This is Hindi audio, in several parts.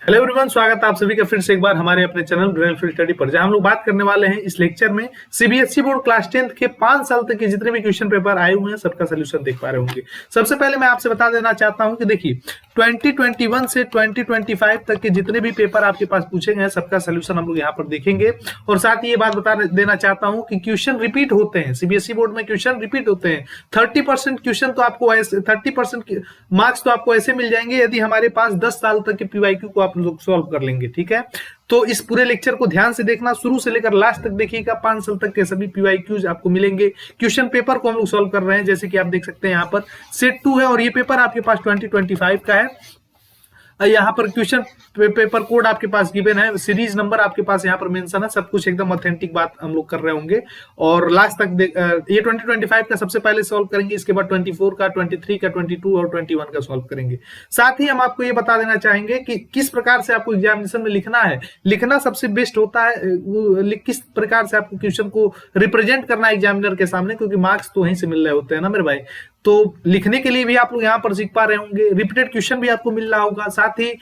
हेलो एवरीवन, स्वागत है आप सभी का फिर से एक बार हमारे अपने चैनल ग्रेल फील्ड स्टडी पर, जहां हम लोग बात करने वाले हैं इस लेक्चर में सीबीएसई बोर्ड क्लास 10th के 5 साल तक के जितने भी क्वेश्चन पेपर आए हुए हैं सबका सोल्यूशन देख पा रहे होंगे। सबसे पहले मैं आपसे बता देना चाहता हूं कि देखिए 2021 से 2025 तक के जितने भी पेपर आपके पास पूछे गए हैं सबका सोल्यूशन हम लोग यहाँ पर देखेंगे। और साथ ही ये बात बता देना चाहता हूँ कि क्वेश्चन रिपीट होते हैं, सीबीएसई बोर्ड में क्वेश्चन रिपीट होते हैं। 30% क्वेश्चन तो आपको ऐसे 30% मार्क्स तो आपको ऐसे मिल जाएंगे यदि हमारे पास 10 साल तक के पीवाईक्यू को आप लोग सॉल्व कर लेंगे। ठीक है, तो इस पूरे लेक्चर को ध्यान से देखना, शुरू से लेकर लास्ट तक देखिएगा। 5 साल तक के सभी पीवाईक्यूज आपको मिलेंगे। क्वेश्चन पेपर को हम लोग सॉल्व कर रहे हैं, जैसे कि आप देख सकते हैं यहाँ पर सेट 2 है और ये पेपर आपके पास 2025 का है। यहाँ पर क्वेश्चन पेपर कोड आपके पास गिवन है, सीरीज नंबर आपके पास यहाँ पर मेंशन है, सब कुछ एकदम ऑथेंटिक बात हम लोग कर रहे होंगे। और लास्ट तक ये 2025 का सबसे पहले सॉल्व करेंगे, इसके बाद 24 का, 23 का, 22 और 21 का सॉल्व करेंगे। साथ ही हम आपको ये बता देना चाहेंगे कि किस प्रकार से आपको एग्जामिनेशन में लिखना है। लिखना सबसे बेस्ट होता है, किस प्रकार से आपको क्वेश्चन को रिप्रेजेंट करना है एग्जामिनर के सामने, क्योंकि मार्क्स तो वहीं से मिल रहे होते हैं ना मेरे भाई। तो लिखने के लिए भी आप लोग यहाँ पर सीख पा रहे होंगे, रिपीटेड क्वेश्चन भी आपको मिल रहा होगा। साथ ही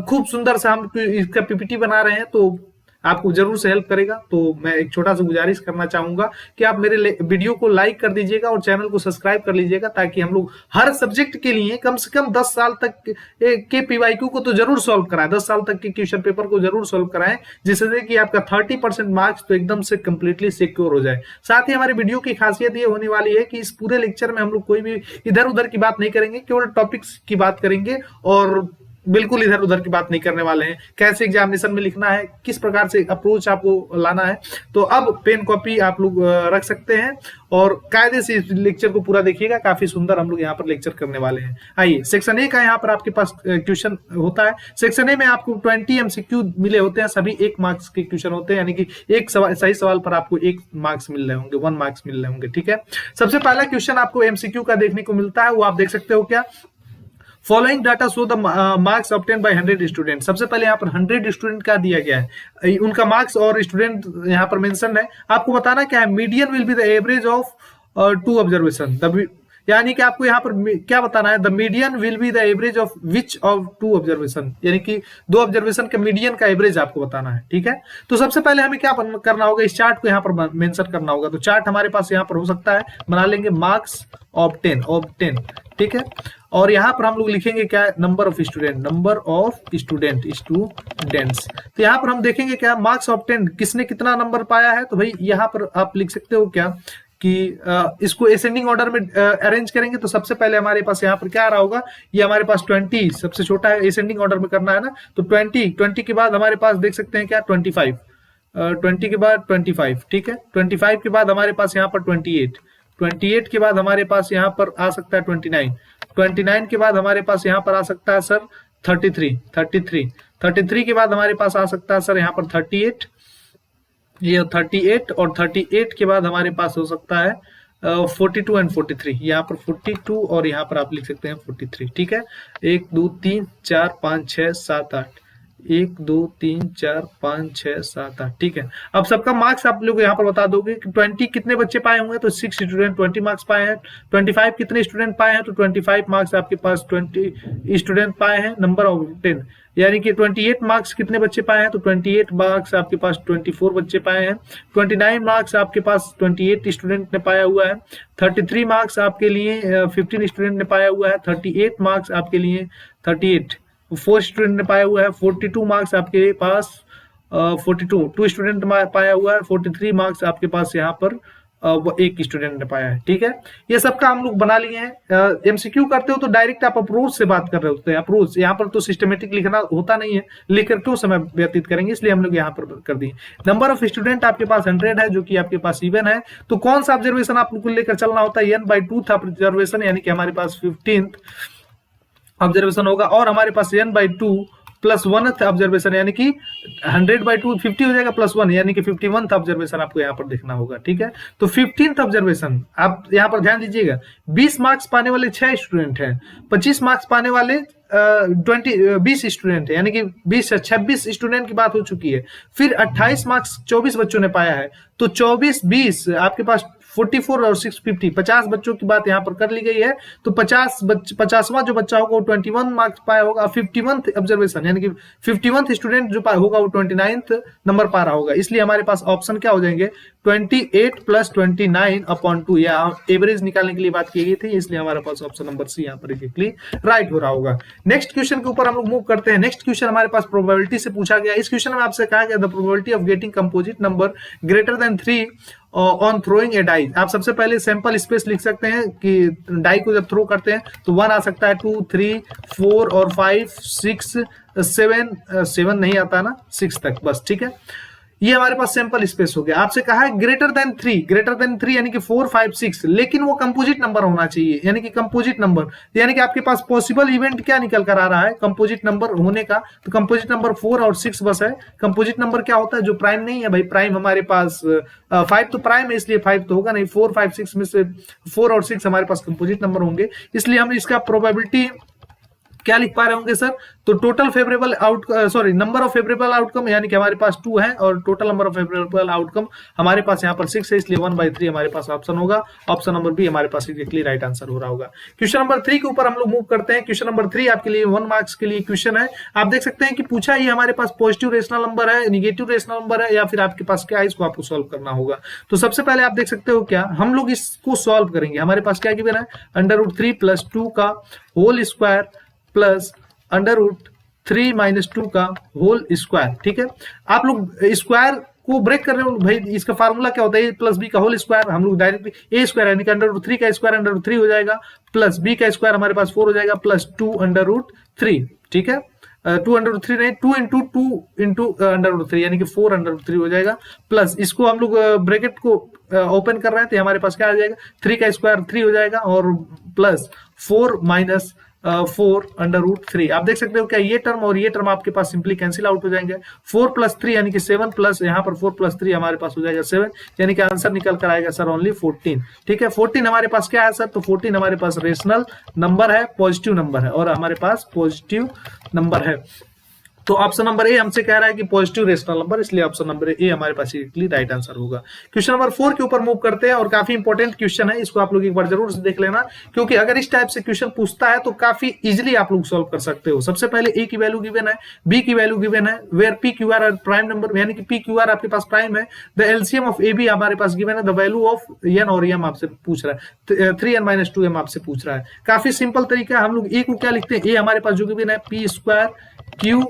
खूब सुंदर सा हम इसका पीपीटी बना रहे हैं, तो आपको जरूर से हेल्प करेगा। तो मैं एक छोटा सा गुजारिश करना चाहूंगा कि आप मेरे वीडियो को लाइक कर दीजिएगा और चैनल को सब्सक्राइब कर लीजिएगा, ताकि हम लोग हर सब्जेक्ट के लिए कम से कम 10 साल तक के पीवाईक्यू को तो जरूर सॉल्व कराएं, 10 साल तक के क्वेश्चन पेपर को जरूर सॉल्व कराएं, जिससे कि आपका 30% मार्क्स तो एकदम से कंप्लीटली सिक्योर हो जाए। साथ ही हमारे वीडियो की खासियत ये होने वाली है कि इस पूरे लेक्चर में हम लोग कोई भी इधर उधर की बात नहीं करेंगे, केवल टॉपिक्स की बात करेंगे और बिल्कुल इधर उधर की बात नहीं करने वाले हैं। कैसे एग्जामिनेशन में लिखना है, किस प्रकार से अप्रोच आपको लाना है, तो अब पेन कॉपी आप लोग रख सकते हैं और कायदे से इस लेक्चर को पूरा देखिएगा। काफी सुंदर हम लोग यहाँ पर लेक्चर करने वाले हैं। आइए, सेक्शन ए का यहाँ पर आपके पास क्वेश्चन होता है। सेक्शन ए में आपको 20 एमसीक्यू मिले होते हैं, सभी 1 मार्क्स के क्वेश्चन होते हैं, यानी कि एक सही सवाल पर आपको 1 मार्क्स मिल रहे होंगे, 1 मार्क्स मिल रहे होंगे। ठीक है, सबसे पहला क्वेश्चन आपको एमसीक्यू का देखने को मिलता है, वो आप देख सकते हो क्या। Following data show the marks obtain bye 100 student. सबसे पहले यहाँ पर 100 स्टूडेंट का दिया गया है, उनका मार्क्स और स्टूडेंट यहाँ पर मेंशन है। आपको बताना क्या है, median will be the average of 2 observation. यानी कि आपको यहाँ पर क्या बताना है, the median will be the average of which of 2 observation, यानी कि 2 ऑब्जर्वेशन के मीडियन का एवरेज आपको बताना है। ठीक है, तो सबसे पहले हमें क्या करना होगा, इस चार्ट को यहाँ पर मेंशन करना होगा। तो चार्ट हमारे पास यहाँ पर हो सकता है, बना लेंगे मार्क्स ऑब्टेन। ठीक है, और यहाँ पर हम लोग लिखेंगे क्या, नंबर ऑफ स्टूडेंट्स। तो यहाँ पर हम देखेंगे क्या, मार्क्स ऑब्टेन, किसने कितना नंबर पाया है। तो भाई यहाँ पर आप लिख सकते हो क्या कि इसको असेंडिंग ऑर्डर में अरेंज करेंगे। तो सबसे पहले हमारे पास यहाँ पर क्या आ रहा होगा, ये हमारे पास 20 सबसे छोटा है, असेंडिंग ऑर्डर में करना है ना। तो 20 के बाद हमारे पास देख सकते हैं क्या, 25, 20 के बाद 25। ठीक है, 25 के बाद हमारे पास यहाँ पर 28 के बाद हमारे पास यहाँ पर आ सकता है 29 के बाद हमारे पास यहाँ पर आ सकता है सर 33 के बाद हमारे पास आ सकता है सर यहाँ पर 38, ये 38 और 38 के बाद हमारे पास हो सकता है 42 एंड 43, यहाँ पर 42 और यहाँ पर आप लिख सकते हैं 43। ठीक है, 1 2 3 4 5 6 7 8, 1 2 3 4 5 6 7 8। ठीक है, अब सबका मार्क्स आप लोग यहाँ पर बता दोगे कि 20 कितने बच्चे पाए होंगे, तो 6 स्टूडेंट 20 मार्क्स पाए हैं। 25 कितने स्टूडेंट पाए हैं, तो 25 मार्क्स आपके पास 20 स्टूडेंट पाए हैं। नंबर ऑफ 10, यानी कि 28 मार्क्स कितने बच्चे पाए हैं, तो 28 मार्क्स आपके पास 24 बच्चे पाए हैं। 29 मार्क्स आपके पास 28 स्टूडेंट ने पाया हुआ है। 33 मार्क्स आपके लिए 15 स्टूडेंट ने पाया हुआ है। 38 मार्क्स आपके लिए 4 स्टूडेंट ने पाया हुआ है। 42 मार्क्स आपके पास 2 स्टूडेंट ने पाया हुआ है। 43 मार्क्स आपके पास यहाँ पर वो 1 स्टूडेंट ने पाया है। ठीक है, ये सबका हम लोग बना लिए हैं। एमसीक्यू करते हो तो डायरेक्ट आप अप्रोच से बात कर रहे होते हैं, अप्रोच यहाँ पर तो सिस्टमेटिक लिखना होता नहीं है, लिखकर क्यों समय व्यतीत करेंगे, इसलिए हम लोग यहाँ पर कर दिए। नंबर ऑफ स्टूडेंट आपके पास 100 है, जो कि आपके पास इवन है। तो कौन सा ऑब्जर्वेशन आप लोग को लेकर चलना होता है, n/2 ऑब्जर्वेशन, यानी कि हमारे पास 15th ऑब्जर्वेशन होगा, और हमारे पास n/2 प्लस 1th ऑब्जर्वेशन, यानी कि 100/2 50 हो जाएगा, प्लस 1 यानी कि 51th ऑब्जर्वेशन आपको यहाँ पर देखना होगा। ठीक है, तो 15th ऑब्जर्वेशन आप यहाँ पर ध्यान दीजिएगा। 20 मार्क्स पाने वाले 6 स्टूडेंट हैं, 25 मार्क्स पाने वाले 20 स्टूडेंट है, यानी कि 26 स्टूडेंट की बात हो चुकी है। फिर 28 मार्क्स 24 बच्चों ने पाया है, तो 24 20 आपके पास 44 और 650, 50 बच्चों की बात यहाँ पर कर ली गई है। तो 50वां जो बच्चा होगा वो 21 मार्क्स पाया होगा। 51th ऑब्जर्वेशन यानी कि 51th स्टूडेंट जो होगा वो 29th नंबर पा रहा होगा। इसलिए हमारे पास ऑप्शन क्या हो जाएंगे, 28 + 29/2, या एवरेज निकालने के लिए बात की गई थी, इसलिए हमारे पास ऑप्शन नंबर सी यहाँ पर एग्जैक्टली राइट हो रहा होगा। नेक्स्ट क्वेश्चन के ऊपर हम लोग मूव करते हैं। नेक्स्ट क्वेश्चन हमारे पास प्रोबेबिलिटी से पूछा गया। इस क्वेश्चन में आपसे कहा गया the probability of getting composite number greater than 3 on throwing a die. आप सबसे पहले सैंपल स्पेस लिख सकते हैं कि डाई को जब थ्रो करते हैं तो 1 आ सकता है, 2, 3, 4 और 5, 6, 7 नहीं आता ना, 6 तक बस, ठीक है। ये हमारे पास सैंपल स्पेस हो गया। आपसे कहा है ग्रेटर देन 3 यानी कि 4, 5, 6, लेकिन वो कंपोजिट नंबर होना चाहिए, यानी कि कंपोजिट नंबर, यानी कि आपके पास पॉसिबल इवेंट क्या निकल कर आ रहा है कंपोजिट नंबर होने का, तो कंपोजिट नंबर 4 और 6 बस है। कंपोजिट नंबर क्या होता है, जो प्राइम नहीं है भाई, प्राइम हमारे पास 5 तो प्राइम है, इसलिए 5 तो होगा नहीं, 4, 5, 6 में से 4 और 6 हमारे पास कंपोजिट नंबर होंगे, इसलिए हम इसका प्रोबेबिलिटी क्या लिख पा रहे होंगे सर, तो total favourable number of favourable outcome यानी कि हमारे पास 2 है, और total number of favourable outcome हमारे पास यहाँ पर 6 है, इसलिए 1/3 हमारे पास ऑप्शन होगा। ऑप्शन नंबर बी हमारे पास एग्जैक्टली राइट आंसर हो रहा होगा। क्वेश्चन नंबर 3 के ऊपर हम लोग मूव करते हैं। क्वेश्चन नंबर 3 आपके लिए 1 मार्क्स के लिए क्वेश्चन है। आप देख सकते हैं कि पूछा ये हमारे पास पॉजिटिव रेशनल नंबर है, निगेटिव रेशनल नंबर है, या फिर आपके पास क्या है, इसको आपको सॉल्व करना होगा। तो सबसे पहले आप देख सकते हो क्या हम लोग इसको सॉल्व करेंगे। हमारे पास क्या गिवन है, √3 + 2 का होल स्क्वायर प्लस √3 - 2 का होल स्क्वायर, ठीक है। आप लोग स्क्वायर को ब्रेक कर रहे हो भाई, इसका फार्मूला क्या होता है, a + b का होल स्क्वायर, हम लोग डायरेक्टली a स्क्वायर यानी कि √3 का स्क्वायर √3 हो जाएगा, प्लस b का स्क्वायर हमारे पास 4 हो जाएगा, प्लस 2 √3, ठीक है। 2 √3 नहीं, 2 × 2 √3 यानी कि 4 √3 हो जाएगा, प्लस इसको हम लोग ब्रैकेट को ओपन कर रहे हैं तो हमारे पास क्या आ जाएगा, 3 का स्क्वायर 3 हो जाएगा, और प्लस 4 - 4 √3। आप देख सकते हो क्या ये टर्म और ये टर्म आपके पास सिंपली कैंसिल आउट हो जाएंगे। 4 + 3 यानी कि 7, प्लस यहाँ पर 4 + 3 हमारे पास हो जाएगा 7, यानी कि आंसर निकल कर आएगा सर ओनली 14, ठीक है। 14 हमारे पास क्या है सर, तो 14 हमारे पास रेशनल नंबर है, पॉजिटिव नंबर है, और हमारे पास पॉजिटिव नंबर है। तो ऑप्शन नंबर ए हमसे कह रहा है कि पॉजिटिव रेशनल नंबर, इसलिए ऑप्शन नंबर ए हमारे पास एग्जैक्टली राइट आंसर होगा। क्वेश्चन नंबर 4 के ऊपर मूव करते हैं, और काफी इंपॉर्टेंट क्वेश्चन है, इसको आप लोग एक बार जरूर से देख लेना, क्योंकि अगर इस टाइप से क्वेश्चन पूछता है तो काफी इजीली आप लोग सॉल्व कर सकते हो। सबसे पहले ए की वैल्यू गिवन है, बी की वैल्यू गिवन है, where p Q are prime number, यानी कि पी क्यू आर आपके पास प्राइम है। The LCM of a b हमारे पास गिवन है, द वैल्यू ऑफ एन और एम आपसे पूछ रहा है, 3n - 2m आपसे पूछ रहा है। काफी सिंपल तरीका, हम लोग ए को क्या लिखते हैं, ए हमारे पास जो गिवन है p² Q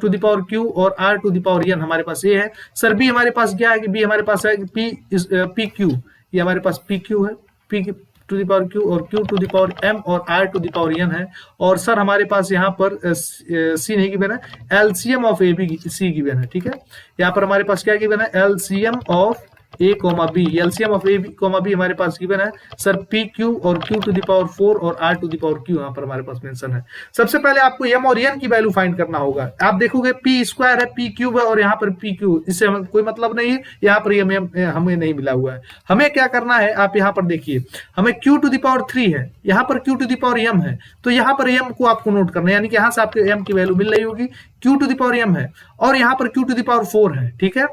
to the power Q और R to the power N हमारे पास ये है। सर बी हमारे पास क्या है कि बी हमारे पास है पी क्यू, ये हमारे पास पी क्यू है, p to the power Q और Q to the power M और R to the power N है। और सर हमारे पास यहाँ पर सी नहीं गिवन है, LCM of a B c given है, ठीक है। यहाँ पर हमारे पास क्या गिवन है, LCM of a comma b, LCM of a comma b हमारे पास गिवन है सर पी क्यू और Q टू द पावर 4 और R to the power Q यहाँ पर हमारे पास मेंशन है। सबसे पहले आपको M और N की वैल्यू फाइंड करना होगा। आप देखोगे p² है, p क्यूब है, और यहाँ पर p क्यू, इससे हमें कोई मतलब नहीं है, यहाँ पर हमें नहीं मिला हुआ है। हमें क्या करना है, आप यहाँ पर देखिए, हमें Q टू द पावर 3 है, यहाँ पर Q to the power M है, तो यहाँ पर M को आपको नोट करना है, यानी कि यहाँ से आपके M की वैल्यू मिल रही होगी, Q to the power M है, और यहाँ पर Q टू द पावर 4 है, ठीक है।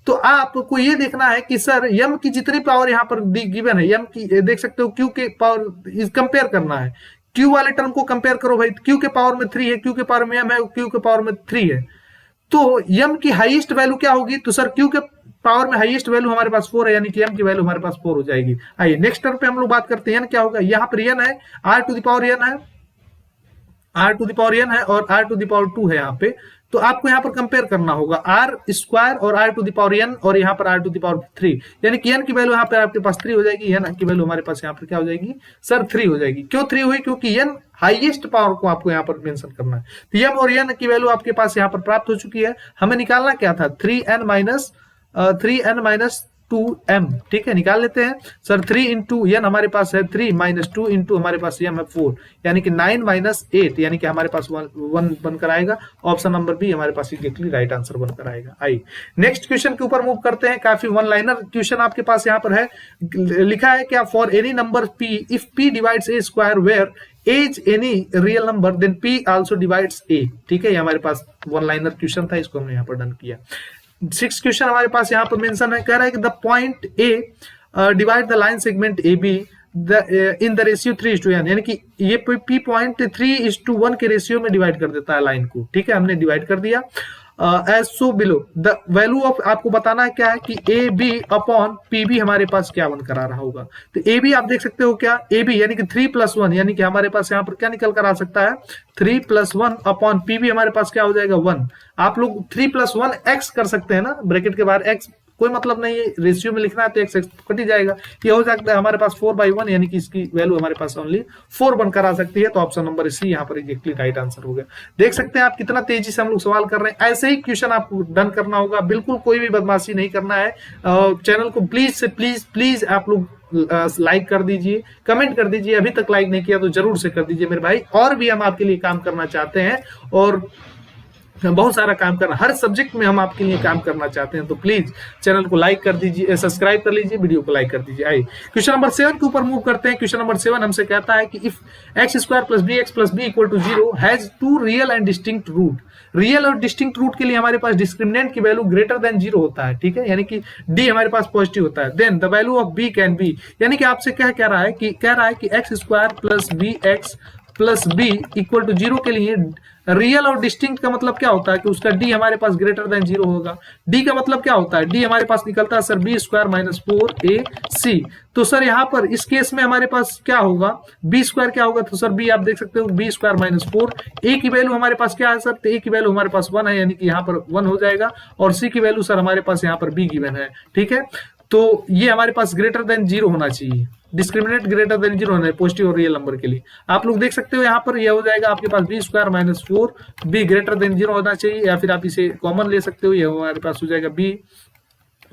तो आपको ये देखना है कि सर M की जितनी पावर यहाँ पर गिवन है, M की देख सकते हो, Q के पावर कंपेयर करना है, Q वाले टर्म को कंपेयर करो भाई, Q के पावर में 3 है, Q के पावर में M है, Q के पावर में 3 है, तो M की हाईएस्ट वैल्यू क्या होगी, तो सर Q के पावर में हाईएस्ट वैल्यू हमारे पास 4 है, यानी कि M की वैल्यू हमारे पास 4 हो जाएगी। आइए नेक्स्ट टर्म पे हम लोग बात करते हैं, N क्या होगा, यहाँ पर N है, R to the power N है, R to the power N है, और R टू द पावर 2 है यहाँ पे, तो आपको यहाँ पर कंपेयर करना होगा R² और R to the power N, और यहाँ पर R टू द पावर 3, यानी कि N की वैल्यू यहाँ पर आपके पास 3 हो जाएगी, N की वैल्यू हमारे पास यहाँ पर क्या हो जाएगी सर 3 हो जाएगी। क्यों 3 हुई, क्योंकि N हाईएस्ट पावर को आपको यहाँ पर मेंशन करना है। तो M और N की वैल्यू आपके पास यहाँ पर प्राप्त हो चुकी है। हमें निकालना क्या था, 3n - 2m, ठीक है, निकाल लेते हैं सर। 3 × n हमारे पास है 3 - 2 × हमारे पास m है 4, यानी कि 9 - 8, यानी कि हमारे पास 1 बनकर आएगा। ऑप्शन नंबर बी हमारे पास एग्जैक्टली राइट आंसर बनकर आएगा। आइए नेक्स्ट क्वेश्चन के ऊपर मूव करते हैं। काफी वन लाइनर क्वेश्चन आपके पास यहाँ पर है, लिखा है क्या, for any number p if p divides a square where a is any real number then p also divides a, ठीक है। ये हमारे पास वन लाइनर क्वेश्चन था, इसको हमने यहाँ पर डन किया। 6 क्वेश्चन हमारे पास यहाँ पर मेंशन है, कह रहा है कि the point A divide the line segment A be in the ratio 3:1, यानी कि ये पी पॉइंट 3:1 के रेशियो में डिवाइड कर देता है लाइन को। ठीक है, हमने डिवाइड कर दिया। As so below the value of, आपको बताना है क्या है कि a b upon p b हमारे पास क्या वन करा रहा होगा। तो ए बी आप देख सकते हो क्या, ए बी यानी कि 3+1, यानी कि हमारे पास यहाँ पर क्या निकल कर आ सकता है 3+1 अपॉन पी बी हमारे पास क्या हो जाएगा 1। आप लोग 3+1 एक्स कर सकते हैं ना, ब्रैकेट के बाहर एक्स, कोई मतलब नहीं है, रेशियो में लिखना है तो एक्स कट ही जाएगा। ये हो सकता है हमारे पास 4/1, यानी कि इसकी वैल्यू हमारे पास ओनली 4 बनकर आ सकती है। तो ऑप्शन नंबर सी यहाँ पर एग्जैक्टली राइट आंसर हो गया। देख सकते हैं आप कितना तेजी से हम लोग सवाल कर रहे हैं। ऐसे ही क्वेश्चन आपको डन करना होगा, बिल्कुल कोई भी बदमाशी नहीं करना है। चैनल को प्लीज से प्लीज आप लोग लाइक कर दीजिए, कमेंट कर दीजिए। अभी तक लाइक नहीं किया तो जरूर से कर दीजिए मेरे भाई। और भी हम आपके लिए काम करना चाहते हैं, और बहुत सारा काम करना, हर सब्जेक्ट में हम आपके लिए काम करना चाहते हैं। तो प्लीज चैनल को लाइक कर दीजिए, सब्सक्राइब कर लीजिए, वीडियो को लाइक कर दीजिए। आइए क्वेश्चन नंबर 7 के ऊपर मूव करते हैं। क्वेश्चन नंबर 7 हमसे कहता है कि if x² + bx + b = 0 has 2 real and distinct root. Real और डिस्टिंक्ट रूट के लिए हमारे पास डिस्क्रिमिनेंट की वैल्यू ग्रेटर देन 0 होता है। ठीक है, यानी कि डी हमारे पास पॉजिटिव होता है। Then the value of b can be, यानी कि आपसे क्या कह रहा है कि x² + bx + b = 0 के लिए रियल और डिस्टिंक्ट का मतलब क्या होता है कि उसका डी हमारे पास ग्रेटर देन 0 होगा। डी का मतलब क्या होता है, डी हमारे पास निकलता है सर b² - 4ac। तो सर यहाँ पर इस केस में हमारे पास क्या होगा, b² क्या होगा, तो सर b आप देख सकते हो b² - 4। a की वैल्यू हमारे पास क्या है सर, तो a की वैल्यू हमारे पास 1 है, यानी कि यहाँ पर 1 हो जाएगा। और c की वैल्यू सर हमारे पास यहाँ पर b गिवन है। ठीक है, तो ये हमारे पास ग्रेटर देन 0 होना चाहिए, डिस्क्रिमिनेंट ग्रेटर देन 0 होना है पॉजिटिव और रियल नंबर के लिए। आप लोग देख सकते हो यहाँ पर ये हो जाएगा आपके पास b² - 4, b ग्रेटर देन 0 होना चाहिए, या फिर आप इसे कॉमन ले सकते हो, ये हमारे पास हो जाएगा b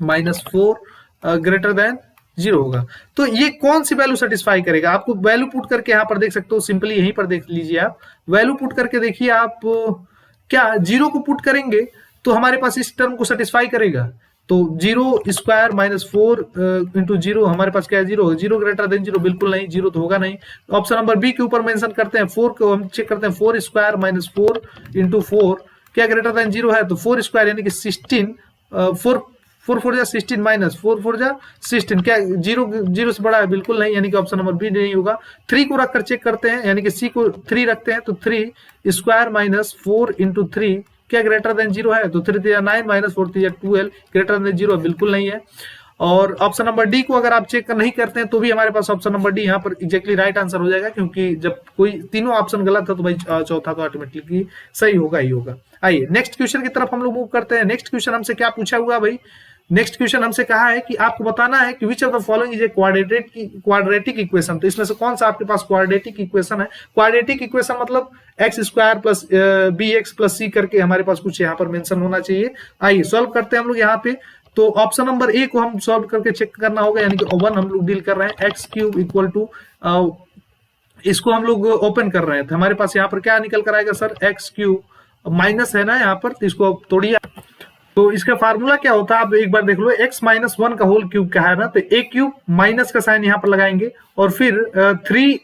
- 4 ग्रेटर देन 0 होगा। तो ये कौन सी वैल्यू सेटिस्फाई करेगा, आपको वैल्यू पुट करके यहाँ पर देख सकते हो, सिंपली यहीं पर देख लीजिए आप, वैल्यू पुट करके देखिए आप, क्या 0 को पुट करेंगे तो हमारे पास इस टर्म को सेटिस्फाई करेगा। तो 0² - 4 × 0 हमारे पास क्या है 0, 0 ग्रेटर देन 0 बिल्कुल नहीं, 0 तो होगा नहीं। ऑप्शन नंबर बी के ऊपर मेंशन करते हैं, 4 को हम चेक करते हैं, 4² - 4 × 4 क्या ग्रेटर देन 0 है, तो 4² यानी कि 16, 4 4 जा 16 माइनस 4 4 जा 16, क्या 0 से बड़ा है, बिल्कुल नहीं, यानी कि ऑप्शन नंबर बी नहीं होगा। 3 को रखकर चेक करते हैं, यानी कि सी को 3 रखते हैं, तो 3² - 4 × 3 क्या ग्रेटर देन 0 है, तो 3 3 9 - 4 3 12 ग्रेटर देन 0 बिल्कुल नहीं है। और ऑप्शन नंबर डी को अगर आप चेक नहीं करते हैं तो भी हमारे पास ऑप्शन नंबर डी यहाँ पर एग्जैक्टली राइट आंसर हो जाएगा, क्योंकि जब कोई तीनों ऑप्शन गलत है तो भाई चौथा तो ऑटोमेटिकली सही होगा ही होगा। आइए नेक्स्ट क्वेश्चन की तरफ हम लोग मूव करते हैं। नेक्स्ट क्वेश्चन हमसे क्या पूछा हुआ भाई, नेक्स्ट क्वेश्चन हमसे कहा है कि आपको बताना है कि which of the following is a quadratic equation. तो इसमें से कौन सा आपके पास क्वाड्रेटिक इक्वेशन है। क्वाड्रेटिक इक्वेशन मतलब x² + bx + c करके हमारे पास कुछ यहाँ पर मेंशन होना चाहिए। आइए सॉल्व करते हैं हम लोग यहाँ पे। तो ऑप्शन नंबर ए को हम सॉल्व करके चेक करना होगा, यानी कि 1 हम लोग डील कर रहे हैं, x³ = इसको हम लोग ओपन कर रहे हैं, तो हमारे पास यहाँ पर क्या निकल कर आएगा सर, x³ माइनस है ना यहाँ पर, तो इसको तोड़िए। तो इसका फार्मूला क्या होता है आप एक बार देख लो, x - 1 का होल क्यूब क्या है ना, तो a³ माइनस का साइन यहाँ पर लगाएंगे, और फिर 3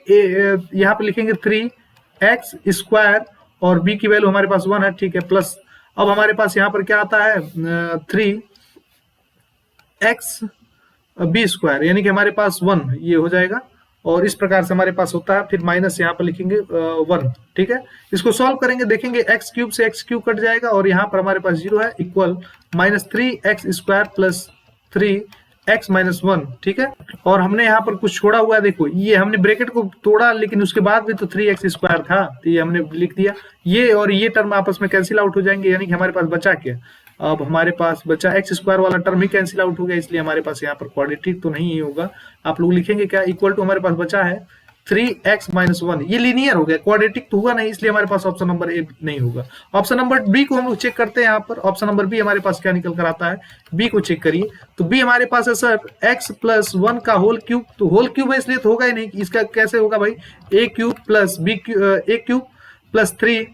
यहाँ पर लिखेंगे 3x² और b की वैल्यू हमारे पास 1 है, ठीक है, प्लस अब हमारे पास यहाँ पर क्या आता है 3xb², यानी कि हमारे पास 1 ये हो जाएगा, और इस प्रकार से हमारे पास होता है, फिर माइनस यहाँ पर लिखेंगे 1, ठीक है। इसको सॉल्व करेंगे, देखेंगे x³ से x³ कट जाएगा, और यहाँ पर हमारे पास 0 है, इक्वल -3x² + 3x - 1, ठीक है। और हमने यहाँ पर कुछ छोड़ा हुआ है, देखो ये हमने ब्रैकेट को तोड़ा, लेकिन उसके बाद भी तो 3x² था, तो ये हमने लिख दिया, ये और ये टर्म आपस में कैंसिल आउट हो जाएंगे, यानी कि हमारे पास बचा क्या, अब हमारे पास बचा x² वाला टर्म ही कैंसिल आउट हो गया, इसलिए हमारे पास यहाँ पर क्वाड्रेटिक तो नहीं ही होगा। आप लोग लिखेंगे क्या, इक्वल टू हमारे पास बचा है 3x - 1, ये लीनियर हो गया, क्वाड्रेटिक तो हुआ नहीं, इसलिए हमारे पास ऑप्शन नंबर ए नहीं होगा। ऑप्शन नंबर बी को हम लोग चेक करते हैं यहाँ पर, ऑप्शन नंबर बी हमारे पास क्या निकल कर आता है, बी को चेक करिए। तो बी हमारे पास है सर x + 1 का होल क्यूब, तो होल क्यूब है इसलिए तो होगा ही नहीं, इसका कैसे होगा भाई, a³ + a³ + 3x²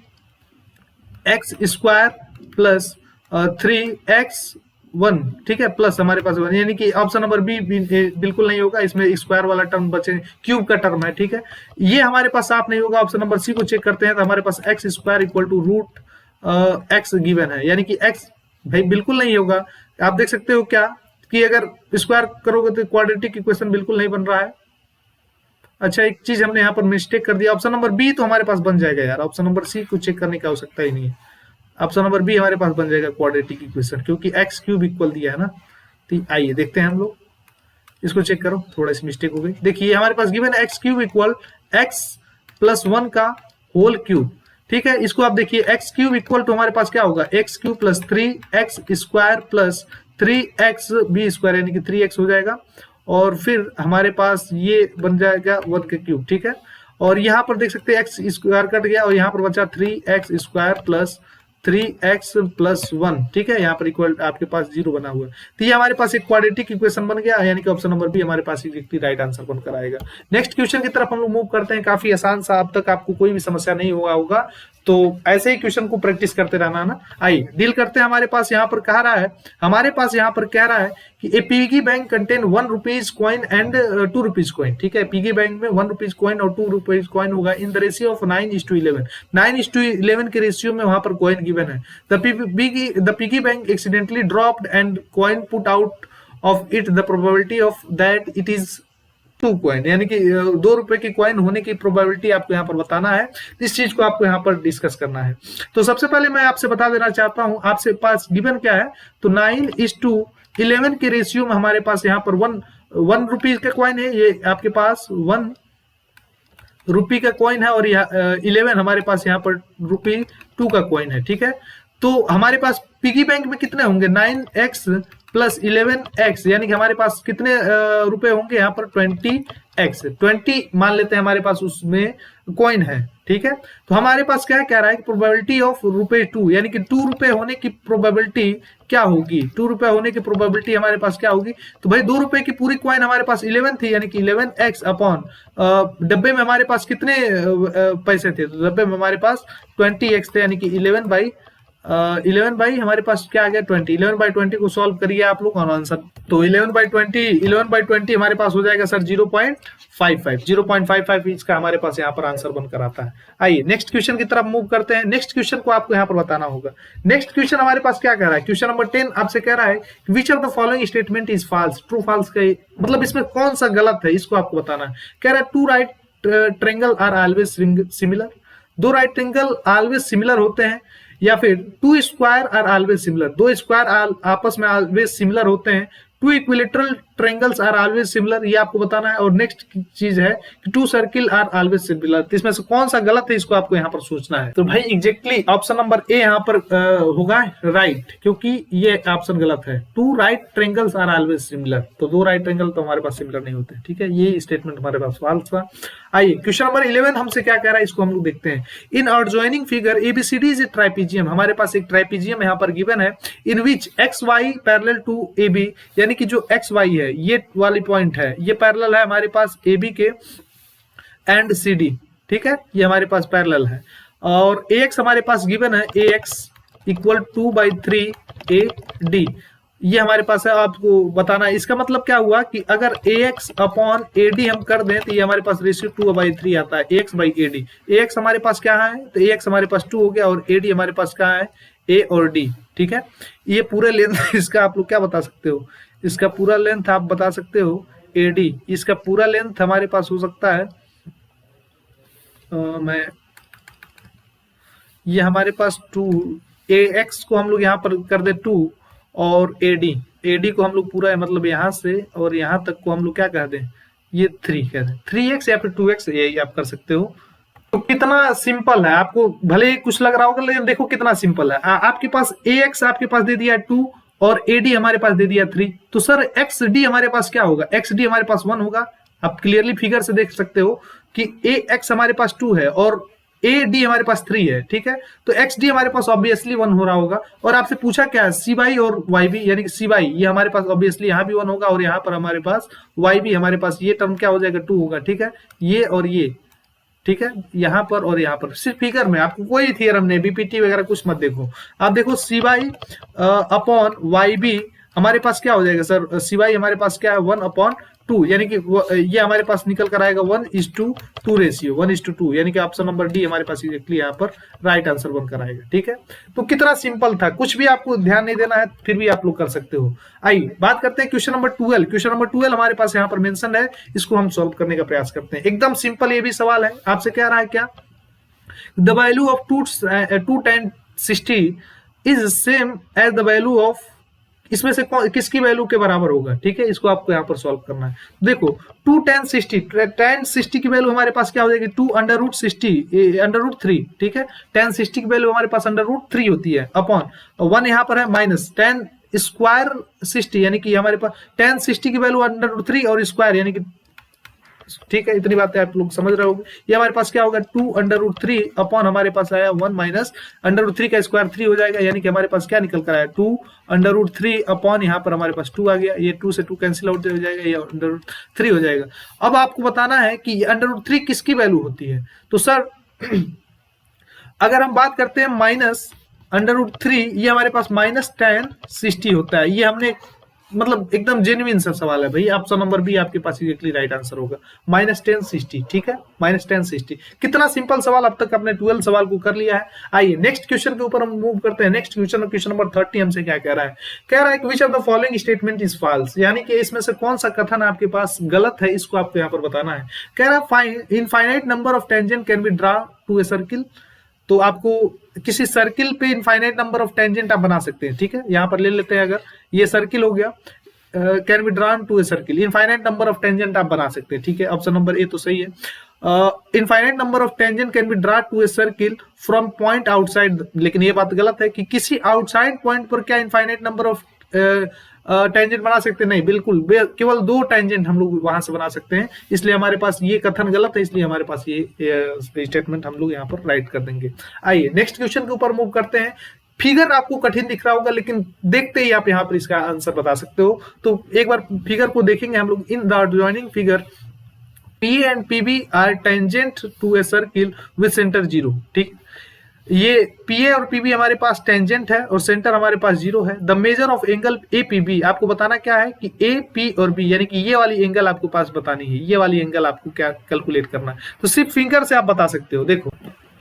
+ 3x1, ठीक है, प्लस हमारे पास 1, यानी कि ऑप्शन नंबर बी बिल्कुल नहीं होगा, इसमें स्क्वायर वाला टर्म बचे, क्यूब का टर्म है, ठीक है, ये हमारे पास साफ नहीं होगा। ऑप्शन नंबर सी को चेक करते हैं, तो हमारे पास x² = √x गिवन है, यानी कि x भाई बिल्कुल नहीं होगा। आप देख सकते हो क्या कि अगर स्क्वायर करोगे तो क्वाड्रेटिक इक्वेशन बिल्कुल नहीं बन रहा है। अच्छा, एक चीज हमने यहाँ पर मिस्टेक कर दिया, ऑप्शन नंबर बी तो हमारे पास बन जाएगा यार, ऑप्शन नंबर सी को चेक करने की आवश्यकता ही नहीं है। ऑप्शन नंबर बी हमारे पास बन जाएगा क्वाड्रेटिक इक्वेशन, क्योंकि एक्स क्यूब इक्वल दिया है ना। तो आइए देखते हैं हम लोग, इसको चेक करो, थोड़ा सी मिस्टेक हो गई। देखिए हमारे पास given x cube equal x plus 1 का होल क्यूब, ठीक है। इसको आप देखिए, एक्स क्यूब इक्वल टू हमारे पास क्या होगा, x cube plus 3x square plus 3x b square, यानी कि 3x हो जाएगा। और फिर हमारे पास ये बन जाएगा 1 का क्यूब, ठीक है। और यहाँ पर देख सकते हैं एक्स स्क्वायर कट गया और यहाँ पर बचा 3x square plus 3x plus 1, ठीक है। यहाँ पर इक्वल आपके पास 0 बना हुआ है। तो ये हमारे पास एक क्वाड्रेटिक इक्वेशन बन गया, यानी कि ऑप्शन नंबर बी हमारे पास एग्जैक्टली राइट आंसर बनकर आएगा। नेक्स्ट क्वेश्चन की तरफ हम लोग मूव करते हैं। काफी आसान सा, अब तक आपको कोई भी समस्या नहीं हुआ होगा, तो ऐसे ही क्वेश्चन को प्रैक्टिस करते रहना ना। आइए डील करते हैं। हमारे पास यहाँ पर कह रहा है, हमारे पास यहाँ पर कह रहा है कि a piggy bank contain 1 rupees coin and 2 rupees coin, ठीक है। पिगी बैंक में 1 रुपीज कॉइन और 2 रुपीज कॉइन होगा इन द रेशियो ऑफ 9:11। 9:11 के रेशियो में वहां पर कॉइन गिवन है। The piggy bank accidentally dropped and coin put out of it, the probability of that it is 2 coin, यानी कि 2 रुपए की कॉइन होने की प्रोबेबिलिटी आपको यहाँ पर बताना है। इस चीज को आपको यहाँ पर डिस्कस करना है। तो सबसे पहले मैं आपसे बता देना चाहता हूं, आपसे पास गिवन क्या है, तो 9:11 के रेशियो में हमारे पास यहाँ पर 1 रुपीज का कॉइन है, ये आपके पास 1 रुपी का कॉइन है, और 11 हमारे पास यहाँ पर ₹2 का कॉइन है, ठीक है। तो हमारे पास पिगी बैंक में कितने होंगे, 9x प्लस 11x, यानी कि हमारे पास कितने रुपए होंगे यहाँ पर 20x, 20 मान लेते हैं हमारे पास उसमें कॉइन है, ठीक है। तो हमारे पास क्या कह रहा है कि प्रोबेबिलिटी ऑफ ₹2, यानी कि 2 रुपए होने की प्रोबेबिलिटी क्या होगी, 2 रुपए होने की प्रोबेबिलिटी हमारे पास क्या होगी। तो भाई 2 रुपए की पूरी कॉइन हमारे पास 11 थी, यानी कि 11x अपॉन डब्बे में हमारे पास कितने पैसे थे, तो डब्बे में हमारे पास 20x थे, यानी कि 11 बाई हमारे पास क्या आ गया 20। 11 बाई 20 को सॉल्व करिए आप लोग और आंसर, तो 11 बाई 20 हमारे पास हो जाएगा सर 0.55 इसका हमारे पास यहाँ पर आंसर बनकर आता है। आइए नेक्स्ट क्वेश्चन की तरफ मूव करते हैं। नेक्स्ट क्वेश्चन को आपको यहाँ पर बताना होगा। नेक्स्ट क्वेश्चन हमारे पास क्या कह रहा है, क्वेश्चन नंबर 10 आपसे कह रहा है which of the following statement is false, true false का मतलब इसमें कौन सा गलत है, इसको आपको बताना है। कह रहा है 2 right triangle are always similar, 2 right triangle always similar होते हैं, या फिर 2 square are always similar, 2 square आपस में ऑलवेज सिमिलर होते हैं, 2 equilateral triangles are always similar, ये आपको बताना है। और नेक्स्ट चीज है कि 2 सर्किल आर ऑलवेज सिमिलर, तो इसमें से कौन सा गलत है इसको आपको यहाँ पर सोचना है। तो भाई एग्जैक्टली ऑप्शन नंबर ए यहाँ पर होगा राइट, क्योंकि ये ऑप्शन गलत है। 2 right triangles are always similar, तो 2 राइट ट्रायंगल तो हमारे पास सिमिलर नहीं होते, ठीक है। ये स्टेटमेंट हमारे पास फॉल्स था। आइए क्वेश्चन नंबर 11 हमसे क्या कह रहा है, इसको हम लोग देखते हैं। In adjoining figure ABCD is a trapezium, हमारे पास एक ट्राइपीजियम यहाँ पर गिवन है, in which X Y parallel to A B, यानी कि जो एक्स वाई है ये वाली पॉइंट है, ये पैरेलल है हमारे पास ए बी के एंड सी डी, ठीक है, ये हमारे पास पैरेलल है। और ए एक्स हमारे पास गिवन है, ए एक्स इक्वल 2/3 ए डी, ये हमारे पास है, आपको बताना है। इसका मतलब क्या हुआ कि अगर ax अपॉन ad हम कर दें तो ये हमारे पास रेशियो 2/3 आता है, ax बाई ad। ax हमारे पास क्या है, तो ax हमारे पास 2 हो गया, और ad हमारे पास क्या है, a और d, ठीक है। ये पूरे लेंथ इसका आप लोग क्या बता सकते हो, इसका पूरा लेंथ आप बता सकते हो ad, इसका पूरा लेंथ हमारे पास हो सकता है ये हमारे पास 2, ax को हम लोग यहाँ पर कर दे 2, और AD को हम लोग पूरा मतलब यहाँ से और यहाँ तक को हम लोग क्या कह दें, ये 3 कह दें, 3x या फिर 2x, यही आप कर सकते हो। तो कितना सिंपल है, आपको भले ही कुछ लग रहा होगा लेकिन देखो कितना सिंपल है। आपके पास ax आपके पास दे दिया 2 और AD हमारे पास दे दिया 3, तो सर XD हमारे पास क्या होगा, XD हमारे पास 1 होगा। आप क्लियरली फिगर से देख सकते हो कि ax हमारे पास 2 है और AD हमारे पास 3 है, ठीक है। तो XD हमारे पास ऑब्वियसली 1 हो रहा होगा। और आपसे पूछा क्या है, CY और YB, यानी कि CY ये हमारे पास ऑब्वियसली यहाँ भी 1 होगा, और यहाँ पर हमारे पास YB हमारे पास ये टर्म क्या हो जाएगा 2 होगा, ठीक है, ये और ये, ठीक है, यहाँ पर और यहाँ पर। सिर्फ फिगर में, आपको कोई थियरम नहीं, BPT वगैरह कुछ मत देखो, आप देखो CY अपॉन YB हमारे पास क्या हो जाएगा सर, CY हमारे पास क्या है 1/2 2, यानी कि ये हमारे पास निकल कर आएगा 1:2 रेशियो, 1:2, यानी कि ऑप्शन नंबर डी हमारे पास एग्जैक्टली यहाँ पर राइट आंसर बनकर आएगा। ठीक है, तो कितना सिंपल था, कुछ भी आपको ध्यान नहीं देना है फिर भी आप लोग कर सकते हो। आइए बात करते हैं क्वेश्चन नंबर 12। क्वेश्चन नंबर 12 हमारे पास यहाँ पर मेंशन है, इसको हम सॉल्व करने का प्रयास करते हैं। एकदम सिंपल ये भी सवाल है, आपसे कह रहा है क्या, the value of 2 tan 60 is same as the value of, इसमें से किसकी वैल्यू के बराबर होगा। ठीक है, इसको आपको यहाँ पर सॉल्व करना है। देखो 2 tan 60 की वैल्यू हमारे पास क्या हो जाएगी, 2 √3। ठीक है, tan 60 की वैल्यू हमारे पास √3 होती है, अपॉन 1 यहाँ पर है माइनस tan स्क्वायर 60, यानी कि हमारे पास tan 60 की वैल्यू √3 और स्क्वायर यानी कि, ठीक है, इतनी बातें आप लोग समझ रहे होंगे। ये हमारे पास क्या होगा, 2 √3 अपॉन हमारे पास आया 1 माइनस √3 का स्क्वायर 3 हो जाएगा, यानी कि हमारे पास क्या निकल कर आया 2 √3 अपॉन यहाँ पर हमारे पास 2 आ गया, ये 2 से 2 कैंसिल आउट हो जाएगा, ये √3 हो जाएगा। अब आपको बताना है कि √3 किसकी वैल्यू होती है। तो सर अगर हम बात करते हैं माइनस √3, ये हमारे पास माइनस tan 60 होता है। ये हमने मतलब एकदम जेन्युइन सा सवाल है भाई, ऑप्शन नंबर बी आपके पास एग्जैक्टली राइट आंसर होगा, माइनस tan 60। ठीक है, माइनस tan 60, कितना सिंपल सवाल, अब तक आपने 12 सवाल को कर लिया है। आइए नेक्स्ट क्वेश्चन के ऊपर हम मूव करते हैं। नेक्स्ट क्वेश्चन नंबर 30 हमसे क्या कह रहा है, कह रहा है कि which of the following statement is false, यानी कि इसमें से कौन सा कथन आपके पास गलत है, इसको आपको यहाँ पर बताना है। कह रहा है infinite number of tangent can be draw to a circle, तो आपको किसी सर्किल पे इनफाइनाइट नंबर ऑफ टेंजेंट आप बना सकते हैं। ठीक है, यहाँ पर ले लेते हैं, अगर ये सर्किल हो गया, can be drawn to a circle, infinite number of tangent आप बना सकते हैं। ठीक है, ऑप्शन नंबर ए तो सही है। Infinite number of tangent can be draw to a circle from point outside, लेकिन ये बात गलत है कि किसी आउटसाइड पॉइंट पर क्या इनफाइनाइट नंबर ऑफ टेंजेंट बना सकते हैं, नहीं, बिल्कुल केवल 2 टेंजेंट हम लोग वहां से बना सकते हैं, इसलिए हमारे पास ये कथन गलत है, इसलिए हमारे पास ये स्टेटमेंट हम लोग यहाँ पर राइट कर देंगे। आइए नेक्स्ट क्वेश्चन के ऊपर मूव करते हैं। फिगर आपको कठिन दिख रहा होगा, लेकिन देखते ही आप यहाँ पर इसका आंसर बता सकते हो। तो एक बार फिगर को देखेंगे हम लोग। In the adjoining figure P and PB are tangent to a circle with centre 0। ठीक, ये पीए और पीबी हमारे पास टेंजेंट है और सेंटर हमारे पास 0 है। The measure of angle A P B, आपको बताना क्या है कि ए पी और बी, यानी कि ये वाली एंगल आपको पास बतानी है, ये वाली एंगल आपको क्या कैलकुलेट करना है। तो सिर्फ फिंगर से आप बता सकते हो। देखो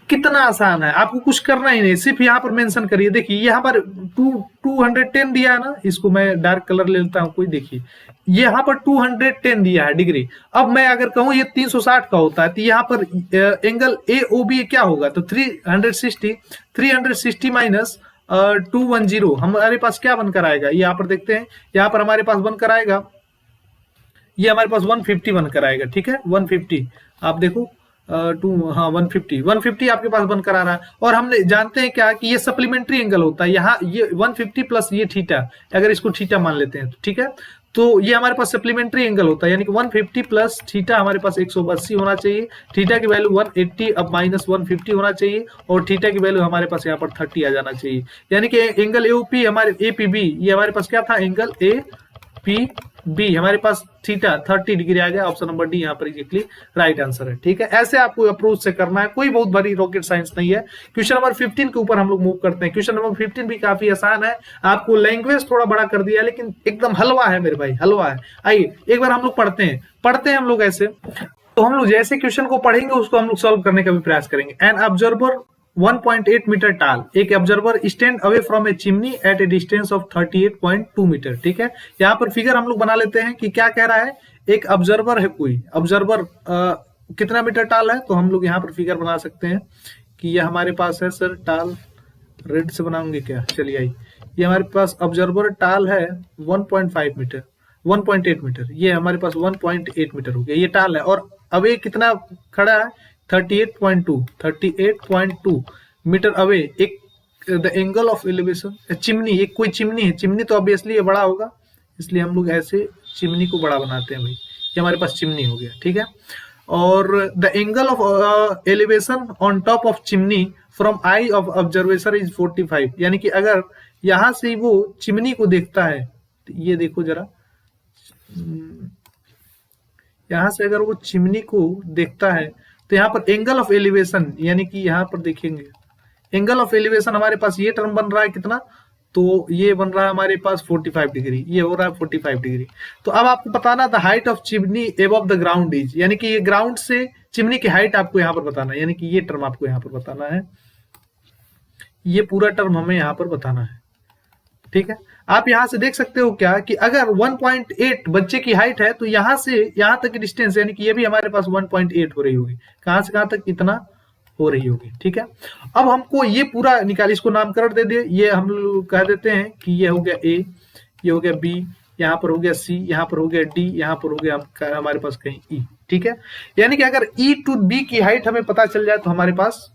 कितना आसान है, आपको कुछ करना ही नहीं, सिर्फ यहाँ पर मेंशन करिए। देखिए यहाँ पर 210 दिया है ना, इसको मैं डार्क कलर ले लेता हूँ कोई, देखिए यहाँ पर 210 दिया है डिग्री। अब मैं अगर कहूँ ये 360 का होता है, तो यहाँ पर एंगल ए ओ बी क्या होगा, तो 360 माइनस 210 हमारे पास क्या बनकर आएगा, यहाँ पर देखते हैं, यहाँ पर हमारे पास बनकर आएगा, ये हमारे पास 150 बनकर आएगा। ठीक है, 150 आप देखो 150 आपके पास बनकर आ रहा है। और हमने जानते हैं क्या कि ये सप्लीमेंट्री एंगल होता है, यहाँ ये 150 प्लस ये थीटा, अगर इसको थीटा मान लेते हैं तो ठीक है, तो ये हमारे पास सप्लीमेंट्री एंगल होता है, यानी कि 150 प्लस थीटा हमारे पास 180 होना चाहिए, थीटा की वैल्यू 180 अब माइनस 150 होना चाहिए, और थीटा की वैल्यू हमारे पास यहाँ पर 30 आ जाना चाहिए, यानी कि एंगल एओपी हमारे एपीबी, ये हमारे पास क्या था, एंगल ए पी बी, हमारे पास थीटा 30 डिग्री आ गया। ऑप्शन नंबर डी यहाँ पर एग्जैक्टली राइट आंसर है। ठीक है, ऐसे आपको अप्रोच से करना है, कोई बहुत बड़ी रॉकेट साइंस नहीं है। क्वेश्चन नंबर 15 के ऊपर हम लोग मूव करते हैं। क्वेश्चन नंबर 15 भी काफी आसान है, आपको लैंग्वेज थोड़ा बड़ा कर दिया, लेकिन एकदम हलवा है मेरे भाई, हलवा है। आइए एक बार हम लोग पढ़ते हैं हम लोग ऐसे, तो हम लोग जैसे क्वेश्चन को पढ़ेंगे उसको हम लोग सॉल्व करने का भी प्रयास करेंगे। एन ऑब्जर्वर 1.8 मीटर टाल, एक observer stand away from a chimney at a distance of 38.2 metre. ठीक है, यहाँ पर फिगर हम लोग बना लेते हैं कि क्या कह रहा है, एक ऑब्जर्वर है, कोई ऑब्जर्वर कितना मीटर टाल है, तो हम लोग यहाँ पर फिगर बना सकते हैं कि ये हमारे पास है, सर टाल रेड से बनाऊंगे क्या, चलिए आई, ये हमारे पास ऑब्जर्वर टाल है 1.5 मीटर, 1.8 मीटर, ये हमारे पास 1.8 मीटर हो गया, ये टाल है। और अवे कितना खड़ा है, 38.2 मीटर अवे। एक the angle of elevation, chimney, एक कोई चिमनी है, चिमनी तो ऑब्वियसली ये बड़ा होगा, इसलिए हम लोग ऐसे चिमनी को बड़ा बनाते हैं भाई, ये हमारे पास चिमनी हो गया। ठीक है, और the angle of elevation on top of chimney from I of observation is 45, यानी कि अगर यहां से वो चिमनी को देखता है, तो ये देखो जरा, यहां से अगर वो चिमनी को देखता है तो यहाँ पर एंगल ऑफ एलिवेशन, यानी कि यहाँ पर देखेंगे एंगल ऑफ एलिवेशन हमारे पास ये टर्म बन रहा है कितना, तो ये बन रहा है हमारे पास 45 डिग्री, ये हो रहा है 45 डिग्री। तो अब आपको बताना the height of chimney above the ground is, यानी कि ये ग्राउंड से चिमनी की हाइट आपको यहाँ पर बताना है, यानी कि ये टर्म आपको यहाँ पर बताना है, ये पूरा टर्म हमें यहाँ पर बताना है। ठीक है, आप यहां से देख सकते हो क्या कि अगर 1.8 बच्चे की हाइट है तो यहां से यहां तक की डिस्टेंस, यानी कि ये भी हमारे पास 1.8 हो रही होगी, कहां से कहां तक इतना हो रही होगी। ठीक है, अब हमको ये पूरा निकाल, इसको नामकरण दे दे, ये हम लोग कह देते हैं कि ये हो गया ए, ये हो गया बी, यहाँ पर हो गया सी, यहाँ पर हो गया डी, यहाँ पर हो गया हमारे पास कहीं ई। ठीक है, यानी कि अगर ई टू बी की हाइट हमें पता चल जाए तो हमारे पास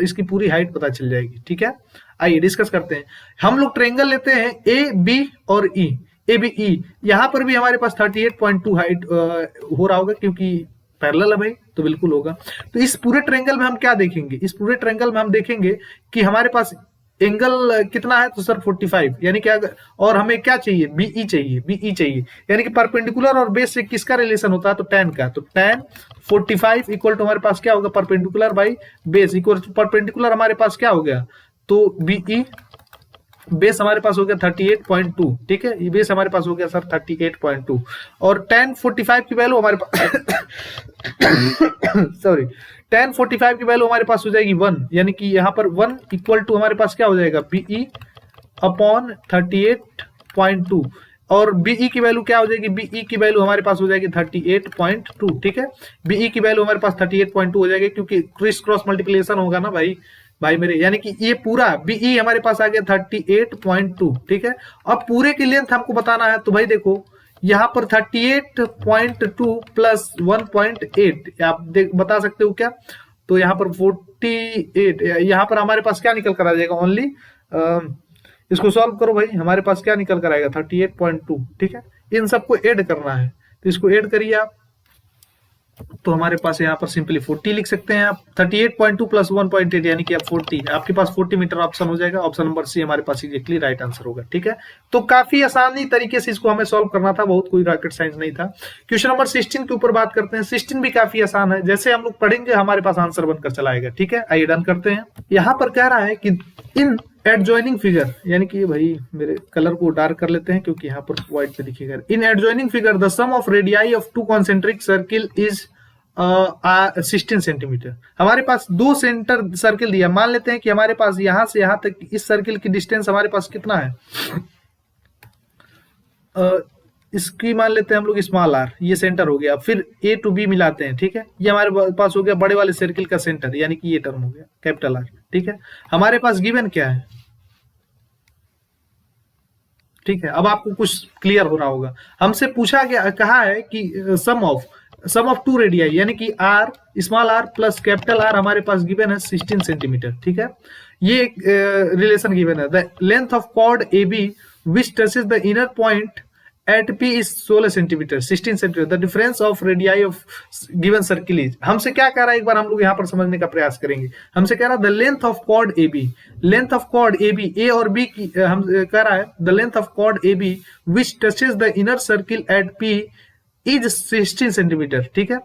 इसकी पूरी हाइट पता चल जाएगी। ठीक है, आइए डिस्कस करते हैं। हम लोग ट्रायंगल लेते हैं ए बी और ई, ए बी ई, यहाँ पर भी हमारे पास 38.2 हाइट हो रहा होगा क्योंकि पैरेलल है भाई, तो बिल्कुल होगा। तो इस पूरे ट्रायंगल में हम क्या देखेंगे, इस पूरे ट्रायंगल में हम देखेंगे कि हमारे पास एंगल कितना है, तो सर 45, यानी कि और हमें क्या चाहिए, बीई चाहिए, बीई चाहिए, यानी कि परपेंडिकुलर और बेस से किसका रिलेशन होता है, तो tan का। तो tan 45 इक्वल टू हमारे पास क्या होगा, perpendicular by base, equal to perpendicular हमारे पास क्या हो गया, तो बीई बेस हमारे पास हो गया 38.2। ठीक है, ये बेस हमारे पास हो गया सर 38.2, और tan 45 की वैल्यू हमारे पास सॉरी, tan 45 की वैल्यू हमारे पास हो जाएगी 1, यानी कि यहाँ पर 1 इक्वल टू हमारे पास क्या हो जाएगा, बीई अपॉन 38.2, और बीई की वैल्यू क्या हो जाएगी, बीई की वैल्यू हमारे पास हो जाएगी 38.2। ठीक है, बीई की वैल्यू हमारे पास 38.2 हो जाएगी क्योंकि क्रिस क्रॉस मल्टीप्लिकेशन होगा ना भाई मेरे, यानी कि ये पूरा बीई हमारे पास आ गया 38.2। ठीक है, अब पूरे की लेंथ हमको बताना है, तो भाई देखो यहाँ पर 38.2 प्लस 1.8 आप बता सकते हो क्या, तो यहाँ पर 48, यहाँ पर हमारे पास क्या निकल कर आ जाएगा, ओनली इसको सॉल्व करो भाई, हमारे पास क्या निकल कर आएगा 38.2। ठीक है, इन सबको ऐड करना है, तो इसको ऐड करिए आप, तो हमारे पास यहाँ पर सिंपली 40 लिख सकते हैं आप, 38.2 प्लस 1.8 यानी कि आप 40, आपके पास 40 मीटर ऑप्शन हो जाएगा, ऑप्शन नंबर सी हमारे पास एग्जैक्टली राइट आंसर होगा। ठीक है, तो काफी आसानी तरीके से इसको हमें सॉल्व करना था, बहुत कोई रॉकेट साइंस नहीं था। क्वेश्चन नंबर 16 के ऊपर बात करते हैं, 16 भी काफी आसान है, जैसे हम लोग पढ़ेंगे हमारे पास आंसर बनकर चला आएगा। ठीक है, आइए डन करते हैं। यहाँ पर कह रहा है कि इन एडजॉइनिंग फिगर, यानी कि भाई मेरे कलर को डार्क कर लेते हैं क्योंकि यहाँ पर व्हाइट पे दिखेगा, in adjoining figure the sum of radii of two concentric circle is 16 centimetre. हमारे पास दो सेंटर सर्किल दिया, मान लेते हैं कि हमारे पास यहां से यहां तक इस सर्किल की डिस्टेंस हमारे पास कितना है, इसकी मान लेते हैं हम लोग स्मॉल आर, ये सेंटर हो गया, फिर ए टू बी मिलाते हैं। ठीक है, ये हमारे पास हो गया बड़े वाले सर्किल का सेंटर, यानी कि ये टर्म हो गया कैपिटल आर। ठीक है, हमारे पास गिवन क्या है, ठीक है, अब आपको कुछ क्लियर हो रहा होगा, हमसे पूछा गया, कहा है कि सम ऑफ टू रेडियाई, यानी कि R small R plus capital R हमारे पास गिवन है 16 सेंटीमीटर। ठीक है, ये रिलेशन गिवन है, the length of chord A B which touches the inner point at P is 16 centimetre, 16 centimetre, the difference of radii of given circle is. हमसे क्या कह रहा है, एक बार हम लोग यहाँ पर समझने का प्रयास करेंगे। हमसे कह रहा है the length of chord A B, length of chord A B, A और बी की हम कह रहा है the length of chord A B which touches the inner circle at P is 16 centimetre. ठीक है,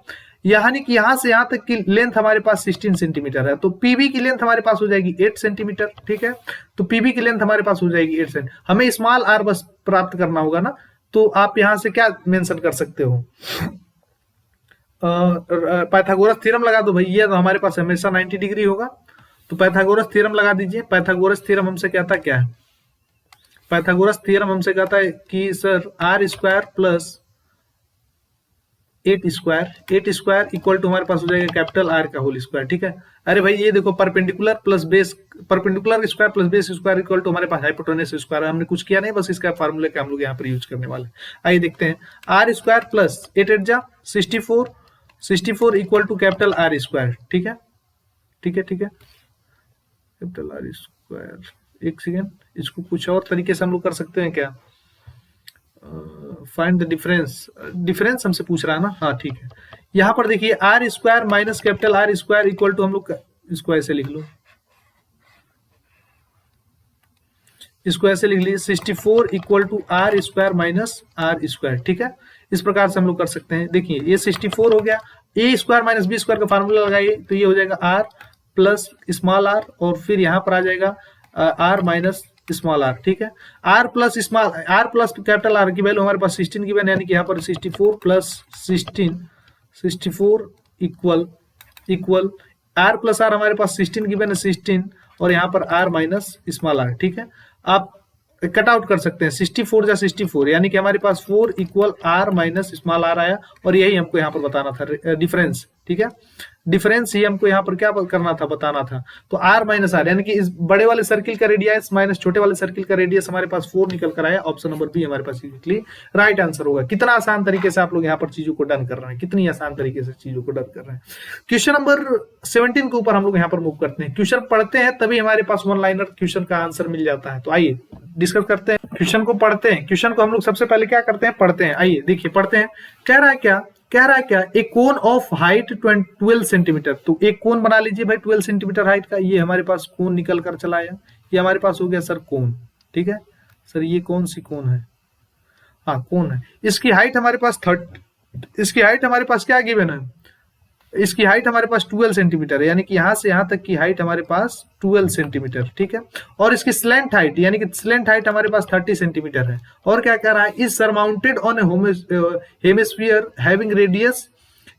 यानी कि यहां से यहां तक की लेंथ हमारे पास 16 सेंटीमीटर है, तो पीबी की लेंथ हमारे पास हो जाएगी 8 सेंटीमीटर। ठीक है, तो पीबी की लेंथ हमारे पास हो जाएगी 8 सेंटीमीटर, हमें स्मॉल आर बस प्राप्त करना होगा ना, तो आप यहां से क्या मेंशन कर सकते हो, पाइथागोरस थ्योरम लगा दो भाई, ये तो हमारे पास हमेशा 90 डिग्री होगा, तो पाइथागोरस थ्योरम लगा दीजिए। पाइथागोरस थ्योरम हमसे कहता क्या है, पाइथागोरस थ्योरम हमसे कहता है कि sir R square plus 8 square equal to हमारे पास हो जाएगा कैपिटल आर का होल स्क्वायर। ठीक है, अरे भाई ये देखो perpendicular plus base, perpendicular square plus base square equal to हमारे पास हाइपोटेनस स्क्वायर, हमने कुछ किया नहीं, बस इसका फार्मूला का हम लोग यहाँ पर यूज करने वाले। आइए देखते हैं, आर स्क्वायर प्लस 8 जा 64 equal to capital R square. ठीक है, कैपिटल आर स्क्वायर, एक सेकेंड, इसको कुछ और तरीके से हम लोग कर सकते हैं क्या, फाइंड द डिफरेंस हमसे पूछ रहा है ना, हाँ ठीक है। यहां पर देखिए R square minus capital R square equal to, हम लोग इसको ऐसे लिख लो, इसको ऐसे लिख लीजिए 64 equal to R square minus R square. ठीक है, इस प्रकार से हम लोग कर सकते हैं। देखिए ये 64 हो गया, ए स्क्वायर माइनस बी स्क्वायर का फार्मूला लगाइए, तो ये हो जाएगा आर प्लस स्मॉल आर, और फिर यहां पर आ जाएगा आर माइनस स्मॉल आर, ठीक है। आर प्लस कैपिटल आर की वैल्यू हमारे पास 16 गिवन, यानी कि यहाँ पर 64 plus 16, 64 equal R plus R हमारे पास 16 गिवन है 16, और यहाँ पर आर माइनस स्मॉल आर, ठीक है। आप कट आउट कर सकते हैं 64 या 64, यानी कि हमारे पास 4 equal R minus small R आया, और यही हमको यहाँ पर बताना था डिफरेंस, ठीक है। डिफरेंस ही हमको यहाँ पर क्या करना था, बताना था। तो आर माइनस आर, यानी कि इस बड़े वाले सर्किल का रेडियस माइनस छोटे वाले सर्किल का रेडियस हमारे पास 4 निकल कर आया। ऑप्शन नंबर बी हमारे पास राइट आंसर होगा। कितना आसान तरीके से आप लोग यहाँ पर चीजों को डन कर रहे हैं, कितनी आसान तरीके से चीजों को डन कर रहे हैं। क्वेश्चन नंबर 17 के ऊपर हम लोग यहाँ पर मूव करते हैं। क्वेश्चन पढ़ते हैं तभी हमारे पास वन लाइनर क्वेश्चन का आंसर मिल जाता है। तो आइए डिस्कस करते हैं, क्वेश्चन को पढ़ते हैं। क्वेश्चन को हम लोग सबसे पहले क्या करते हैं, पढ़ते हैं। आइए देखिए पढ़ते हैं। कह रहा है क्या, एक कोन ऑफ हाइट 12 सेंटीमीटर। तो एक कोन बना लीजिए भाई 12 सेंटीमीटर हाइट का। ये हमारे पास कोन निकल कर चला आया, ये हमारे पास हो गया सर कोन, ठीक है। सर ये कौन सी कोन है, हाँ कोन है। इसकी हाइट हमारे पास इसकी हाइट हमारे पास क्या गिवन है, इसकी हाइट हमारे पास 12 सेंटीमीटर है, यानी कि यहां से यहां तक की हाइट हमारे पास 12 सेंटीमीटर, ठीक है। और इसकी स्लैंट हाइट, यानी कि स्लैंट हाइट हमारे पास 30 सेंटीमीटर है। और क्या कह रहा है, is surmounted on a hemisphere having radius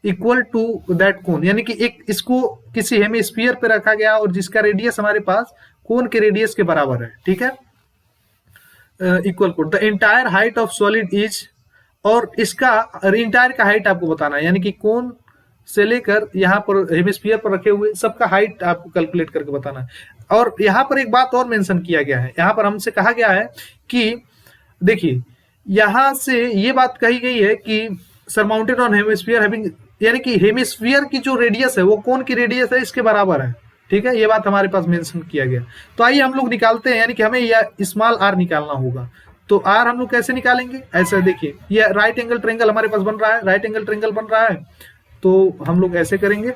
equal to that cone, यानी कि एक इसको किसी हेमिस्फीयर पे रखा गया और जिसका रेडियस हमारे पास कोन के रेडियस के बराबर है, ठीक है। Equal cone the entire height of solid is, और इसका एंटायर का हाइट आपको बताना है, यानी कि कोन से लेकर यहाँ पर हेमिस्फीयर पर रखे हुए सबका हाइट आपको कैलकुलेट करके बताना है। और यहाँ पर एक बात और मेंशन किया गया है, यहाँ पर हमसे कहा गया है कि देखिए यहाँ से ये बात कही गई है कि सरमाउंटेड ऑन हेमिस्फीयर हैविंग, यानी कि हेमिस्फीयर की जो रेडियस है वो कोन की रेडियस है इसके बराबर है, ठीक है। ये बात हमारे पास मेंशन किया गया। तो आइए हम लोग निकालते हैं, यानी कि हमें यह स्मॉल आर निकालना होगा। तो आर हम लोग कैसे निकालेंगे, ऐसे देखिए ये राइट एंगल ट्रायंगल हमारे पास बन रहा है, राइट एंगल ट्रायंगल बन रहा है। तो हम लोग ऐसे करेंगे,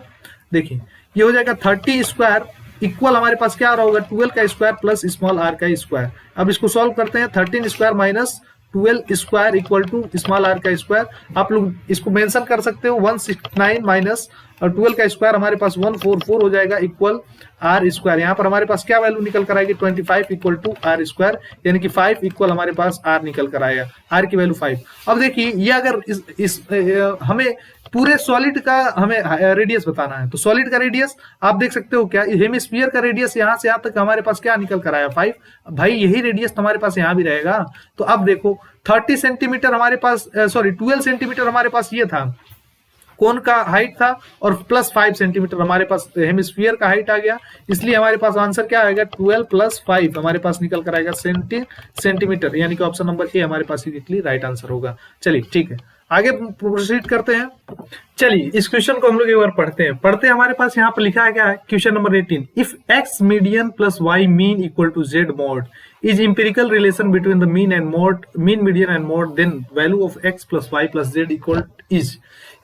देखिए ये हो जाएगा 30 स्क्वायर इक्वल हमारे पास क्या आ रहा होगा 12 का स्क्वायर प्लस स्मॉल आर का स्क्वायर। अब इसको सॉल्व करते हैं, 13 square minus 12 square equal to small R का स्क्वायर। आप लोग इसको मेंशन कर सकते हो 169 माइनस 12 का स्क्वायर हमारे पास 144 हो जाएगा इक्वल आर स्क्वायर। यहाँ पर हमारे पास क्या वैल्यू निकल कर आएगी 25 इक्वल टू आर स्क्वायर, यानी कि 5 इक्वल हमारे पास आर निकल कर आएगा, आर की वैल्यू 5। अब देखिए ये अगर हमें पूरे सॉलिड का हमें रेडियस बताना है, तो सॉलिड का रेडियस आप देख सकते हो क्या, हेमिस्फीयर का रेडियस यहाँ से यहाँ तक हमारे पास क्या निकल कर आया 5। भाई यही रेडियस तो हमारे पास यहाँ भी रहेगा। तो अब देखो 30 सेंटीमीटर हमारे पास, सॉरी 12 सेंटीमीटर हमारे पास ये था कोन का हाइट था, और प्लस 5 सेंटीमीटर हमारे पास हेमिस्फीयर का हाइट आ गया। इसलिए हमारे पास आंसर क्या आएगा 12 प्लस 5 हमारे पास निकल कर आएगा सेंटीमीटर, यानी कि ऑप्शन नंबर ए हमारे पास राइट आंसर होगा। चलिए ठीक है, आगे प्रोसीड करते हैं। चलिए इस क्वेश्चन को हम लोग एक बार पढ़ते हैं। हमारे पास यहाँ पर लिखा गया है question number 18, if X median plus Y mean equal to Z mode is empirical relation between the mean median and mode, then value of x plus y plus z equal is,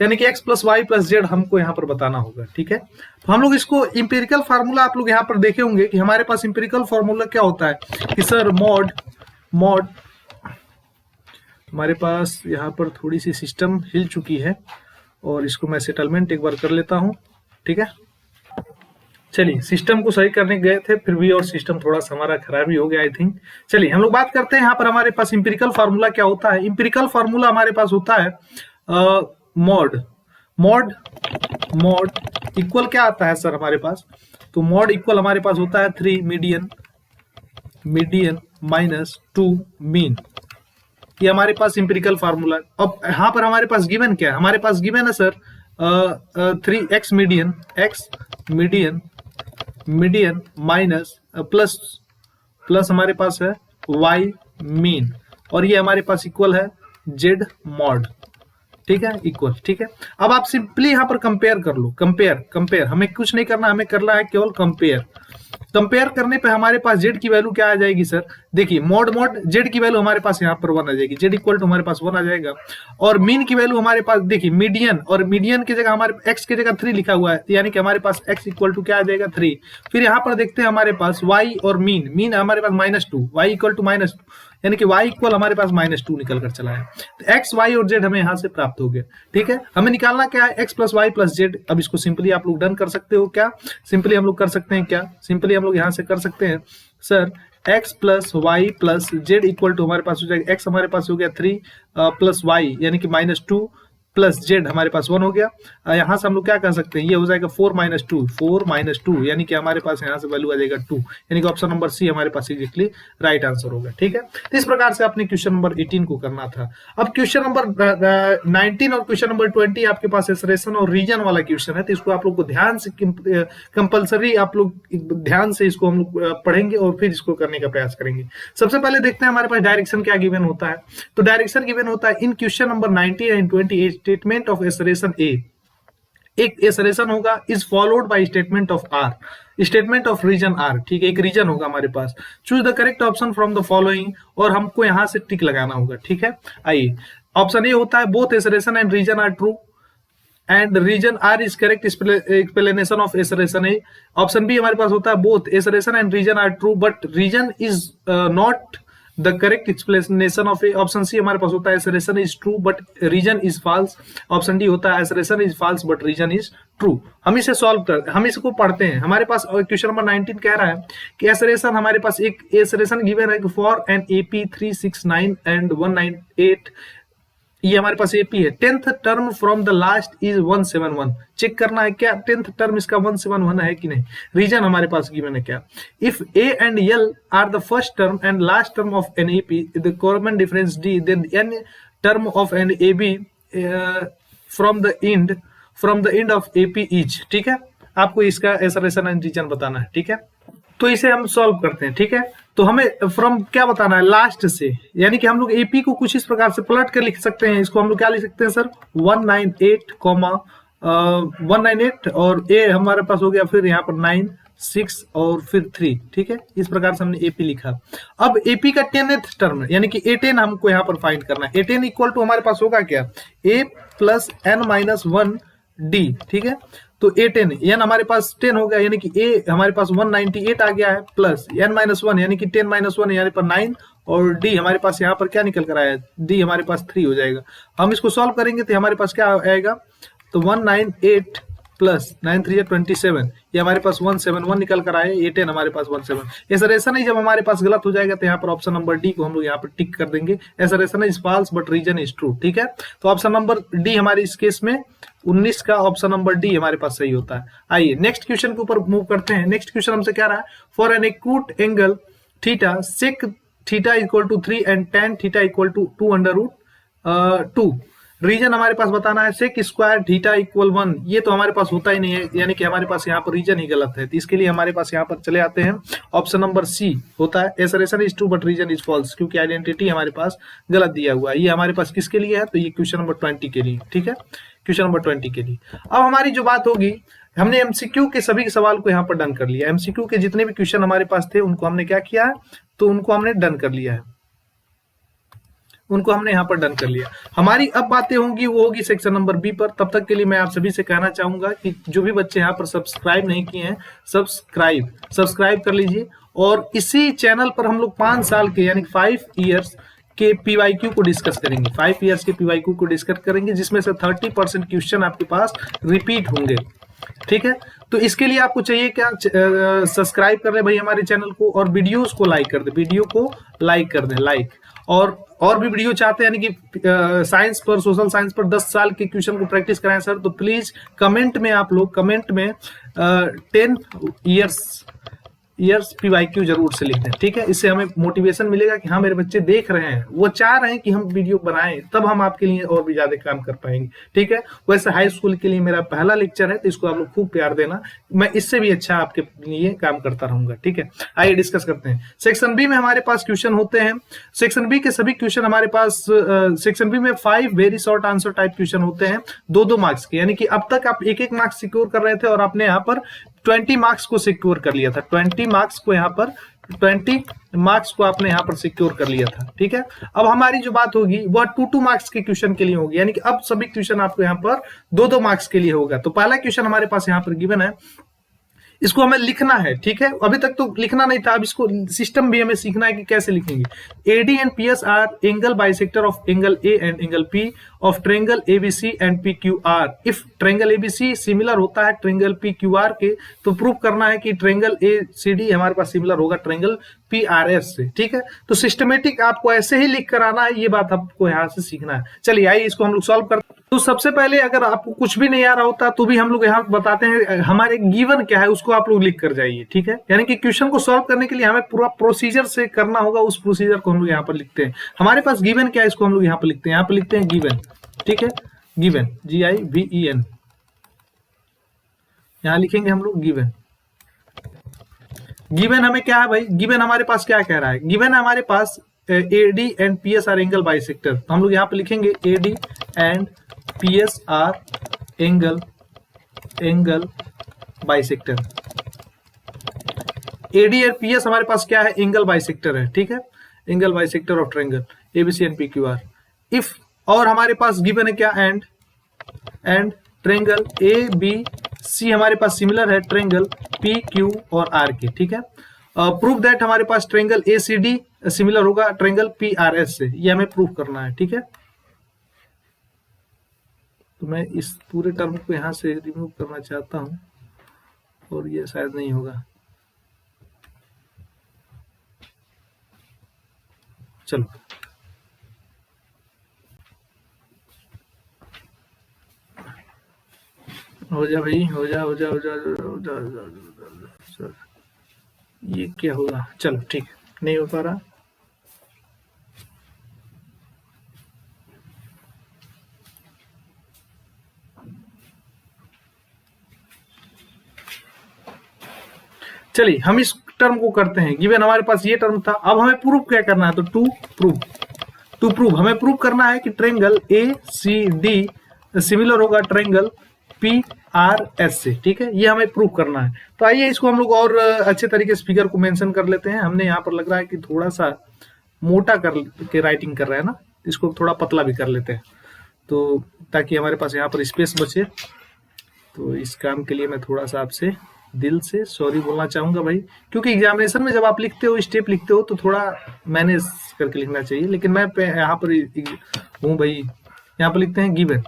यानी कि x plus y plus z हमको यहाँ पर बताना होगा, ठीक है। तो हम लोग इसको इंपेरिकल फार्मूला आप लोग यहाँ पर देखे होंगे कि हमारे पास इंपेरिकल फार्मूला क्या होता है कि सर मॉड हमारे पास यहाँ पर थोड़ी सी सिस्टम हिल चुकी है और इसको मैं सेटलमेंट एक बार कर लेता हूँ, ठीक है। चलिए सिस्टम को सही करने गए थे फिर भी और सिस्टम थोड़ा सा हमारा खराब ही हो गया आई थिंक। चलिए हम लोग बात करते हैं यहाँ पर हमारे पास इंपेरिकल फार्मूला क्या होता है। इंपेरिकल फार्मूला हमारे पास होता है मॉड इक्वल क्या आता है सर हमारे पास, तो मॉड इक्वल हमारे पास होता है 3 मीडियन माइनस 2 मीन। ये हमारे पास इंपेरिकल फार्मूला। अब यहाँ पर हमारे पास गिवन क्या है, हमारे पास गिवन है sir 3x median minus plus हमारे पास है y मीन, और ये हमारे पास इक्वल है z मॉड, ठीक है, इक्वल, ठीक है। अब आप सिंपली यहाँ पर कंपेयर कर लो, कंपेयर हमें कुछ नहीं करना, हमें करना है केवल कंपेयर करने पे हमारे पास z की वैल्यू क्या आ जाएगी सर, देखिए मॉड z की वैल्यू हमारे पास यहाँ पर 1 आ जाएगी, z इक्वल टू हमारे पास 1 आ जाएगा। और मीन की वैल्यू हमारे पास देखिए मीडियन, और मीडियन की जगह हमारे x की जगह 3 लिखा हुआ है, यानी कि हमारे पास x इक्वल टू क्या आ जाएगा 3। फिर यहाँ पर देखते हैं हमारे पास y और मीन हमारे पास -2, y इक्वल टू -2, यानी कि y इक्वल हमारे पास -2 निकल कर चला है। तो x y और z हमें यहाँ से प्राप्त हो गया, ठीक है। हमें निकालना क्या है x plus Y plus Z. अब इसको सिंपली आप लोग डन कर सकते हो क्या, सिंपली हम लोग कर सकते हैं क्या, सिंपली हम लोग यहाँ से कर सकते हैं sir x plus Y plus Z equal to हमारे पास हो जाएगा x हमारे पास हो गया 3 प्लस वाई यानी कि -2 प्लस जेड हमारे पास 1 हो गया। यहाँ से हम लोग क्या कर सकते हैं, ये हो जाएगा 4 - 2 यानी कि हमारे पास यहाँ से वैल्यू आ जाएगा 2, यानी कि ऑप्शन नंबर सी हमारे पास एग्जैक्टली राइट आंसर होगा। ठीक है, तो इस प्रकार से आपने क्वेश्चन नंबर 18 को करना था। अब क्वेश्चन नंबर 19 और क्वेश्चन नंबर 20 आपके पास एक्सप्रेशन और रीजन वाला क्वेश्चन है, तो इसको आप लोग को ध्यान से कंपल्सरी आप लोग ध्यान से इसको हम लोग पढ़ेंगे और फिर इसको करने का प्रयास करेंगे। सबसे पहले देखते हैं हमारे पास डायरेक्शन क्या गिवन होता है। तो डायरेक्शन गिवन होता है in question number 19 and 20 statement of assertion A, एक एसरेशन होगा is followed by statement of R, statement of reason R. ठीक है, एक रीजन होगा हमारे पास। Choose the correct option from the following, और हमको यहां से टिक लगाना होगा। ठीक है, आइए ऑप्शन ए होता है both assertion and reason are true and reason R is correct explanation of assertion A. Option B हमारे पास होता है both assertion and reason are true but reason is not the correct explanation of A. Option C हमारे पास होता है assertion is true but reason is false. Option D होता है assertion is false but reason is true. हम इसे सॉल्व करते हैं, हम इसको पढ़ते हैं। हमारे पास क्वेश्चन नंबर 19 कह रहा है कि एसरेशन हमारे पास एक एसरेशन गिवन है फॉर एन एपी 369 एंड 198, ये हमारे पास एपी है। 10th term from the last is 171। Check करना है क्या 10th टर्म इसका 171 है कि नहीं। रीजन हमारे पास गिवन है क्या, if A and L are the first term and last term of an AP the common difference D, then N term of an A B from the end of AP is. ठीक है, आपको इसका एसरेशन एंड रीजन बताना है। ठीक है, तो इसे हम सॉल्व करते हैं। ठीक है, तो हमें फ्रॉम क्या बताना है, लास्ट से, यानी कि हम लोग एपी को कुछ इस प्रकार से पलट कर लिख सकते हैं। इसको हम लोग क्या लिख सकते हैं सर, 198 और ए हमारे पास हो गया फिर यहाँ पर 9 6 और फिर 3। ठीक है, इस प्रकार से हमने एपी लिखा। अब एपी का 10th टर्म यानी कि A10 हमको यहाँ पर फाइंड करना है। A10 इक्वल टू हमारे पास होगा क्या, a प्लस n-1 d। ठीक है, तो A10 n हमारे पास 10 हो गया यानी कि a हमारे पास 198 आ गया है, प्लस n-1 यानी कि 10-1 यानी पर 9 और d हमारे पास यहाँ पर क्या निकल कर आया है, d हमारे पास 3 हो जाएगा। हम इसको सॉल्व करेंगे तो हमारे पास क्या आएगा, तो 198 प्लस 9 3 27, ये हमारे पास 171 निकल कर आए। A10 हमारे पास 17। एसरेशन ही जब हमारे पास गलत हो जाएगा तो यहाँ पर ऑप्शन नंबर डी को हम लोग यहाँ पर टिक कर देंगे, assertion is false but reason is true. ठीक है, तो ऑप्शन नंबर डी हमारे इस केस में 19 का ऑप्शन नंबर डी हमारे पास सही होता है। आइए नेक्स्ट क्वेश्चन के ऊपर मूव करते हैं। नेक्स्ट क्वेश्चन हमसे क्या रहा है, for an acute angle theta sec theta equal to 3 and tan theta equal to 2√2। Reason हमारे पास बताना है सेक स्क्वायर थीटा इक्वल 1, ये तो हमारे पास होता ही नहीं है, यानी कि हमारे पास यहाँ पर रीजन ही गलत है। तो इसके लिए हमारे पास यहाँ पर चले आते हैं, ऑप्शन नंबर सी होता है assertion is true but reason is false, क्योंकि आइडेंटिटी हमारे पास गलत दिया हुआ है। ये हमारे पास किसके लिए है, तो ये क्वेश्चन नंबर 20 के लिए। ठीक है, क्वेश्चन नंबर 20 के लिए। अब हमारी जो बात होगी, हमने एमसीक्यू के सभी सवाल को यहाँ पर डन कर लिया। एमसीक्यू के जितने भी क्वेश्चन हमारे पास थे उनको हमने क्या किया है, तो उनको हमने डन कर लिया है, उनको हमने यहाँ पर डन कर लिया। हमारी अब बातें होंगी वो होगी सेक्शन नंबर बी पर। तब तक के लिए मैं आप सभी से कहना चाहूंगा कि जो भी बच्चे यहाँ पर सब्सक्राइब नहीं किए हैं, सब्सक्राइब कर लीजिए। और इसी चैनल पर हम लोग 5 साल के यानी 5 इयर्स के पीवाईक्यू को डिस्कस करेंगे, 5 इयर्स के पीवाईक्यू को डिस्कस करेंगे, जिसमें से 30% क्वेश्चन आपके पास रिपीट होंगे। ठीक है, तो इसके लिए आपको चाहिए क्या, सब्सक्राइब कर ले भाई हमारे चैनल को, और वीडियोस को लाइक कर दे, वीडियो को लाइक कर दे, लाइक। और भी वीडियो चाहते हैं यानी कि साइंस पर, सोशल साइंस पर 10 साल के क्वेश्चन को प्रैक्टिस कराएं सर, तो प्लीज कमेंट में आप लोग 10 इयर्स पीवाईक्यू जरूर से लिख दें। ठीक है, इससे हमें मोटिवेशन मिलेगा कि हाँ मेरे बच्चे देख रहे हैं, वो चाह रहे हैं कि हम वीडियो बनाएं, तब हम आपके लिए और भी ज्यादा काम कर पाएंगे। ठीक है, वैसे हाई स्कूल के लिए मेरा पहला लेक्चर है, तो इसको आप लोग खूब प्यार देना, मैं इससे भी अच्छा आपके लिए काम करता रहूंगा। ठीक है, आइए डिस्कस करते हैं। सेक्शन बी में हमारे पास क्वेश्चन होते हैं। सेक्शन बी के सभी क्वेश्चन हमारे पास, सेक्शन बी में 5 very short answer type question होते हैं, 2-2 मार्क्स के, यानी कि अब तक आप 1-1 मार्क्स सिक्योर कर रहे थे और आपने यहाँ पर 20 मार्क्स को सिक्योर कर लिया था। 20 मार्क्स को यहाँ पर 20 मार्क्स को आपने यहाँ पर सिक्योर कर लिया था। ठीक है, अब हमारी जो बात होगी वह 2-2 मार्क्स के क्वेश्चन के लिए होगी, यानी कि अब सभी क्वेश्चन आपको यहाँ पर 2-2 मार्क्स के लिए होगा। तो पहला क्वेश्चन हमारे पास यहाँ पर गिवन है, इसको हमें लिखना है, ठीक है। अभी तक तो लिखना नहीं था, अब इसको सिस्टम भी हमें सीखना है कि कैसे लिखेंगे। AD and PS R angle bisector of angle A and angle P of triangle ABC and PQR। If triangle ABC similar होता है ट्रायंगल PQR के, तो प्रूव करना है कि ट्रायंगल ACD हमारे पास सिमिलर होगा ट्रायंगल PRS से, ठीक है। तो सिस्टमेटिक आपको ऐसे ही लिख कर आना है, ये बात आपको यहाँ से सीखना है। चलिए आइए इसको हम लोग सॉल्व करते हैं। तो सबसे पहले अगर आपको कुछ भी नहीं आ रहा होता तो भी हम लोग यहाँ बताते हैं हमारे गिवन क्या है, उसको आप लोग लिख कर जाइए, ठीक है। यानी कि क्वेश्चन को सॉल्व करने के लिए हमें पूरा प्रोसीजर से करना होगा, उस प्रोसीजर को हम लोग यहाँ पर लिखते हैं। हमारे पास गिवन क्या है, इसको हम लोग यहाँ पर लिखते हैं, यहाँ पर लिखते हैं गिवन, ठीक है। गिवन GIVEN, यहाँ लिखेंगे हम लोग गिवन। गिवन हमें क्या है भाई, गिवन हमारे पास क्या कह रहा है, गिवन हमारे पास AD and PS R angle bisector. तो हम लोग यहाँ पे लिखेंगे AD and PS R angle bisector. AD और PS हमारे पास क्या है, एंगल बाइसेक्टर है, ठीक है। Angle bisector of triangle ABC and PQR। If, और हमारे पास गिवन है क्या, एंड ट्रायंगल ABC हमारे पास सिमिलर है ट्रायंगल PQ और R के, ठीक है। प्रूव दैट हमारे पास ट्रायंगल ACD सिमिलर होगा ट्रायंगल PRS से, ये हमें प्रूव करना है, ठीक है। तो मैं इस पूरे टर्म को यहां से रिमूव करना चाहता हूं और ये शायद नहीं होगा। चलो हो जा भाई, हो जा हो जा हो जा हो जा, हो जा। ये क्या होगा, चलो ठीक है, नहीं हो पा रहा। चलिए हम इस टर्म को करते हैं। गिवन हमारे पास ये टर्म था, अब हमें प्रूफ क्या करना है, तो टू प्रूव हमें प्रूव करना है कि ट्रायंगल ACD सिमिलर होगा ट्रायंगल PRS से, ठीक है। ये हमें प्रूव करना है। तो आइए इसको हम लोग और अच्छे तरीके से फिगर को मेंशन कर लेते हैं। हमने यहाँ पर लग रहा है कि थोड़ा सा मोटा कर के राइटिंग कर रहे हैं ना, इसको थोड़ा पतला भी कर लेते हैं, तो ताकि हमारे पास यहाँ पर स्पेस बचे। तो इस काम के लिए मैं थोड़ा सा आपसे दिल से सॉरी बोलना चाहूंगा भाई, क्योंकि एग्जामिनेशन में जब आप लिखते हो, स्टेप लिखते हो, तो थोड़ा मैनेज करके लिखना चाहिए। लेकिन मैं यहाँ पर हूँ भाई, यहाँ पर लिखते हैं गिवन।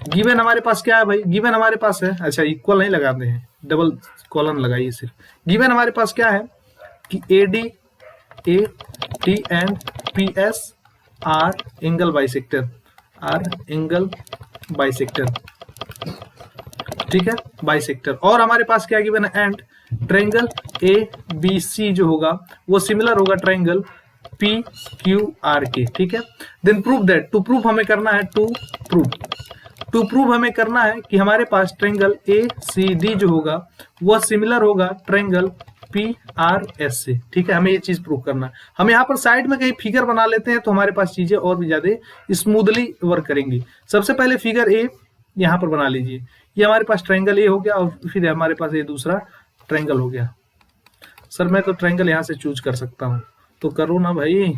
गिवन हमारे पास क्या है भाई, गिवन हमारे पास है, अच्छा इक्वल नहीं लगाते हैं, डबल कॉलन लगाइए सिर्फ। गिवन हमारे पास क्या है कि AD and PS R angle bisector, ठीक है, बाइसेक्टर। और हमारे पास क्या गिवन है, एंड ट्रायंगल ABC जो होगा वो सिमिलर होगा ट्रायंगल PQR के, ठीक है। Then prove that, to prove हमें करना है, टू प्रूव हमें करना है कि हमारे पास ट्रायंगल ACD जो होगा वह सिमिलर होगा ट्रायंगल PRS से, ठीक है। हमें ये चीज प्रूव करना है। हम यहाँ पर साइड में कहीं फिगर बना लेते हैं तो हमारे पास चीजें और भी ज्यादा स्मूथली वर्क करेंगी। सबसे पहले फिगर A यहाँ पर बना लीजिए, ये हमारे पास ट्रायंगल A हो गया और फिर हमारे पास ये दूसरा ट्रायंगल हो गया। सर मैं तो ट्रायंगल यहाँ से चूज कर सकता हूँ, तो करो ना भाई,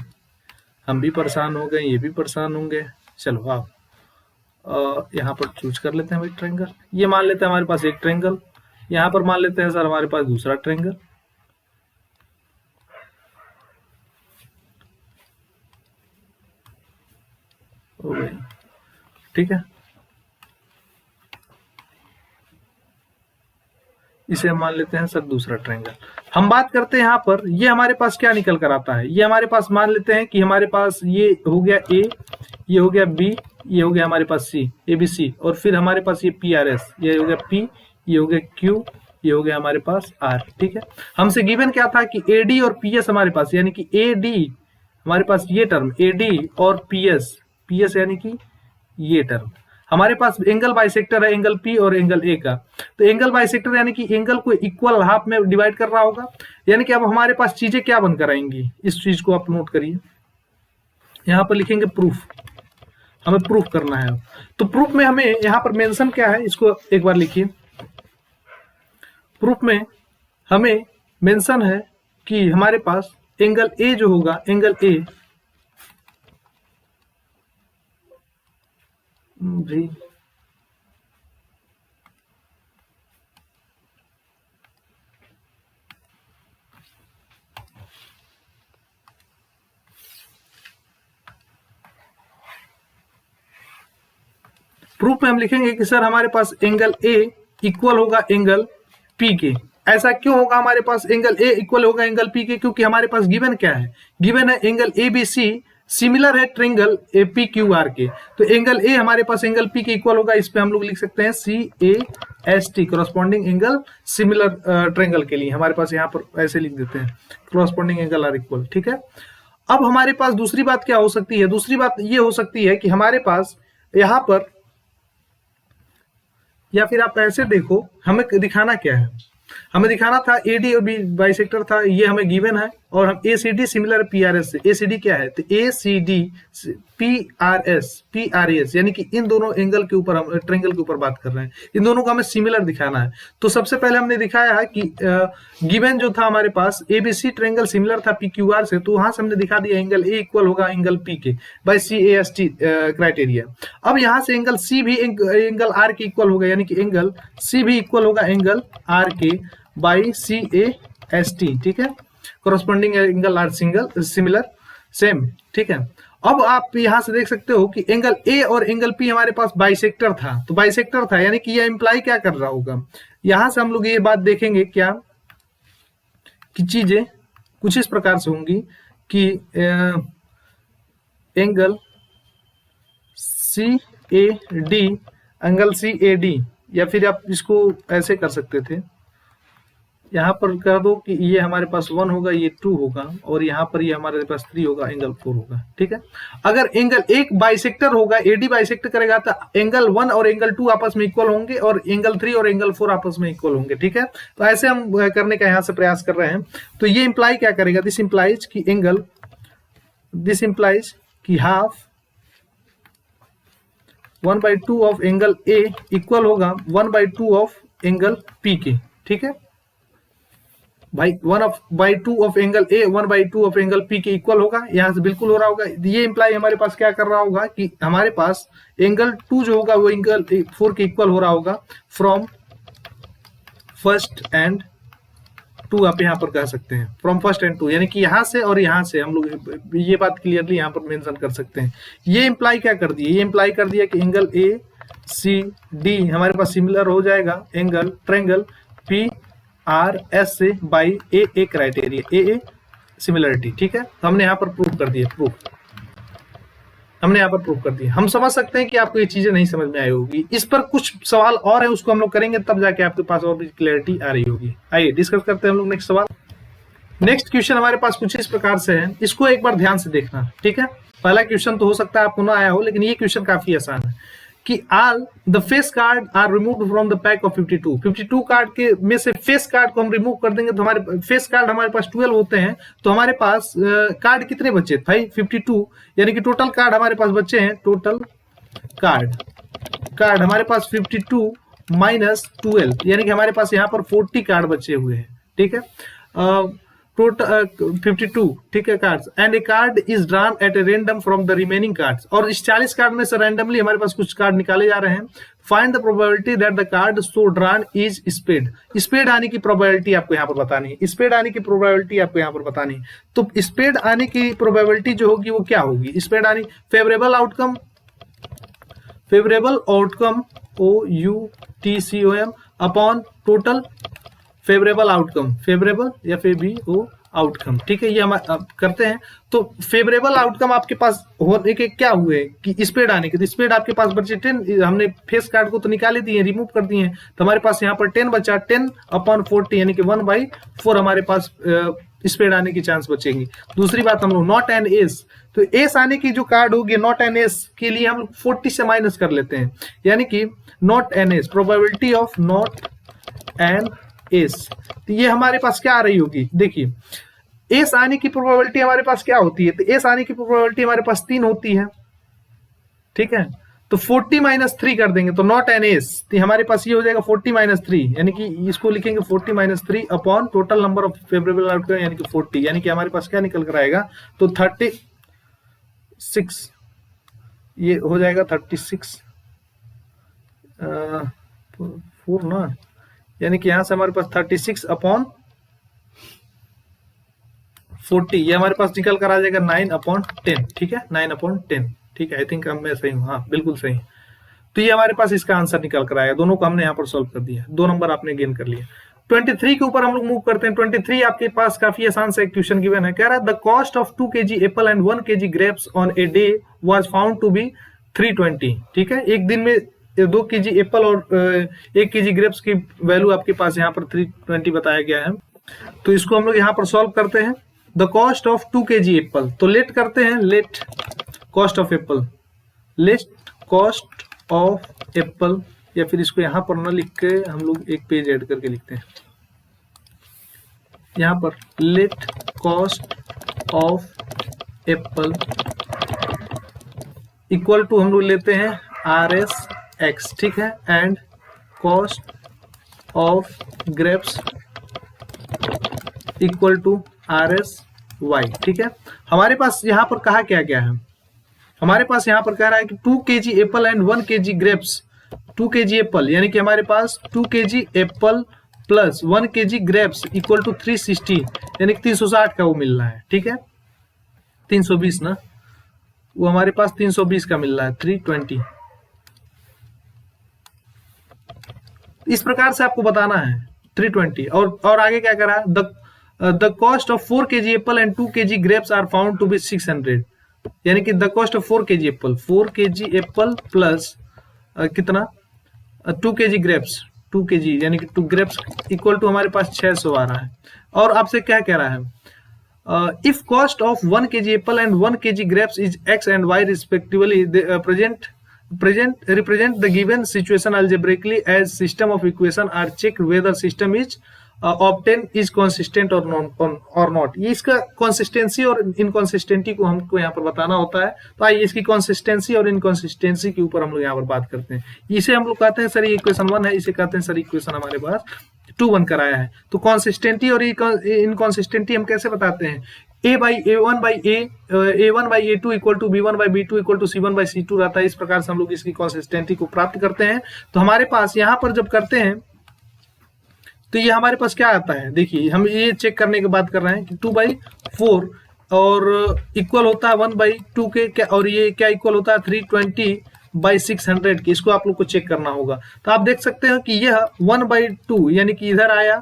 हम भी परेशान हो गए, ये भी परेशान होंगे। चलो आओ यहाँ पर चूज कर लेते हैं भाई ट्रायंगल। ये मान लेते हैं हमारे पास एक ट्रायंगल, यहाँ पर मान लेते हैं सर हमारे पास दूसरा ट्रायंगल। हो गई, ठीक है। इसे हम मान लेते हैं सर दूसरा ट्रायंगल। हम बात करते हैं यहाँ पर, ये हमारे पास क्या निकल कर आता है, ये हमारे पास मान लेते हैं कि हमारे पास ये हो गया A, ये हो गया B, ये हो गया हमारे पास C, ABC, और फिर हमारे पास ये PRS, ये हो गया P, ये हो गया Q, ये हो गया हमारे पास R, ठीक है। हमसे गिवन क्या था कि AD और PS हमारे पास, यानी कि AD हमारे पास ये टर्म AD और PS यानी कि ये टर्म हमारे पास एंगल बाइसेक्टर है, एंगल P और एंगल A का। तो एंगल बाइसेक्टर यानी कि एंगल को इक्वल हाफ में डिवाइड कर रहा होगा, यानी कि अब हमारे पास चीजें क्या बनकर आएंगी, इस चीज को आप नोट करिए। यहाँ पर लिखेंगे प्रूफ, हमें प्रूफ करना है। तो प्रूफ में हमें यहाँ पर मेंशन क्या है, इसको एक बार लिखिए। प्रूफ में हमें मेंशन है कि हमारे पास एंगल A जो होगा, एंगल A भी प्रूफ में हम लिखेंगे कि सर हमारे पास एंगल ए इक्वल होगा एंगल पी के। ऐसा क्यों होगा हमारे पास एंगल ए इक्वल होगा एंगल पी के? क्योंकि हमारे पास गिवन क्या है, गिवन है angle A B C similar है triangle A P Q R के। तो एंगल ए हमारे पास एंगल पी के इक्वल होगा, इस पे हम लोग लिख सकते हैं C A S T, corresponding angle similar triangle के लिए हमारे पास यहाँ पर ऐसे लिख देते हैं करस्पॉन्डिंग एंगल आर इक्वल। ठीक है, अब हमारे पास दूसरी बात क्या हो सकती है? दूसरी बात ये हो सकती है कि हमारे पास यहां पर, या फिर आप ऐसे देखो, हमें दिखाना क्या है, हमें दिखाना था एडी और बी बाइसेक्टर था, ये हमें गिवन है, और हम एसीडी सिमिलर पीआरएस से, एसीडी क्या है तो एसीडी पीआरएस यानी कि इन दोनों एंगल के ऊपर हम ट्रेंगल के ऊपर बात कर रहे हैं, इन दोनों को हमें सिमिलर दिखाना है। तो सबसे पहले हमने दिखाया है कि गिवन जो था हमारे पास एबीसी ट्रेंगल सिमिलर था पीक्यूआर से, तो वहां से हमने दिखा दिया एंगल ए इक्वल होगा एंगल पी के बाय सीएएसटी क्राइटेरिया। अब यहां से एंगल सी भी एंगल आर के इक्वल होगा, यानी कि एंगल सी भी इक्वल होगा एंगल आर के बाई सीएएसटी। ठीक है, corresponding angle R single similar same. ठीक है, अब आप यहां से देख सकते हो कि एंगल ए और एंगल पी हमारे पास बाइसेक्टर था, तो बाइसेक्टर था यानी कि यह इंप्लाई क्या कर रहा होगा, यहां से हम लोग ये बात देखेंगे क्या कि चीजें कुछ इस प्रकार से होंगी कि angle C A D, angle C A D, या फिर आप इसको ऐसे कर सकते थे, यहाँ पर कर दो कि ये हमारे पास 1 होगा, ये 2 होगा, और यहाँ पर ये हमारे पास 3 होगा, एंगल 4 होगा। ठीक है, अगर एंगल एक बाइसेक्टर होगा, एडी बाइसेक्टर करेगा तो एंगल 1 और एंगल 2 आपस में इक्वल होंगे, और एंगल 3 और एंगल 4 आपस में इक्वल होंगे। ठीक है, तो ऐसे हम करने का यहाँ से प्रयास कर रहे हैं। तो ये इंप्लाई क्या करेगा, दिस इंप्लाइज कि half 1/2 of angle A equal होगा 1/2 ऑफ एंगल पी के। ठीक है भाई, 1/2 of angle A 1/2 of angle P के इक्वल होगा, यहां से बिल्कुल हो रहा होगा। ये इंप्लाई हमारे पास क्या कर रहा होगा कि हमारे पास एंगल 2 जो होगा वो एंगल 4 के इक्वल हो रहा होगा फ्रॉम फर्स्ट एंड 2, आप यहाँ पर कह सकते हैं फ्रॉम फर्स्ट एंड 2, यानी कि यहाँ से और यहाँ से हम लोग ये बात क्लियरली यहाँ पर मेंशन कर सकते हैं। ये इंप्लाई क्या कर दिया, ये इंप्लाई कर दिया कि एंगल ए सी डी हमारे पास सिमिलर हो जाएगा angle triangle P R S से by A criteria, A similarity. ठीक है, तो हमने यहाँ पर प्रूव कर दिया, हमने यहाँ पर प्रूव कर दिया। हम समझ सकते हैं कि आपको ये चीजें नहीं समझ में आई होगी, इस पर कुछ सवाल और है, उसको हम लोग करेंगे तब जाके आपके पास और भी क्लैरिटी आ रही होगी। आइए डिस्कस करते हैं हम लोग नेक्स्ट सवाल। नेक्स्ट क्वेश्चन हमारे पास कुछ इस प्रकार से है, इसको एक बार ध्यान से देखना। ठीक है, पहला क्वेश्चन तो हो सकता है आपको ना आया हो, लेकिन ये क्वेश्चन काफी आसान है कि all the face card are removed from the pack of 52 card के में से फेस कार्ड को हम रिमूव कर देंगे, तो हमारे फेस कार्ड हमारे पास 12 होते हैं, तो हमारे पास कार्ड कितने बचे भाई 52, यानी कि टोटल कार्ड हमारे पास बचे हैं, टोटल कार्ड हमारे पास 52 माइनस 12, यानी कि हमारे पास यहाँ पर 40 कार्ड बचे हुए हैं। ठीक है, टोटल 52, ठीक है cards, and A card is drawn at a random from the remaining cards, और इस 40 कार्ड में से रैंडमली हमारे पास कुछ कार्ड निकाले जा रहे हैं। Find the probability that the card so drawn is spade, spade आने की प्रोबेबिलिटी आपको यहाँ पर बतानी है, स्पेड आने की प्रोबेबिलिटी आपको यहाँ पर बतानी है। तो स्पेड आने की प्रोबेबिलिटी जो होगी वो क्या होगी, स्पेड आने favourable outcome OUTCOM upon total favourable outcome, favourable या फिर BO आउटकम। ठीक है, ये हम करते हैं। तो फेवरेबल आउटकम आपके पास होने के क्या हुए कि स्पेड आने के, तो स्पेड आपके पास बचे 10, हमने फेस कार्ड को तो निकाले दिए, रिमूव कर दिए, तो हमारे पास यहाँ पर 10 बचा, 10 अपॉन 40 यानी कि 1/4 हमारे पास स्पेड आने की चांस बचेंगी। दूसरी बात हम लोग नॉट एन एस, तो एस आने की जो कार्ड होगी नॉट एन एस के लिए हम लोग 40 से माइनस कर लेते हैं, यानी कि not an S, probability of not an S, तो ये हमारे पास क्या आ रही होगी, देखिए एस आने की प्रोबेबिलिटी हमारे पास क्या होती है, तो एस आने की प्रोबेबिलिटी हमारे पास 3 होती है। ठीक है, तो 40 माइनस 3 कर देंगे तो नॉट एन एस, तो हमारे पास ये हो जाएगा 40 माइनस 3, यानी कि इसको लिखेंगे 40 minus 3 upon total number of favourable outcome यानी कि 40, यानी कि हमारे पास क्या निकल कर आएगा, तो 36, ये हो जाएगा 36 4 ना, यानी कि यहां से हमारे पास 36 अपॉन 40, ये हमारे पास निकल कर आ जाएगा 9/10। ठीक है, 9/10। ठीक है, आई थिंक मैं सही हूँ, हाँ बिल्कुल सही। तो ये हमारे पास इसका आंसर निकल कर आएगा। दोनों को हमने यहाँ पर सॉल्व कर दिया, 2 नंबर आपने गेन कर लिया। 23 के ऊपर हम लोग मूव करते हैं। 23 आपके पास काफी आसान सा एक क्वेश्चन गिवन है। कह रहा है the cost of 2 kg apple and 1 kg grapes on a day was found to be 320। ठीक है, एक दिन में 2 kg एप्पल और 1 kg ग्रेप्स की वैल्यू आपके पास यहाँ पर 320 बताया गया है। तो इसको हम लोग यहाँ पर सॉल्व करते हैं। The cost of 2 kg Apple, तो लेट करते हैं, late cost of Apple, late cost of Apple, या फिर इसको यहाँ पर न लिख के हम लोग एक पेज ऐड करके लिखते हैं। यहाँ पर let cost of apple equal to हम लोग लेते हैं RS X, ठीक है, and cost of grapes equal to RS Y, ठीक है। हमारे पास यहाँ पर कहा क्या गया है, हमारे पास यहाँ पर कह रहा है कि 2 kg apple and 1 kg grapes, 2 kg apple यानी कि हमारे पास 2 kg apple plus 1 kg grapes equal to 360 यानी कि 360 का वो मिल रहा है। ठीक है, 320 ना, वो हमारे पास 320 का मिल रहा है, 320। इस प्रकार से आपको बताना है 320। और आगे क्या कह रहा है, the cost of 4 kg apple and 2 kg grapes are found to be 600, यानी कि the cost of 4 kg apple, 4 kg apple plus कितना 2 kg ग्रेप्स, 2 kg यानी कि 2 ग्रेप्स इक्वल टू हमारे पास 600 आ रहा है। और आपसे क्या कह रहा है, if cost of 1 kg apple and 1 kg grapes is x and y respectively, represent the given situation algebraically as system of equation are checked whether system is obtained is consistent or not। ये इसका कंसिस्टेंसी और इनकंसिस्टेंसी को हमको यहाँ पर बताना होता है। तो आइए इसकी कंसिस्टेंसी और इनकंसिस्टेंसी के ऊपर हम लोग यहाँ पर बात करते हैं। इसे हम लोग कहते हैं सर ये इक्वेशन 1 है, इसे कहते हैं सर इक्वेशन हमारे पास 2 कराया है। तो कंसिस्टेंटी और इनकंसिस्टेंटी हम कैसे बताते हैं, A1 by A2 equal to B1 by B2 equal to C1 by C2 रहता है। इस प्रकार से हम लोग इसकी कंसिस्टेंटी को प्राप्त करते हैं। तो हमारे पास यहाँ पर जब करते हैं तो ये हमारे पास क्या आता है, देखिए हम ये चेक करने की बात कर रहे हैं कि 2/4 और इक्वल होता है 1/2 के क्या, और ये क्या इक्वल होता है 320/600 की। इसको आप लोग को चेक करना होगा। तो आप देख सकते हो कि यह 1/2 यानी कि इधर आया,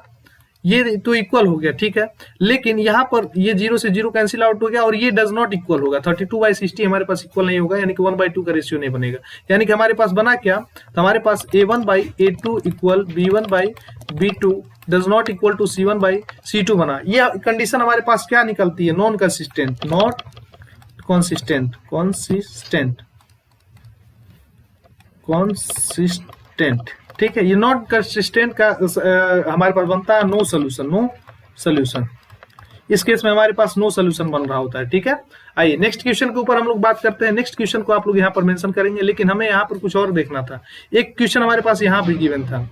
ये तो इक्वल हो गया, ठीक है, लेकिन यहाँ पर ये 0 से 0 कैंसिल आउट हो गया और ये डज नॉट इक्वल होगा, 32/60 हमारे पास इक्वल नहीं होगा, यानी कि 1/2 का रेशियो नहीं बनेगा। यानी कि हमारे पास बना क्या, तो हमारे पास A1 by A2 equal B1 by B2 does not equal to C1 by C2 बना। ये कंडीशन हमारे पास क्या निकलती है, non consistent, not consistent, consistent, ठीक है। ये नॉट कंसिस्टेंट का हमारे पास बनता है नो सोल्यूशन। इस केस में हमारे पास नो सोल्यूशन बन रहा होता है, ठीक है। आइए नेक्स्ट क्वेश्चन के ऊपर हम लोग बात करते हैं। नेक्स्ट क्वेश्चन को आप लोग यहाँ पर मेंशन करेंगे, लेकिन हमें यहाँ पर कुछ और देखना था। एक क्वेश्चन हमारे पास यहाँ भी गिवन था।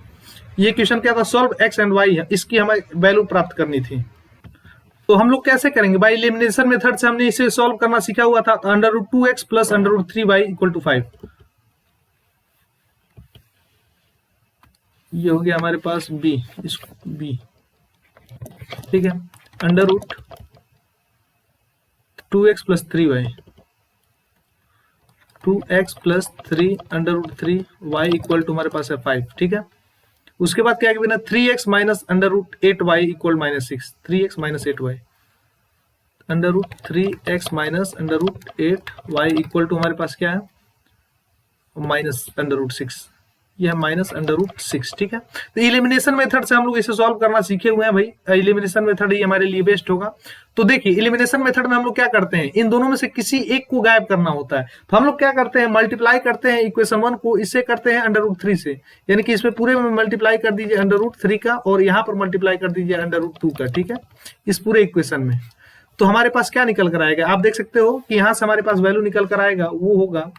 ये क्वेश्चन क्या था, सॉल्व x एंड y, इसकी हमें वैल्यू प्राप्त करनी थी। तो हम लोग कैसे करेंगे, बाय एलिमिनेशन मेथड से हमने इसे सॉल्व करना सीखा हुआ था। √2x plus √3y equal to 5, ये हो गया हमारे पास b, इसको b, ठीक है, √2x plus 3y, 2x plus 3 √3y equal to हमारे पास है 5, ठीक है। उसके बाद क्या है, 3x minus √8y equal -6, 3x minus 8y, √3x minus √8y equal to हमारे पास क्या है, माइनस √6, यह माइनस √6, ठीक है। तो इलिमिनेशन मेथड से हम लोग इसे सॉल्व करना सीखे हुए हैं भाई। इलिमिनेशन मेथड ही हमारे लिए बेस्ट होगा। तो देखिए इलिमिनेशन मेथड में हम लोग क्या करते हैं, इन दोनों में से किसी एक को गायब करना होता है। तो हम लोग क्या करते हैं, मल्टीप्लाई करते हैं इक्वेशन 1 को, इससे करते हैं √3 से, यानी कि इसमें पूरे में मल्टीप्लाई कर दीजिए √3 का और यहाँ पर मल्टीप्लाई कर दीजिए √2 का, ठीक है, इस पूरे इक्वेशन में। तो हमारे पास क्या निकल कर आएगा, आप देख सकते हो कि यहाँ से हमारे पास वैल्यू निकल कर आएगा, वो होगा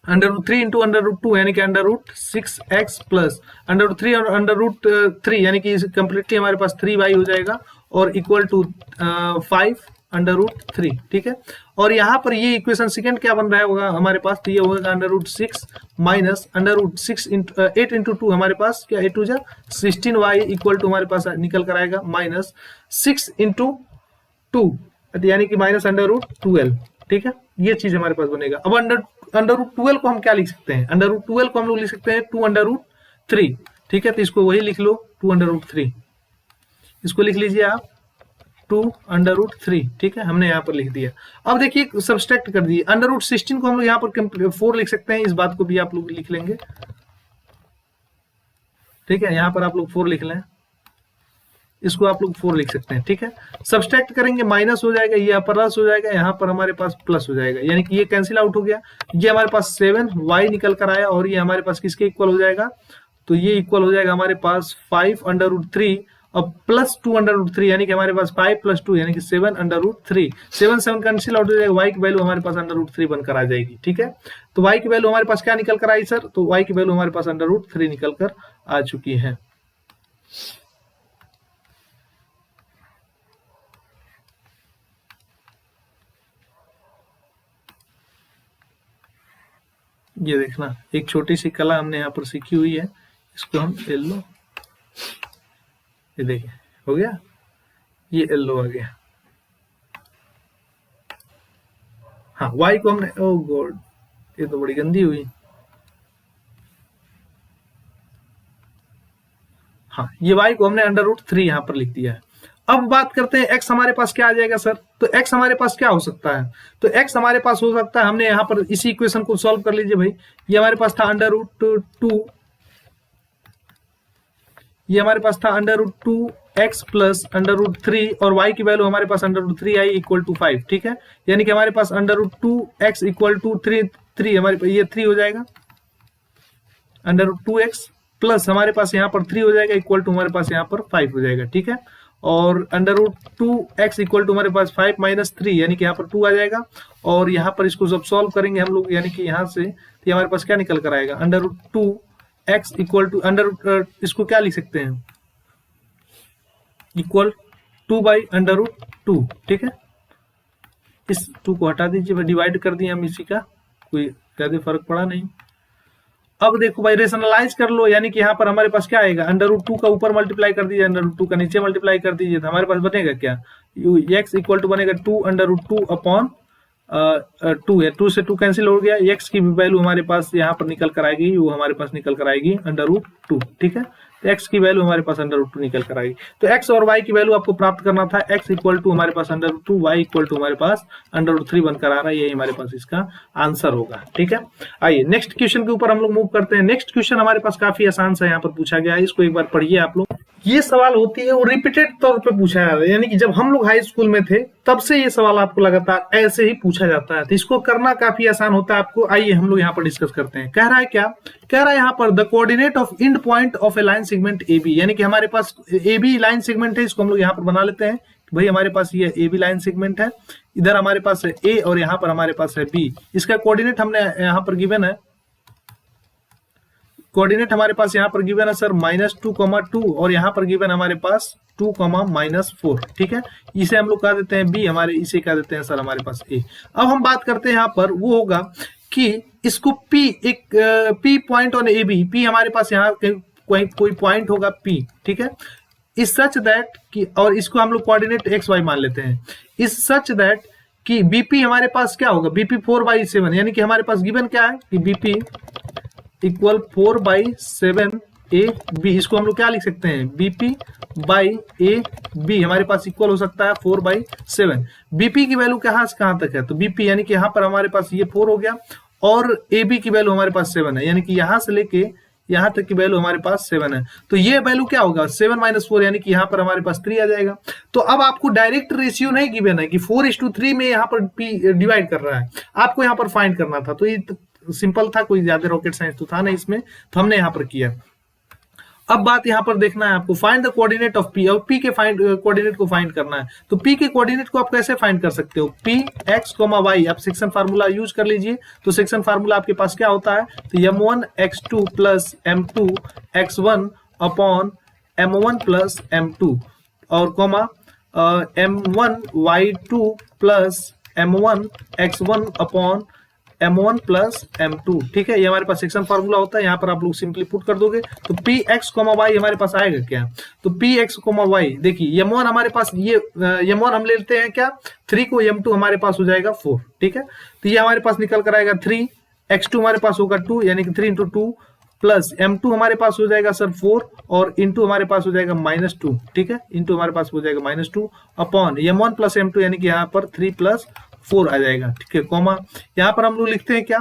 √3 इंटू √2 यानी कि √6x प्लस √3 और √3 यानी कि कंप्लीटली हमारे पास 3y हो जाएगा और इक्वल टू 5 √3, ठीक है। और यहाँ पर ये इक्वेशन सेकंड क्या बन रहा होगा हमारे पास, तो ये होगा √6 माइनस √6 8 इंटू 2 हमारे पास क्या 8 जा 16y इक्वल टू हमारे पास निकल कर आएगा माइनस 6 इंटू 2 यानी कि माइनस √12, ठीक है, ये चीज हमारे पास बनेगा। अब √12 को हम क्या लिख सकते हैं, √12 को हम लोग लिख सकते हैं 2√3, ठीक है। तो इसको वही लिख लो 2√3, इसको लिख लीजिए आप 2√3, ठीक है, हमने यहाँ पर लिख दिया। अब देखिए सब्सट्रैक्ट कर दिए, √16 को हम लोग यहाँ पर 4 लिख सकते हैं, इस बात को भी आप लोग लिख लेंगे, ठीक है। यहाँ पर आप लोग 4 लिख लें, इसको आप लोग 4 लिख सकते हैं, ठीक है। सब्सट्रैक्ट करेंगे माइनस हो जाएगा, ये प्लस हो जाएगा, यहाँ पर हमारे पास प्लस हो जाएगा, यानी कि ये कैंसिल आउट हो गया। ये हमारे पास 7y निकल कर आया और ये हमारे पास किसके इक्वल हो जाएगा, तो ये इक्वल हो जाएगा हमारे पास 5√3 और प्लस 2√3, यानी कि हमारे पास 5 + 2 यानी कि 7√3। 7 कैंसिल आउट हो जाएगा, y की वैल्यू हमारे पास √3 बनकर आ जाएगी, ठीक है। तो y की वैल्यू हमारे पास क्या निकल कर आई सर, तो y की वैल्यू हमारे पास √3 निकल कर आ चुकी है। ये देखना एक छोटी सी कला हमने यहाँ पर सीखी हुई है, इसको हम येलो, ये देखिए हो गया, ये येलो आ गया। हाँ y को हमने, ओ गॉड ये तो बड़ी गंदी हुई। हाँ ये y को हमने √3 यहाँ पर लिख दिया है। अब बात करते हैं x हमारे पास क्या आ जाएगा सर, तो x हमारे पास क्या हो सकता है, तो x हमारे पास हो सकता है, हमने यहाँ पर इसी इक्वेशन को सॉल्व कर लीजिए भाई। ये हमारे पास था √2, ये हमारे पास था √2x प्लस √3 और y की वैल्यू हमारे पास √3 आई इक्वल टू 5, ठीक है। यानी कि हमारे पास √2x इक्वल टू 3 हमारे पास ये 3 हो जाएगा, √2x प्लस हमारे पास यहाँ पर 3 हो जाएगा इक्वल टू हमारे पास यहाँ पर 5 हो जाएगा, ठीक है। और √2x इक्वल टू हमारे पास 5 - 3 यानी कि यहाँ पर 2 आ जाएगा। और यहाँ पर इसको जब सॉल्व करेंगे हम लोग, यानी कि यहाँ से तो हमारे पास क्या निकल कर आएगा, √2x इक्वल टू इसको क्या लिख सकते हैं, इक्वल 2/√2, ठीक है। इस 2 को हटा दीजिए, डिवाइड कर दिए हम इसी का, कोई ज्यादा फर्क पड़ा नहीं। अब देखो भाई रेशनलाइज कर लो, यानी कि यहाँ पर हमारे पास क्या आएगा, √2 का ऊपर मल्टीप्लाई कर दीजिए, √2 का नीचे मल्टीप्लाई कर दीजिए, तो हमारे पास बनेगा क्या, x इक्वल टू बनेगा 2√2 अपॉन 2 है, 2 से 2 कैंसिल हो गया, x की वैल्यू हमारे पास यहाँ पर निकल कर आएगी, वो हमारे पास निकल कर आएगी √2, ठीक है। तो x की वैल्यू हमारे पास √2 निकल कर आएगी। तो x और y की वैल्यू आपको प्राप्त करना था, x इक्वल टू हमारे पास √2, y इक्वल टू हमारे पास √3 बनकर आ रहा है, यही हमारे पास इसका आंसर होगा, ठीक है। आइए नेक्स्ट क्वेश्चन के ऊपर हम लोग मूव करते हैं। नेक्स्ट क्वेश्चन हमारे पास काफी आसान सा यहाँ पर पूछा गया है, इसको एक बार पढ़िए आप लोग। ये सवाल होती है वो रिपीटेड तौर पे पूछा जाता है, यानी कि जब हम लोग हाई स्कूल में थे तब से ये सवाल आपको लगातार ऐसे ही पूछा जाता है, तो इसको करना काफी आसान होता है आपको। आइए हम लोग यहाँ पर डिस्कस करते हैं। कह रहा है क्या, कह रहा है यहाँ पर the coordinate of end point of a line segment A B, यानी कि हमारे पास ए बी लाइन सेगमेंट है, इसको हम लोग यहाँ पर बना लेते हैं। भाई हमारे पास ये ए बी लाइन सेगमेंट है, इधर हमारे पास है ए और यहाँ पर हमारे पास है बी। इसका कोऑर्डिनेट हमने यहाँ पर गिवन है, कोऑर्डिनेट हमारे पास यहाँ पर गिवन है सर -2, और यहाँ पर गिवन हमारे पास 2, -4, ठीक है। इसे हम लोग कह देते हैं बी, हमारे इसे कह देते हैं सर हमारे पास ए। अब हम बात करते हैं यहाँ पर, वो होगा कि इसको P, एक P point on A B, P हमारे पास यहाँ कोई पॉइंट होगा P, ठीक है। इस सच दैट कि, और इसको हम लोग कोऑर्डिनेट XY मान लेते हैं, इस सच दैट कि BP हमारे पास क्या होगा, BP 4/7, यानी कि हमारे पास गिवन क्या है कि BP इक्वल 4/7 AB, इसको हम लोग क्या लिख सकते हैं, BP/AB हमारे पास इक्वल हो सकता है 4/7। BP की वैल्यू कहाँ से कहाँ तक है, तो BP यानी कि यहाँ पर हमारे पास ये 4 हो गया, और AB की वैल्यू हमारे पास 7 है, यानी कि यहाँ से लेके यहाँ तक की वैल्यू हमारे पास 7 है। तो ये वैल्यू क्या होगा, 7 - 4, यानी कि यहाँ पर हमारे पास 3 आ जाएगा। तो अब आपको डायरेक्ट रेशियो नहीं गिवन है कि 4:3 में यहाँ पर P डिवाइड कर रहा है, आपको यहाँ पर फाइंड करना था। तो ये सिंपल था, कोई ज्यादा रॉकेट साइंस तो था नहीं इसमें, तो हमने यहाँ पर किया। अब बात यहाँ पर देखना है आपको, find the coordinate of P, और P के कोऑर्डिनेट को फाइंड करना है। तो P के कोऑर्डिनेट को आप कैसे फाइंड कर सकते हो, P x, y, आप सेक्शन फार्मूला यूज कर लीजिए। तो सेक्शन फार्मूला आपके पास क्या होता है, तो m1 x2 plus m2 x1 upon m1 plus m2, और comma m1 y2 plus m1 x1 upon m1 plus m2, ठीक है। ये हमारे पास सेक्शन फार्मूला होता है, यहाँ पर आप लोग सिंपली पुट कर दोगे तो px, y हमारे पास आएगा क्या, तो px, y, देखिए m1 हमारे पास, ये m1 हम लेते हैं क्या 3 को, m2 हमारे पास हो जाएगा 4, ठीक है। तो ये हमारे पास निकल कर आएगा 3, x2 हमारे पास होगा 2 यानी कि 3 × 2 प्लस m2 हमारे पास हो जाएगा सर 4 और इंटू हमारे पास हो जाएगा -2, ठीक है, इंटू हमारे पास हो जाएगा -2 अपॉन m1 प्लस m2 यानी कि यहाँ पर 3 + 4 आ जाएगा, ठीक है, कॉमा यहाँ पर हम लोग लिखते हैं क्या,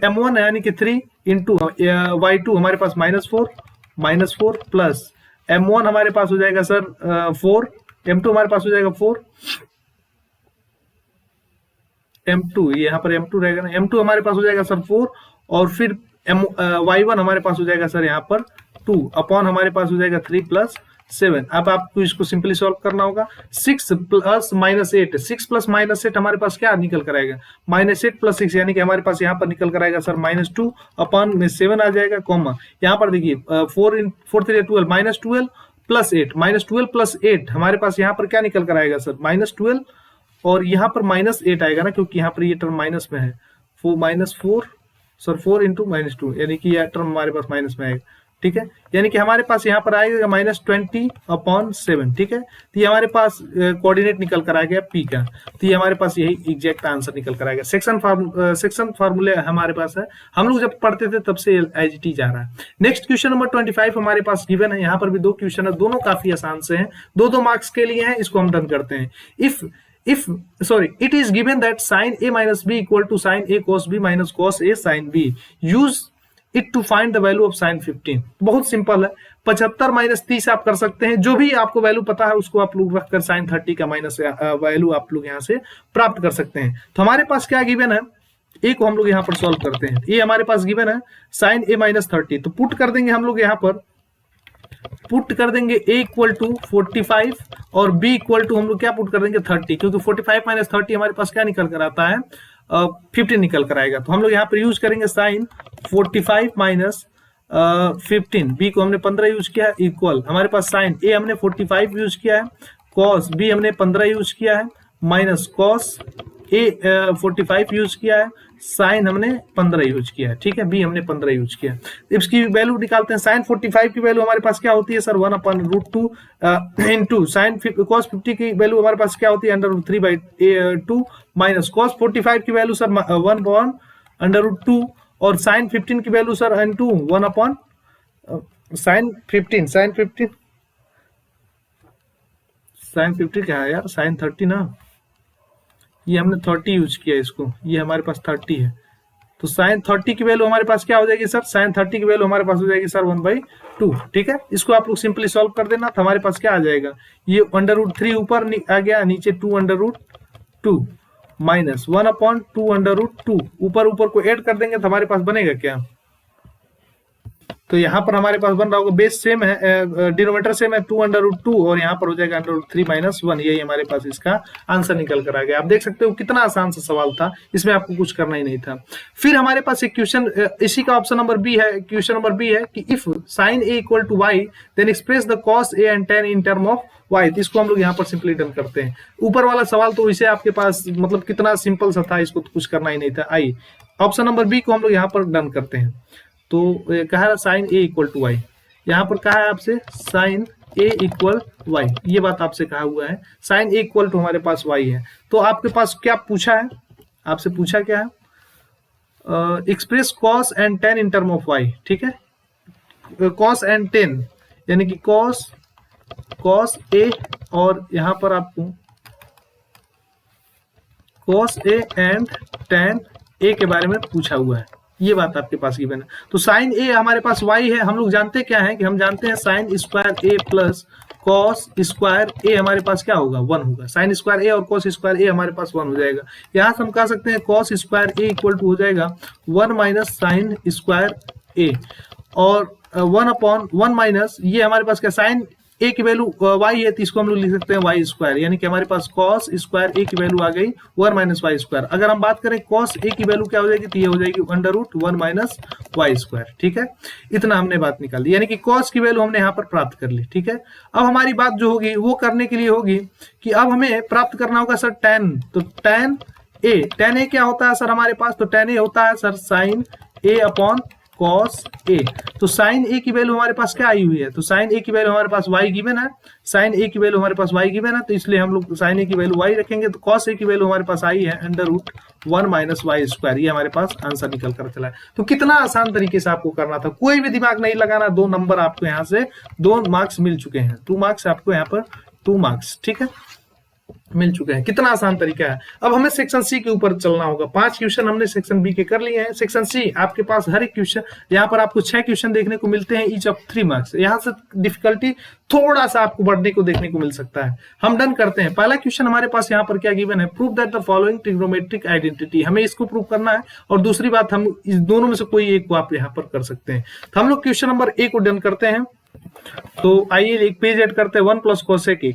m1 यानी कि 3 इंटू y2 हमारे पास -4 प्लस m1 हमारे पास हो जाएगा सर 4, m2 हमारे पास हो जाएगा 4, m2 यहाँ पर m2 रहेगा ना, m2 हमारे पास हो जाएगा सर 4 और फिर y1 हमारे पास हो जाएगा सर यहाँ पर 2 अपॉन हमारे पास हो जाएगा 3 + 7। अब आपको इसको सिंपली सॉल्व करना होगा। 6 + -8, 6 + -8 हमारे पास क्या निकल कर आएगा, -8 + 6 यानी कि हमारे पास यहाँ पर निकल कर आएगा सर -2 अपॉन में 7 आ जाएगा, कॉमा यहाँ पर देखिए 4 × 3 = 12 -12 + 8, -12 + 8 हमारे पास यहाँ पर क्या निकल कर आएगा सर -12 और यहाँ पर -8 आएगा ना, क्योंकि यहाँ पर ये टर्म माइनस में है, 4 सर 4 × -2 यानी कि यह टर्म हमारे पास माइनस में आएगा, ठीक है, यानी कि हमारे पास यहाँ पर आएगा -20/7, ठीक है, तो ये हमारे पास कोऑर्डिनेट निकल कर आ गया पी का, तो ये हमारे पास यही एग्जैक्ट आंसर निकल कर आएगा। सेक्शन फार्मूले हमारे पास है, हम लोग जब पढ़ते थे तब से एज इट इज आ रहा है। नेक्स्ट क्वेश्चन नंबर 25 हमारे पास गिवन है, यहाँ पर भी 2 क्वेश्चन है, दोनों काफी आसान से हैं, 2 मार्क्स के लिए हैं, इसको हम डन करते हैं। It is given that sin a minus b equal to sin a cos b minus cos a sin b. Use it to find the value of sin 15. बहुत सिंपल है, 75 - 30 आप कर सकते हैं, जो भी आपको वैल्यू पता है उसको आप लोग रखकर sin 30 का माइनस वैल्यू आप लोग यहाँ से प्राप्त कर सकते हैं। तो हमारे पास क्या गिवन है, ए को हम लोग यहाँ पर सॉल्व करते हैं। ये हमारे पास गिवन है sin a - 30, तो पुट कर देंगे हम लोग यहाँ पर, पुट कर देंगे a = 45 और b = हम लोग क्या पुट कर देंगे 30, क्योंकि 45 - 30 हमारे पास क्या निकल कर आता है 15 निकल कर आएगा। तो हम लोग यहाँ पर यूज करेंगे sin 45 - 15, b को हमने 15 यूज किया है, इक्वल हमारे पास sin a हमने 45 यूज किया है, cos b हमने 15 यूज किया है, माइनस cos a 45 यूज किया है, साइन हमने 15 यूज किया है, ठीक है, बी हमने 15 यूज किया है। इसकी वैल्यू निकालते हैं। साइन 45 की वैल्यू हमारे पास क्या होती है सर 1/√2 इंटू साइन cos 50 की वैल्यू हमारे पास क्या होती है √3/2 माइनस cos 45 की वैल्यू सर 1/√2 और साइन 15 की वैल्यू सर इंटू 1 साइन 50 क्या है यार, साइन 30 ना, ये हमने 30 यूज किया इसको, ये हमारे पास 30 है, तो साइन 30 की वैल्यू हमारे पास क्या हो जाएगी सर, साइन 30 की वैल्यू हमारे पास हो जाएगी सर 1/2, ठीक है। इसको आप लोग सिंपली सॉल्व कर देना, तो हमारे पास क्या आ जाएगा, ये √3 ऊपर आ गया, नीचे 2/2 माइनस 1/2/2 ऊपर को ऐड कर देंगे तो हमारे पास बनेगा क्या, तो यहाँ पर हमारे पास बन रहा होगा, बेस सेम है, डिनोमिनेटर सेम है 2/2 और यहाँ पर हो जाएगा √3 - 1, यही हमारे पास इसका आंसर निकल कर आ गया। आप देख सकते हो कितना आसान सा सवाल था, इसमें आपको कुछ करना ही नहीं था। फिर हमारे पास एक क्वेश्चन, इसी का ऑप्शन नंबर बी है, क्वेश्चन नंबर बी है कि if sin a = y then express the cos a and tan in term of y, तो इसको हम लोग यहाँ पर सिंपली डन करते हैं। ऊपर वाला सवाल तो इसे आपके पास मतलब कितना सिंपल सा था, इसको तो कुछ करना ही नहीं था। आई ऑप्शन नंबर बी को हम लोग यहाँ पर डन करते हैं। तो कहा है साइन a = y, यहाँ पर कहा है आपसे साइन a = y, ये बात आपसे कहा हुआ है, साइन a = हमारे पास y है। तो आपके पास क्या पूछा है, आपसे पूछा क्या है, express cos and tan in term of y, ठीक है, cos and tan यानी कि cos a और यहाँ पर आपको cos a and tan a के बारे में पूछा हुआ है, ये बात आपके पास गिवन है। तो साइन ए हमारे पास y है, हम लोग जानते क्या है कि हम जानते हैं साइन स्क्वायर ए प्लस कॉस स्क्वायर ए हमारे पास क्या होगा 1 होगा, साइन स्क्वायर ए और कॉस स्क्वायर ए हमारे पास 1 हो जाएगा। यहाँ से हम कह सकते हैं कॉस स्क्वायर ए = हो जाएगा 1 - साइन स्क्वायर ए और 1/1 माइनस ये हमारे पास क्या साइन ए की वैल्यू y है, तो इसको हम लोग लिख सकते हैं y², यानी कि हमारे पास cos स्क्वायर ए की वैल्यू आ गई 1 - y²। अगर हम बात करें cos ए की वैल्यू क्या हो जाएगी, तो ये हो जाएगी √1 - y², ठीक है। इतना हमने बात निकाली, यानी कि cos की वैल्यू हमने यहाँ पर प्राप्त कर ली, ठीक है। अब हमारी बात जो होगी वो करने के लिए होगी कि अब हमें प्राप्त करना होगा सर tan, तो tan a क्या होता है सर हमारे पास, तो tan a होता है sir sine a upon cos A. तो साइन ए की वैल्यू हमारे पास क्या आई हुई है, तो साइन ए की वैल्यू हमारे पास y गिवन है, साइन ए की वैल्यू हमारे पास y गिवन है, तो इसलिए हम लोग साइन ए की वैल्यू y रखेंगे। तो कॉस ए की वैल्यू हमारे पास आई है √1 माइनस वाई स्क्वायर। ये हमारे पास आंसर निकल कर चला है। तो कितना आसान तरीके से आपको करना था, कोई भी दिमाग नहीं लगाना। 2 नंबर आपको यहाँ से 2 मार्क्स मिल चुके हैं, 2 मार्क्स आपको यहाँ पर 2 मार्क्स, ठीक है, मिल चुके हैं। कितना आसान तरीका है। अब हमें सेक्शन सी के ऊपर चलना होगा। 5 क्वेश्चन हमने सेक्शन बी के कर लिए हैं। सेक्शन सी आपके पास हर एक क्वेश्चन, यहाँ पर आपको 6 क्वेश्चन देखने को मिलते हैं, ईच ऑफ 3 मार्क्स। यहाँ से डिफिकल्टी थोड़ा सा आपको बढ़ने को देखने को मिल सकता है। हम डन करते हैं। पहला क्वेश्चन हमारे पास यहाँ पर क्या गिवन है, prove that the following trigonometric identity. हमें इसको प्रूव करना है, और दूसरी बात हम इस दोनों में से कोई एक को आप यहाँ पर कर सकते हैं। तो हम लोग क्वेश्चन नंबर ए को डन करते हैं। तो आइए एक पेज ऐड करते हैं। 1 plus cosec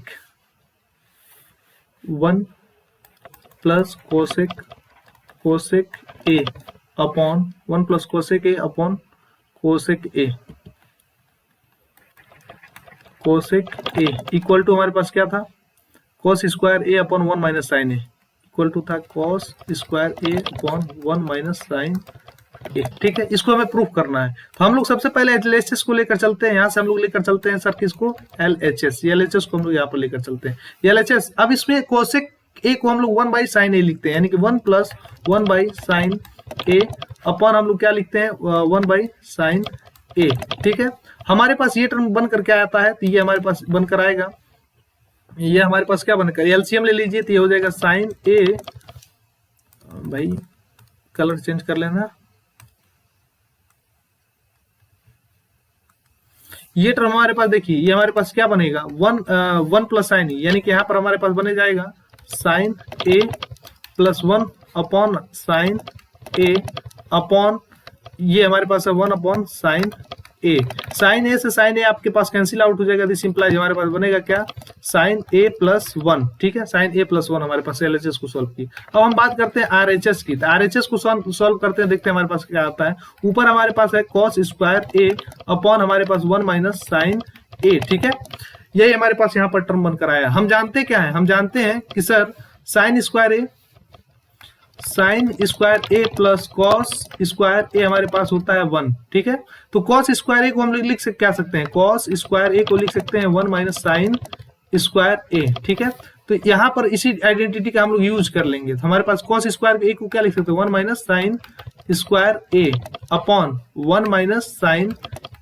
1 plus cosec A upon 1 plus cosec A upon cosec A equal to हमारे पास क्या था, cos square A upon 1 minus sine A equal to था cos square A upon 1 minus sine A. ठीक है, इसको हमें प्रूफ करना है। तो हम लोग सबसे पहले एलएचएस को लेकर चलते हैं। यहाँ से हम लोग लेकर चलते हैं सर किसको, एलएचएस को हम लोग यहाँ पर लेकर चलते हैं। एलएचएस, अब इसमें कोसेक ए को हम लोग 1 बाई साइन ए लिखते हैं, यानी कि 1 plus 1 by sine A upon हम लोग क्या लिखते हैं, 1 बाई साइन ए। ठीक है, हमारे पास ये टर्म बनकर क्या आता है, तो ये हमारे पास बनकर आएगा, ये हमारे पास क्या बनकर, एलसीएम ले लीजिए तो ये हो जाएगा साइन ए, भाई कलर चेंज कर लेना, ये टर्म हमारे पास देखिए, ये हमारे पास क्या बनेगा, 1 प्लस साइन ए, यानी कि यहाँ पर हमारे पास बने जाएगा साइन ए प्लस 1 अपॉन साइन ए अपॉन, ये हमारे पास है 1 अपॉन साइन ए। साइन ए से साइन ए आपके पास कैंसिल आउट हो जाएगा, दिस इंप्लाइज हमारे पास बनेगा क्या, साइन ए प्लस 1। ठीक है, साइन ए प्लस 1 हमारे पास एलएचएस को सॉल्व की। अब हम बात करते हैं आरएचएस की। तो आरएचएस को सॉल्व करते हैं, देखते हैं हमारे पास क्या आता है। ऊपर हमारे पास है कॉस स्क्वायर ए अपॉन हमारे पास 1 माइनस साइन ए। ठीक है, यही हमारे पास यहाँ पर टर्म बनकर आया। हम जानते क्या है, हम जानते हैं कि सर साइन स्क्वायर ए प्लस कॉस स्क्वायर ए हमारे पास होता है 1। ठीक है, तो कॉस स्क्वायर ए को हम लोग लिख सकते, क्या सकते हैं, कॉस स्क्वायर ए को लिख सकते हैं 1 माइनस साइन स्क्वायर ए। ठीक है, तो यहाँ पर इसी आइडेंटिटी का हम लोग यूज कर लेंगे। तो हमारे पास कॉस स्क्वायर ए को क्या लिख सकते हैं, 1 minus sine square A upon 1 minus sine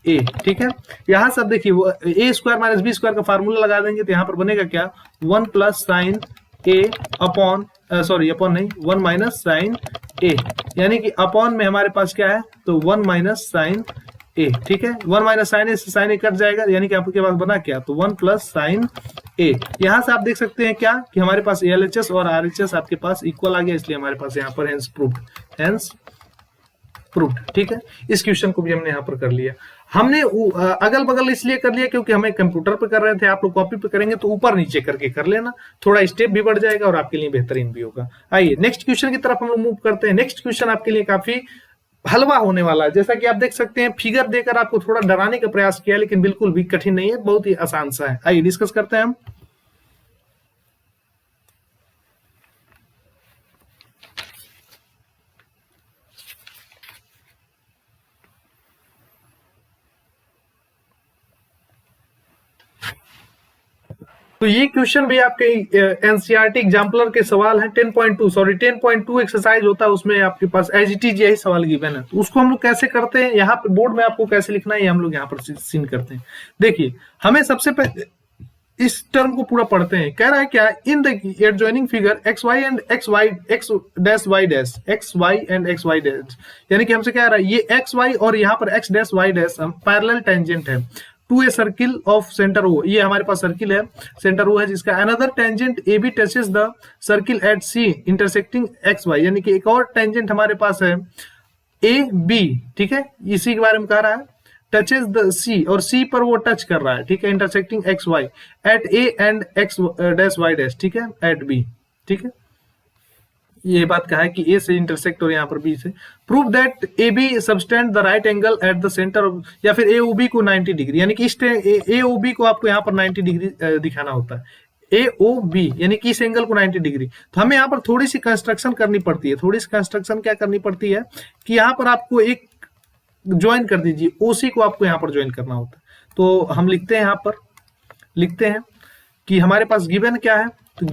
A. ठीक है, यहाँ सब देखिए ए स्क्वायर माइनस बी स्क्वायर का फार्मूला लगा देंगे, तो यहाँ पर बनेगा क्या, 1 प्लस साइन ए अपॉन, सॉरी अपॉन नहीं, 1 माइनस साइन ए, यानी कि अपॉन में हमारे पास क्या है, तो 1 माइनस साइन ए। ठीक है, 1 माइनस साइन ए से साइन ए कट जाएगा, यानी कि आपके पास बना क्या, तो 1 प्लस साइन ए। यहाँ से आप देख सकते हैं क्या, कि हमारे पास एलएचएस और आरएचएस आपके पास इक्वल आ गया, इसलिए हमारे पास यहाँ पर हेंस प्रूव्ड। ठीक है, इस क्वेश्चन को भी हमने यहाँ पर कर लिया। हमने अगल बगल इसलिए कर लिया क्योंकि हमें कंप्यूटर पे कर रहे थे, आप लोग कॉपी पे करेंगे तो ऊपर नीचे करके कर लेना, थोड़ा स्टेप भी बढ़ जाएगा और आपके लिए बेहतरीन भी होगा। आइए नेक्स्ट क्वेश्चन की तरफ हम लोग मूव करते हैं। नेक्स्ट क्वेश्चन आपके लिए काफी हलवा होने वाला है। जैसा कि आप देख सकते हैं, फिगर देकर आपको थोड़ा डराने का प्रयास किया, लेकिन बिल्कुल भी कठिन नहीं है, बहुत ही आसान सा है। आइए डिस्कस करते हैं हम। तो ये क्वेश्चन भी आपके एनसीईआरटी एग्जाम्पलर के सवाल है। 10.2 एक्सरसाइज होता है, उसमें आपके पास एज इट इज यही सवाल गिवन है। तो उसको हम लोग कैसे करते हैं, यहाँ पे बोर्ड में आपको कैसे लिखना है, ये हम लोग यहाँ पर सीन करते हैं। देखिए, हमें सबसे पहले इस टर्म को पूरा पढ़ते हैं। कह रहा है क्या, in the adjoining figure X Y and X dash Y dash, X Y and X Y dash, यानी कि हमसे कह रहा है ये एक्स वाई और यहाँ पर X dash Y dash parallel tangent है to a circle of centre O. ये हमारे पास सर्किल है, सेंटर ओ है, जिसका another tangent A B touches the circle at C intersecting X Y, यानी कि एक और टेंजेंट हमारे पास है ए बी। ठीक है, इसी के बारे में कह रहा है, टचेस द सी, और सी पर वो टच कर रहा है। ठीक है, intersecting X Y at A and X dash Y dash. ठीक है, एट बी। ठीक है, ये बात कहा है कि ए से इंटरसेक्ट और यहाँ पर बी से। Prove that A B subtend the right angle at the centre of, या फिर ए ओ बी को 90 डिग्री, यानी कि इस ए ओ बी को आपको यहाँ पर 90 डिग्री दिखाना होता है। ए ओ बी यानी कि इस एंगल को 90 डिग्री। तो हमें यहाँ पर थोड़ी सी कंस्ट्रक्शन करनी पड़ती है। थोड़ी सी कंस्ट्रक्शन क्या करनी पड़ती है कि यहाँ पर आपको एक ज्वाइन कर दीजिए, ओसी को आपको यहाँ पर ज्वाइन करना होता है। तो हम लिखते हैं, यहाँ पर लिखते हैं कि हमारे पास गिवन क्या है, तो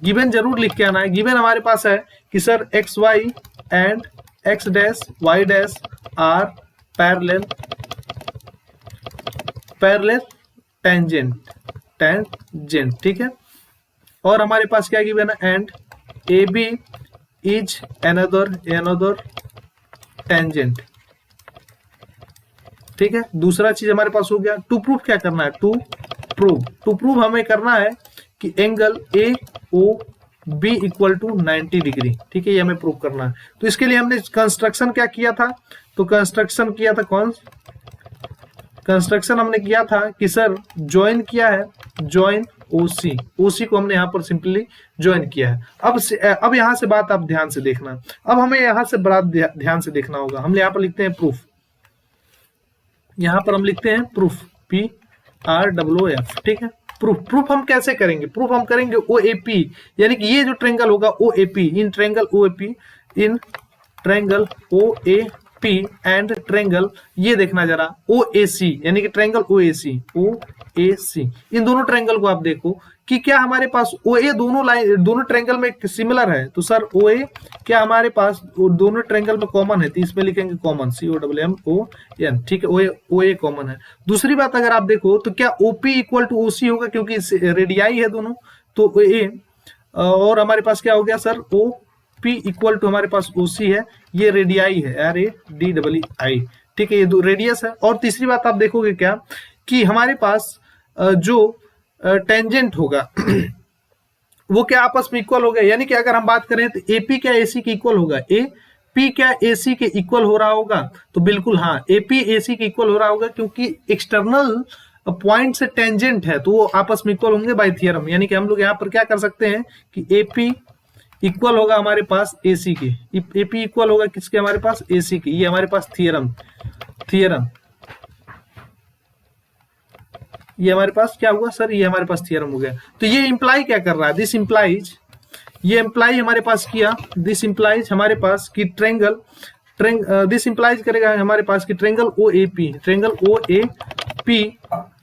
गिवन जरूर लिख के आना है। गिवन हमारे पास है कि sir X Y and X dash Y dash are parallel tangent, ठीक है। और हमारे पास क्या गिवन है, and A B is another tangent, ठीक है। दूसरा चीज हमारे पास हो गया, टू प्रूफ क्या करना है, टू प्रूव हमें करना है कि angle A O B equal to 90 degree, ठीक है, ये हमें प्रूव करना है। तो इसके लिए हमने कंस्ट्रक्शन क्या किया था, तो कंस्ट्रक्शन किया था, कौन कंस्ट्रक्शन हमने किया था कि सर ज्वाइन किया है, ज्वाइन ओसी को हमने यहाँ पर सिंपली ज्वाइन किया है। अब यहाँ से बात आप ध्यान से देखना, अब हमें यहाँ से बड़ा ध्यान से देखना होगा। हम यहाँ पर लिखते हैं प्रूफ, यहाँ पर हम लिखते हैं प्रूफ, PROOF, ठीक है। प्रूफ हम कैसे करेंगे, प्रूफ हम करेंगे OAP, यानी कि ये जो ट्रायंगल होगा OAP, in triangle OAP and triangle, ये देखना जरा OAC, यानी कि ट्रायंगल OAC, इन दोनों ट्रायंगल को आप देखो कि क्या हमारे पास OA दोनों ट्रायंगल में सिमिलर है। तो सर OA क्या हमारे पास दोनों ट्रायंगल में कॉमन है, तो इसमें लिखेंगे कॉमन, COMMON, ठीक है, OA कॉमन है। दूसरी बात अगर आप देखो तो क्या OP इक्वल टू OC होगा, क्योंकि रेडियाई है दोनों, तो OA और हमारे पास क्या हो गया सर, OP इक्वल टू हमारे पास OC है, ये रेडियाई है, RADII, ठीक है, ये दो रेडियस है। और तीसरी बात आप देखोगे क्या कि हमारे पास जो टेंजेंट होगा वो क्या आपस में इक्वल हो गया, यानी कि अगर हम बात करें तो AP क्या AC के इक्वल होगा, AP क्या AC के इक्वल हो रहा होगा, तो बिल्कुल हाँ, AP AC के इक्वल हो रहा होगा, क्योंकि एक्सटर्नल पॉइंट से टेंजेंट है तो वो आपस में इक्वल होंगे बाय थ्योरम। यानी कि हम लोग यहाँ पर क्या कर सकते हैं कि AP इक्वल होगा हमारे पास AC के, AP इक्वल होगा किसके, हमारे पास AC के, ये हमारे पास थ्योरम, ये हमारे पास क्या हुआ सर, ये हमारे पास थ्योरम हो गया। तो ये इंप्लाई क्या कर रहा है, दिस इंप्लाई हमारे पास किया, दिस इंप्लाइज हमारे पास कि दिस इंप्लाइज करेगा हमारे पास कि ट्रायंगल OAP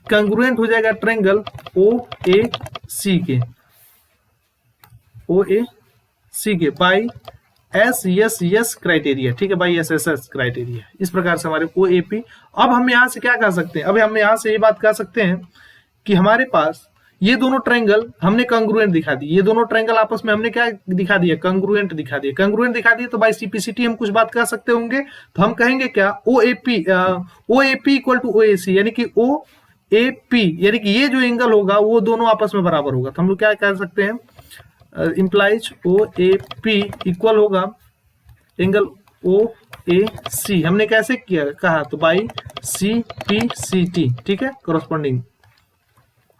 कंग्रुएंट हो जाएगा ट्रायंगल OAC के बाई SSS क्राइटेरिया, ठीक है, बाई SSS क्राइटेरिया। इस प्रकार से हमारे OAP। अब हम यहां से क्या कह सकते हैं, अब हम यहां से ये बात कह सकते हैं कि हमारे पास ये दोनों ट्रायंगल हमने कंग्रुएंट दिखा दी, ये दोनों ट्रायंगल आपस में हमने क्या दिखा दिया, कंग्रुएंट दिखा दिए, तो बाई CPCT हम कुछ बात कर सकते होंगे। तो हम कहेंगे क्या, OAP इक्वल टू OAC, यानी कि OAP यानी कि ये जो एंगल होगा वो दोनों आपस में बराबर होगा। तो हम लोग क्या कह सकते हैं, इंप्लाइज OAP इक्वल होगा एंगल OAC, हमने कैसे किया कहा, तो बाई CPCT, ठीक है, कॉरस्पॉन्डिंग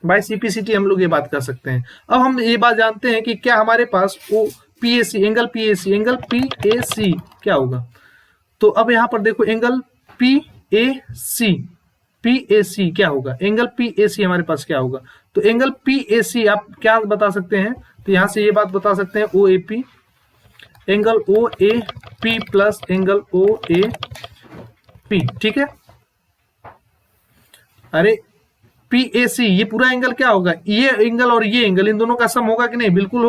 बाय CPCT हम लोग ये बात कर सकते हैं। अब हम ये बात जानते हैं कि क्या हमारे पास एंगल PAC क्या होगा। तो अब यहां पर देखो एंगल PAC क्या होगा, एंगल PAC हमारे पास क्या होगा, तो एंगल PAC आप क्या बता सकते हैं, तो यहां से ये बात बता सकते हैं OAP, angle OAP plus angle OAP, ठीक है। अरे PAC ये पूरा एंगल क्या होगा, ये एंगल और ये एंगल, इन दोनों का सम होगा कि नहीं, बिल्कुल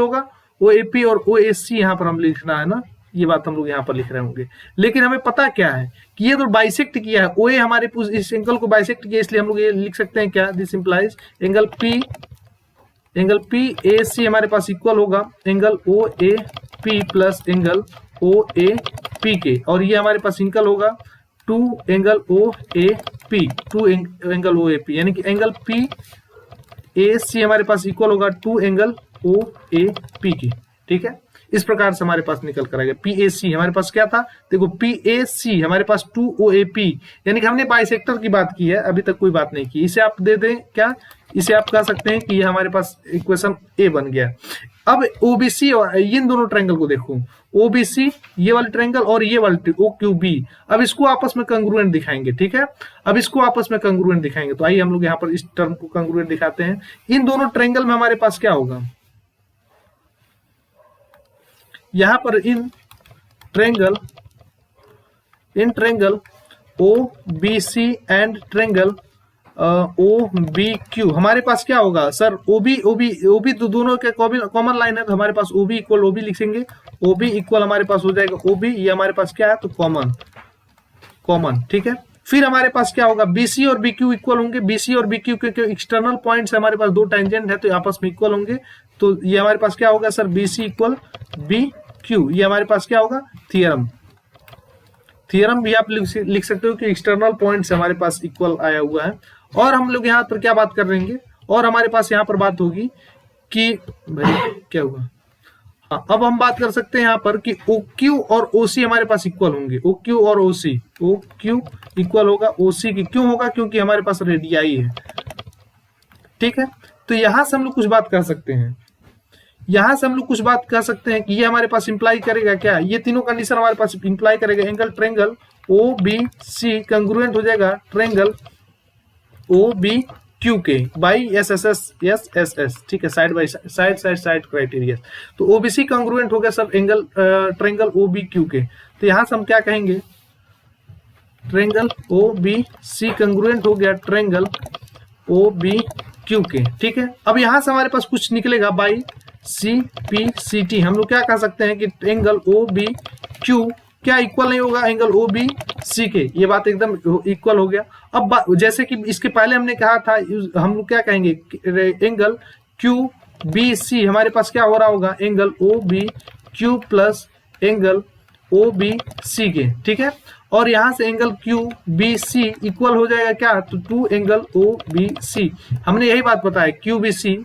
होगा। OAP और OAC यहाँ पर हम लिखना है ना, ये बात हम लोग यहाँ पर लिख रहे होंगे। लेकिन हमें पता क्या है कि ये तो बाइसेक्ट किया है, OA हमारे इस एंगल को बाइसेक्ट किया, इसलिए हम लोग ये लिख सकते हैं क्या, दिस इंप्लाइज एंगल PAC हमारे पास इक्वल होगा angle OAP plus angle OAP के, और ये हमारे पास एंगल होगा 2 एंगल OAP, यानी कि एंगल PAC हमारे पास इक्वल होगा 2 एंगल OAP की, ठीक है। इस प्रकार से हमारे पास निकल कर आएगा PAC हमारे पास क्या था, देखो PAC हमारे पास 2 OAP, यानी कि हमने बाइसेक्टर की बात की है, अभी तक कोई बात नहीं की। इसे आप दे दें क्या, इसे आप कह सकते हैं कि ये हमारे पास इक्वेशन A बन गया। अब OBC और इन दोनों ट्रायंगल को देखो, OBC ये वाले ट्रायंगल और ये वाले OQB, अब इसको आपस में कंग्रुएंट दिखाएंगे, ठीक है, अब इसको आपस में कंग्रुएंट दिखाएंगे। तो आइए हम लोग यहाँ पर इस टर्म को कंग्रुएंट दिखाते हैं। इन दोनों ट्रायंगल में हमारे पास क्या होगा, यहाँ पर in triangle in triangle O B C and triangle O B Q, हमारे पास क्या होगा सर, ओबी ओबी ओबी तो दोनों के कॉमन लाइन है, तो हमारे पास ओबी इक्वल ओबी लिखेंगे, ओबी इक्वल हमारे पास हो जाएगा ओबी, ये हमारे पास क्या है तो कॉमन कॉमन, ठीक है। फिर हमारे पास क्या होगा, बीसी और बीक्यू इक्वल होंगे, बीसी और बीक्यू क्योंकि एक्सटर्नल पॉइंट्स हमारे पास दो टेंजेंट है तो आपस में इक्वल होंगे, तो ये हमारे पास क्या होगा sir, BC equal B Q, ये हमारे पास क्या होगा थियरम। थियरम भी आप लिख सकते हो कि एक्सटर्नल पॉइंट्स हमारे पास इक्वल आया हुआ है। और हम लोग यहाँ पर क्या बात कर रहेंगे, और हमारे पास यहाँ पर बात होगी कि भाई क्या हुआ, हाँ अब हम बात कर सकते हैं यहाँ पर कि ओ क्यू और ओ सी हमारे पास इक्वल होंगे, ओ क्यू और ओ क्यू इक्वल होगा ओ सी की, क्यों होगा, क्योंकि हमारे पास रेडियाई है, ठीक है। तो यहां से हम लोग कुछ बात कर सकते हैं, यहां से हम लोग कुछ बात कर सकते हैं कि ये हमारे पास इंप्लाई करेगा क्या, ये तीनों कंडीशन हमारे पास इंप्लाई करेगा angle triangle O B C congruent हो जाएगा ट्रेंगल ओ बी क्यू के बाई एस एस एस, ठीक है, साइड बाई साइड क्राइटेरिया, तो ओबीसी कंग्रुएंट हो गया सब angle triangle O B Q के, तो यहां से हम क्या कहेंगे, triangle O B C congruent हो गया ट्रेंगल ओ बी क्यू के, ठीक है। अब यहां से हमारे पास कुछ निकलेगा by C P C T, हम लोग क्या कह सकते हैं कि एंगल ओ बी क्यू क्या इक्वल नहीं होगा एंगल ओ बी सी के, ये बात एकदम इक्वल हो गया। अब जैसे कि इसके पहले हमने कहा था, हम लोग क्या कहेंगे, एंगल क्यू बी सी हमारे पास क्या हो रहा होगा, angle O B Q plus angle O B C के, ठीक है। और यहां से angle Q B C equal हो जाएगा क्या, तो two angle O B C, हमने यही बात बताया क्यू बी सी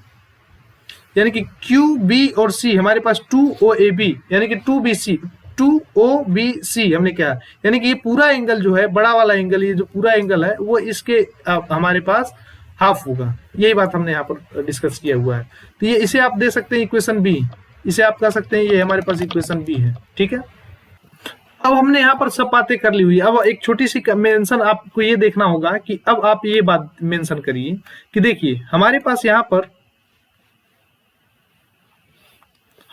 यानी कि क्यू बी और सी हमारे पास टू ओ ए बी यानी कि two B C two O B C हमने क्या, यानी कि ये पूरा एंगल जो है बड़ा वाला एंगल, ये जो पूरा एंगल है वो इसके हमारे पास हाफ होगा, यही बात हमने यहाँ पर डिस्कस किया हुआ है। तो ये इसे आप दे सकते हैं इक्वेशन बी, इसे आप कह सकते हैं ये हमारे पास इक्वेशन बी है, ठीक है। अब हमने यहाँ पर सब बातें कर ली हुई, अब एक छोटी सी मेंशन आपको ये देखना होगा कि अब आप ये बात मेंशन करिए कि देखिए हमारे पास यहाँ पर,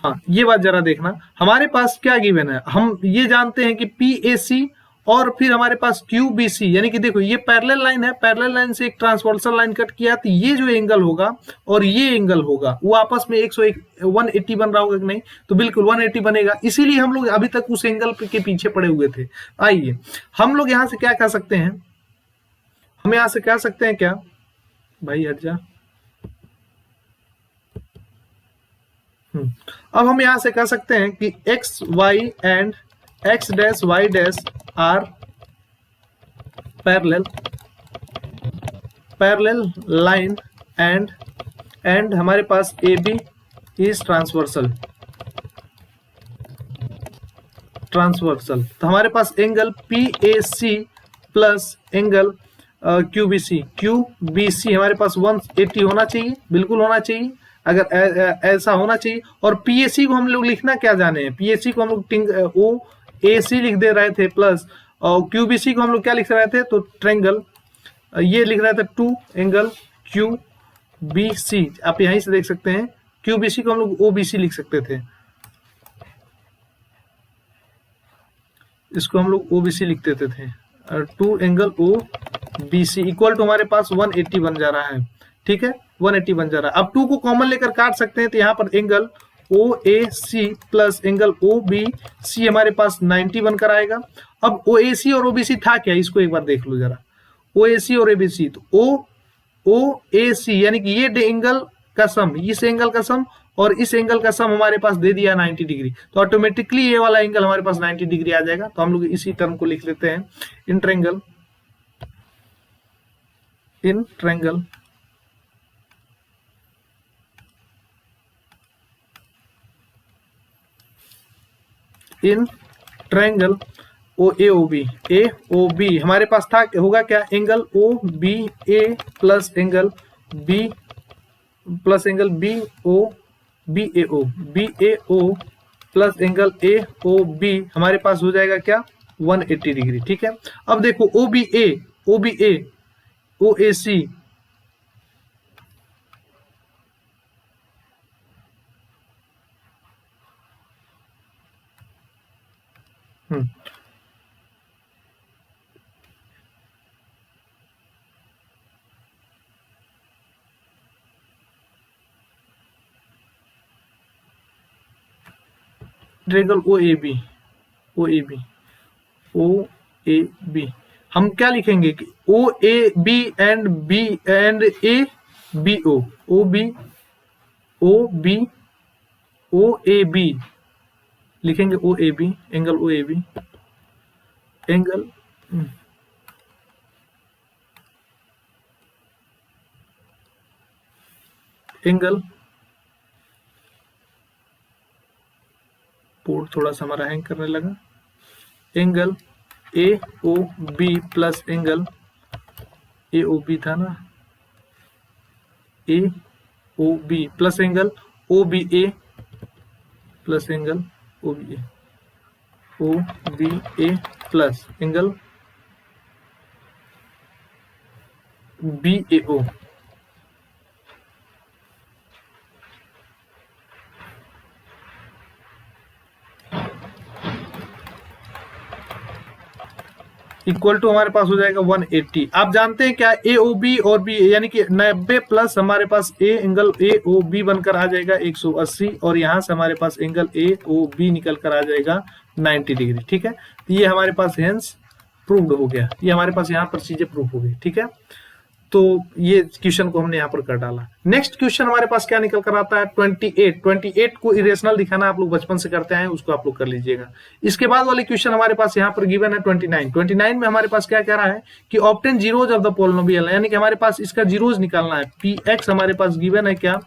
हाँ ये बात जरा देखना, हमारे पास क्या गिवन है, हम ये जानते हैं कि पी ए सी और फिर हमारे पास क्यू बी सी, यानी कि देखो ये पैरेलल लाइन है, पैरेलल लाइन से एक ट्रांसवर्सल लाइन कट किया तो ये जो एंगल होगा और ये एंगल होगा वो आपस में 101 180 बन रहा होगा कि नहीं, तो बिल्कुल 180 बनेगा, इसीलिए हम लोग अभी तक उस एंगल के पीछे पड़े हुए थे। आइए हम लोग यहां से क्या कह सकते हैं, हम यहां से कह सकते हैं क्या, भाई हट जा, अब हम यहां से कह सकते हैं कि X Y and X dash Y dash are parallel parallel line and हमारे पास ए बी इज ट्रांसवर्सल, तो हमारे पास angle P A C plus angle Q B C हमारे पास 180 होना चाहिए, बिल्कुल होना चाहिए, अगर ऐसा होना चाहिए। और पीएसी को हम लोग लिखना क्या जाने हैं, पीएसी को हम लोग ओ ए सी लिख दे रहे थे प्लस, और क्यूबीसी को हम लोग क्या लिख रहे थे, तो ट्रेंगल ये लिख रहे थे two angle Q B C, आप यहीं से देख सकते हैं क्यूबीसी को हम लोग ओबीसी लिख सकते थे, इसको हम लोग ओबीसी लिख देते थे, two angle O B C equal to हमारे पास 180 बन जा रहा है, ठीक है 180 बन जा रहा है। अब टू को कॉमन लेकर काट सकते हैं, तो यहाँ पर angle O A C plus angle O B C हमारे पास 90 बनकर आएगा। अब ओ ए सी और ओ बी सी था क्या, इसको एक बार देख लो जरा, ओ ए सी और ए बी सी, तो ओ ए सी यानी कि ये एंगल का सम, इस एंगल का सम और इस एंगल का सम हमारे पास दे दिया 90 डिग्री, तो ऑटोमेटिकली ये वाला एंगल हमारे पास 90 डिग्री आ जाएगा। तो हम लोग इसी टर्म को लिख लेते हैं in triangle in triangle A O B हमारे पास था, होगा क्या, angle O B A plus angle B B A O plus angle A O B हमारे पास हो जाएगा क्या 180 डिग्री, ठीक है। अब देखो O B A O A C, triangle O A B, O A B, O A B, हम क्या लिखेंगे कि O A B and B and A B O, O B, O B, O A B लिखेंगे, O A B, angle O A B, angle angle board थोड़ा सा हमारा हैंग करने लगा, angle A O B plus angle A O B था ना, A O B plus angle O B A plus angle O B A, O B A plus angle B A O, equal to हमारे पास हो जाएगा 180। आप जानते हैं क्या, ए ओ बी और बी यानी कि 90 प्लस हमारे पास A angle A O B बनकर आ जाएगा 180, और यहां से हमारे पास एंगल ए ओ बी निकल कर आ जाएगा 90 डिग्री। ठीक है, तो ये हमारे पास हेंस प्रूव्ड हो गया, ये हमारे पास यहाँ पर चीजें प्रूव हो गई। ठीक है, तो ये क्वेश्चन को हमने यहाँ पर कर डाला। नेक्स्ट क्वेश्चन हमारे पास क्या निकल कर आता है, 28 को इरेशनल दिखाना आप लोग बचपन से करते हैं, उसको आप लोग कर लीजिएगा। इसके बाद वाले क्वेश्चन हमारे पास यहाँ पर गिवन है 29 में हमारे पास क्या कह रहा है कि obtain zeros of the polynomial, यानी कि हमारे पास इसका जीरोज निकालना है। पी एक्स हमारे पास गिवन है क्या,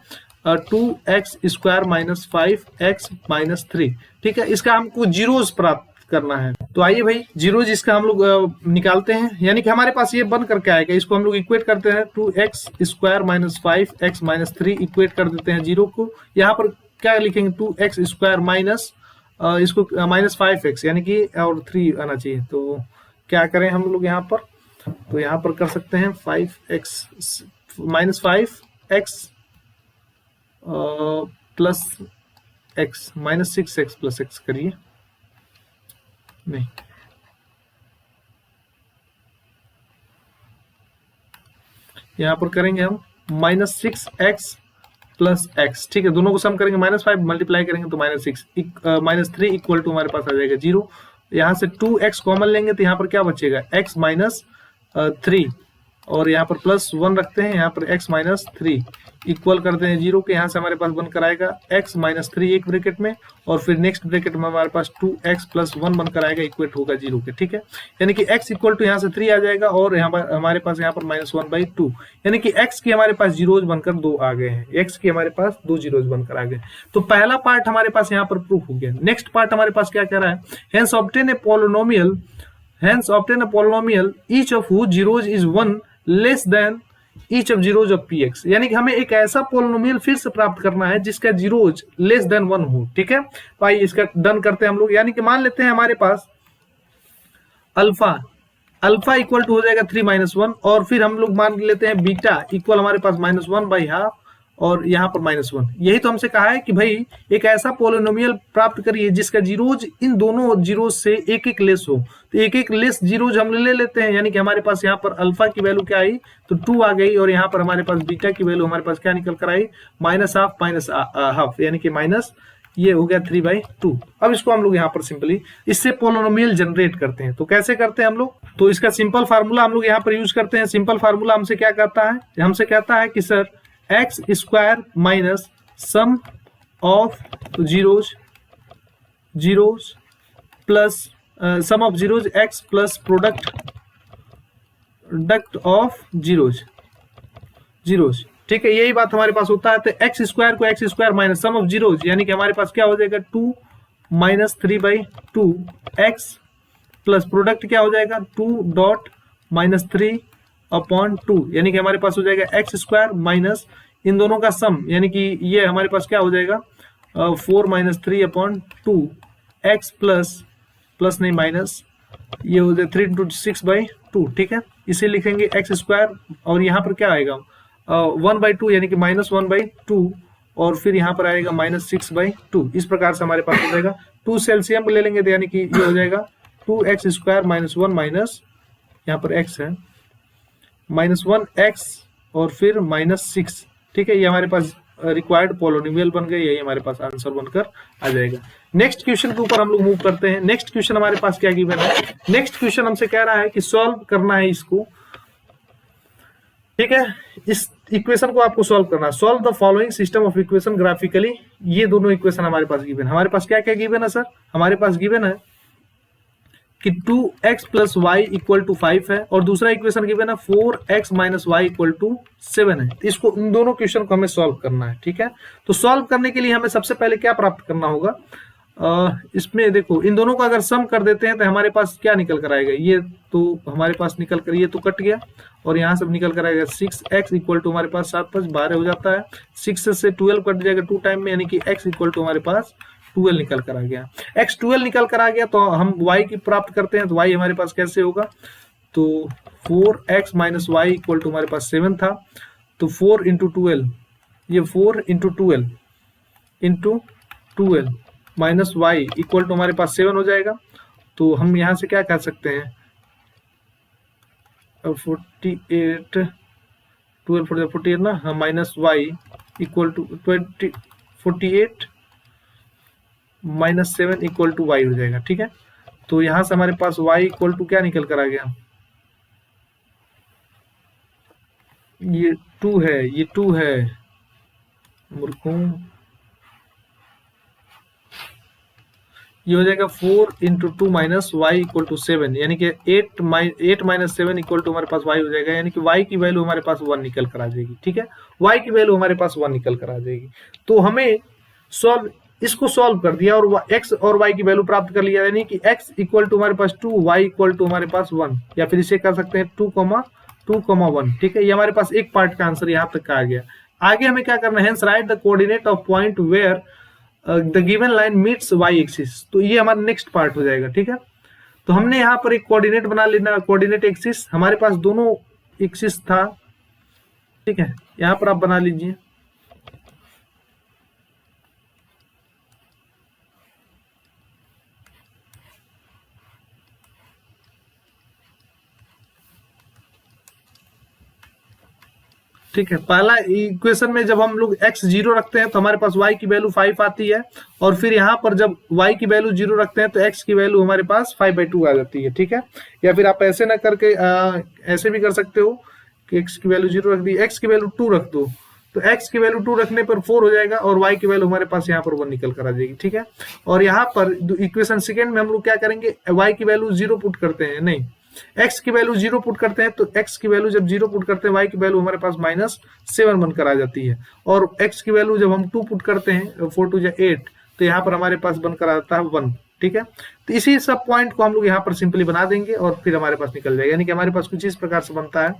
2x² माइनस 5x माइनस 3। ठीक है, इसका हमको जीरोज प्राप्त करना है। तो आइए भाई जीरोज इसका हम लोग निकालते हैं, यानी कि हमारे पास ये बन करके आएगा, इसको हम लोग इक्वेट करते हैं 2x² minus 5x minus 3 equate कर देते हैं जीरो को। यहाँ पर क्या लिखेंगे, 2x² माइनस इसको माइनस 5x यानी कि और 3 आना चाहिए। तो क्या करें हम लोग यहाँ पर, तो यहाँ पर कर सकते हैं 5x minus 5x plus x minus 6x plus x करिए, नहीं यहां पर करेंगे हम माइनस 6x प्लस x। ठीक है, दोनों को सम करेंगे, माइनस 5 मल्टीप्लाई करेंगे तो माइनस 6 माइनस 3 इक्वल टू हमारे पास आ जाएगा 0। यहां से 2x कॉमन लेंगे तो यहाँ पर क्या बचेगा, x माइनस 3, और यहाँ पर प्लस 1 रखते हैं, यहाँ पर x माइनस 3 इक्वल करते हैं 0 के। यहाँ से हमारे पास बनकर आएगा x माइनस 3 एक ब्रैकेट में, और फिर नेक्स्ट ब्रैकेट में हमारे पास 2x प्लस 1 बनकर आएगा, इक्वेट होगा 0 के। ठीक है, यानी कि x इक्वल टू यहाँ से 3 आ जाएगा, और यहाँ पर हमारे पास यहाँ पर -1/2, यानी कि x की हमारे पास जीरोज बनकर 2 आ गए हैं, x की हमारे पास 2 जीरोज बनकर आ गए। तो पहला पार्ट हमारे पास यहाँ पर प्रूफ हो गया। नेक्स्ट पार्ट हमारे पास क्या कह रहा है, hence obtain a polynomial each of whose zeros is 1 less than each of zeros of P x, यानी कि हमें एक ऐसा पोलिनोमियल फिर से प्राप्त करना है जिसका जीरोज लेस देन 1 हो। ठीक है, तो आइए इसका डन करते हैं हम लोग। यानी कि मान लेते हैं हमारे पास अल्फा इक्वल टू हो जाएगा 3 - 1, और फिर हम लोग मान लेते हैं बीटा इक्वल हमारे पास -1/2, और यहाँ पर -1। यही तो हमसे कहा है कि भाई एक ऐसा पोलिनोमियल प्राप्त करिए जिसका जीरोज इन दोनों जीरोज से एक एक लेस हो। तो एक एक लेस जीरोज हम ले लेते हैं, यानी कि हमारे पास यहाँ पर अल्फा की वैल्यू क्या आई, तो 2 आ गई, और यहाँ पर हमारे पास बीटा की वैल्यू हमारे पास क्या निकल कर आई, -हाफ यानी कि माइनस ये हो गया 3/2। अब इसको हम लोग यहाँ पर सिंपली इससे पोलिनोमियल जनरेट करते हैं। तो कैसे करते हैं हम लोग, तो इसका सिंपल फार्मूला हम लोग यहाँ पर यूज करते हैं। सिंपल फार्मूला हमसे क्या कहता है, हमसे कहता है कि sir x² minus sum of zeros plus sum of zeros x plus product of zeros. ठीक है, यही बात हमारे पास होता है। तो x² को x² minus sum of zeros, यानी कि हमारे पास क्या हो जाएगा 2 - 3/2 x प्लस प्रोडक्ट क्या हो जाएगा 2.-3/2, यानी कि हमारे पास हो जाएगा x² माइनस इन दोनों का सम, यानी कि ये हमारे पास क्या हो जाएगा 4 - 3/2 x प्लस नहीं माइनस ये हो जाएगा 3 × 6/2। ठीक है, इसे लिखेंगे x², और यहाँ पर क्या आएगा 1/2 यानी कि -1/2, और फिर यहाँ पर आएगा -6/2। इस प्रकार से हमारे पास हो जाएगा 2 से एलसीएम ले लेंगे तो यानी कि ये हो जाएगा 2x² - 1 माइनस यहाँ पर x है -1x और फिर -6। ठीक है, ये हमारे पास रिक्वायर्ड पॉलिनोमियल बन गए, यही हमारे पास आंसर बनकर आ जाएगा। नेक्स्ट क्वेश्चन के ऊपर हम लोग मूव करते हैं। नेक्स्ट क्वेश्चन हमारे पास क्या गिवन है? नेक्स्ट क्वेश्चन हमसे कह रहा है कि सॉल्व करना है इसको, ठीक है। इस इक्वेशन को आपको सॉल्व करना है। Solve the following system of equation graphically. ये दोनों इक्वेशन हमारे पास गिवन है। हमारे पास क्या क्या गिवन है सर? हमारे पास गिवन है कि 2x plus Y equal to 5 है, और दूसरा इक्वेशन गिवन है 4x minus Y equal to 7 है। इसको इन दोनों क्वेश्चन को हमें सॉल्व करना है, ठीक है। तो सॉल्व करने के लिए हमें सबसे पहले क्या प्राप्त करना होगा? इसमें देखो, इन दोनों का अगर सम कर देते हैं तो हमारे पास क्या निकल कर आएगा? ये तो हमारे पास निकल कर, ये तो कट गया और यहाँ से निकल कर आएगा 6x इक्वल टू हमारे पास 7 5 12 हो जाता है। 6 से 12 कट जाएगा 2 टाइम में, यानी कि x इक्वल टू हमारे पास 12 निकल कर आ गया। x 12 निकल कर आ गया तो हम y की प्राप्त करते हैं, तो y हमारे पास कैसे होगा? तो 4x minus Y equal to हमारे पास 7 था, तो 4 इंटू 12, ये 4 into 12 minus Y equal to हमारे पास 7 हो जाएगा। तो हम यहाँ से क्या कर सकते हैं? 48 12 48 ना, हाँ, minus Y equal to 48 minus 7 equal to Y हो जाएगा, ठीक है। तो यहां से हमारे पास y इक्वल टू क्या निकल कर आ गया? ये 2 है, ये 2 है मूर्खों, ये हो जाएगा 4 into 2 minus Y equal to 7, यानी कि 8 माइनस 7 इक्वल टू हमारे पास y हो जाएगा, यानी कि y की वैल्यू हमारे पास 1 निकल कर आ जाएगी, ठीक है। y की वैल्यू हमारे पास 1 निकल कर आ जाएगी। तो हमें इसको सॉल्व कर दिया और x और y की वैल्यू प्राप्त कर लिया, यानी कि x इक्वल टू हमारे पास 2, y इक्वल टू हमारे पास 1, या फिर इसे कर सकते हैं 2,1, ठीक है। ये हमारे पास एक पार्ट का आंसर यहाँ तक का आ गया। आगे हमें क्या करना है? Hence write the coordinate of point where the given line meets Y axis. तो ये हमारा नेक्स्ट पार्ट हो जाएगा, ठीक है। तो हमने यहाँ पर एक कोऑर्डिनेट बना लेना, कोऑर्डिनेट एक्सिस। हमारे पास दोनों एक्सिस था, ठीक है, यहाँ पर आप बना लीजिए। ठीक है, पहला इक्वेशन में जब हम लोग x 0 रखते हैं तो हमारे पास y की वैल्यू 5 आती है, और फिर यहाँ पर जब y की वैल्यू 0 रखते हैं तो x की वैल्यू हमारे पास 5/2 आ जाती है, ठीक है। या फिर आप ऐसे ना करके ऐसे भी कर सकते हो कि x की वैल्यू 0 रख दी, x की वैल्यू 2 रख दो, तो x की वैल्यू 2 रखने पर 4 हो जाएगा और y की वैल्यू हमारे पास यहाँ पर 1 निकल कर आ जाएगी, ठीक है। और यहाँ पर इक्वेशन सेकेंड में हम लोग क्या करेंगे? y की वैल्यू 0 पुट करते हैं, नहीं, x की वैल्यू 0 पुट करते हैं, तो x की वैल्यू जब 0 पुट करते हैं y की वैल्यू हमारे पास -7 बनकर आ जाती है, और x की वैल्यू जब हम 2 पुट करते हैं 4 2 8, तो यहाँ पर हमारे पास बनकर आता है 1, ठीक है। तो इसी सब पॉइंट को हम लोग यहाँ पर सिंपली बना देंगे और फिर हमारे पास निकल जाएगा, यानी कि हमारे पास कुछ इस प्रकार से बनता है,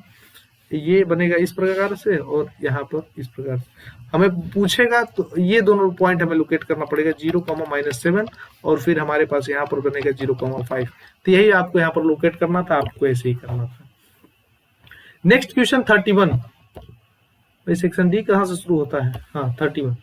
ये बनेगा इस प्रकार से और यहाँ पर इस प्रकार से। हमें पूछेगा तो ये दोनों पॉइंट हमें लोकेट करना पड़ेगा, 0, -7, और फिर हमारे पास यहाँ पर बनेगा 0,5। तो यही आपको यहाँ पर लोकेट करना था, आपको ऐसे ही करना था। Next question 31। सेक्शन डी कहाँ से शुरू होता है? हाँ, 31।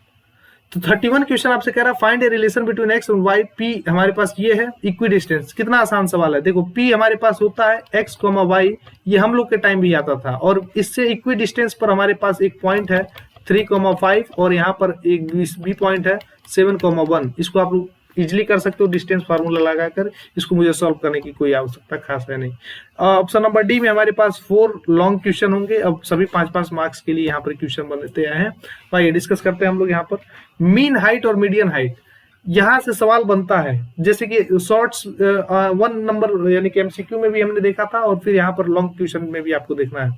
तो 31 क्वेश्चन आपसे कह रहा है find a relation between x और y। p हमारे पास ये है इक्विडिस्टेंस। कितना आसान सवाल है, देखो p हमारे पास होता है x, y, ये हम लोग के टाइम भी आता था, और इससे इक्विडिस्टेंस पर हमारे पास एक पॉइंट है 3,5 और यहाँ पर एक बी पॉइंट है 7,1। इसको आप लोग इजिली कर सकते हो डिस्टेंस फार्मूला लगाकर। इसको मुझे सॉल्व करने की कोई आवश्यकता खास है नहीं। ऑप्शन नंबर डी में हमारे पास 4 लॉन्ग क्वेश्चन होंगे। अब सभी 5-5 मार्क्स के लिए यहाँ पर क्वेश्चन बनते हैं। तो ये डिस्कस करते हैं हम लोग यहाँ पर मीन हाइट और मीडियन हाइट। यहाँ से सवाल बनता है, जैसे कि शॉर्ट्स 1 नंबर यानी कि एमसीक्यू में भी हमने देखा था, और फिर यहाँ पर लॉन्ग क्वेश्चन में भी आपको देखना है।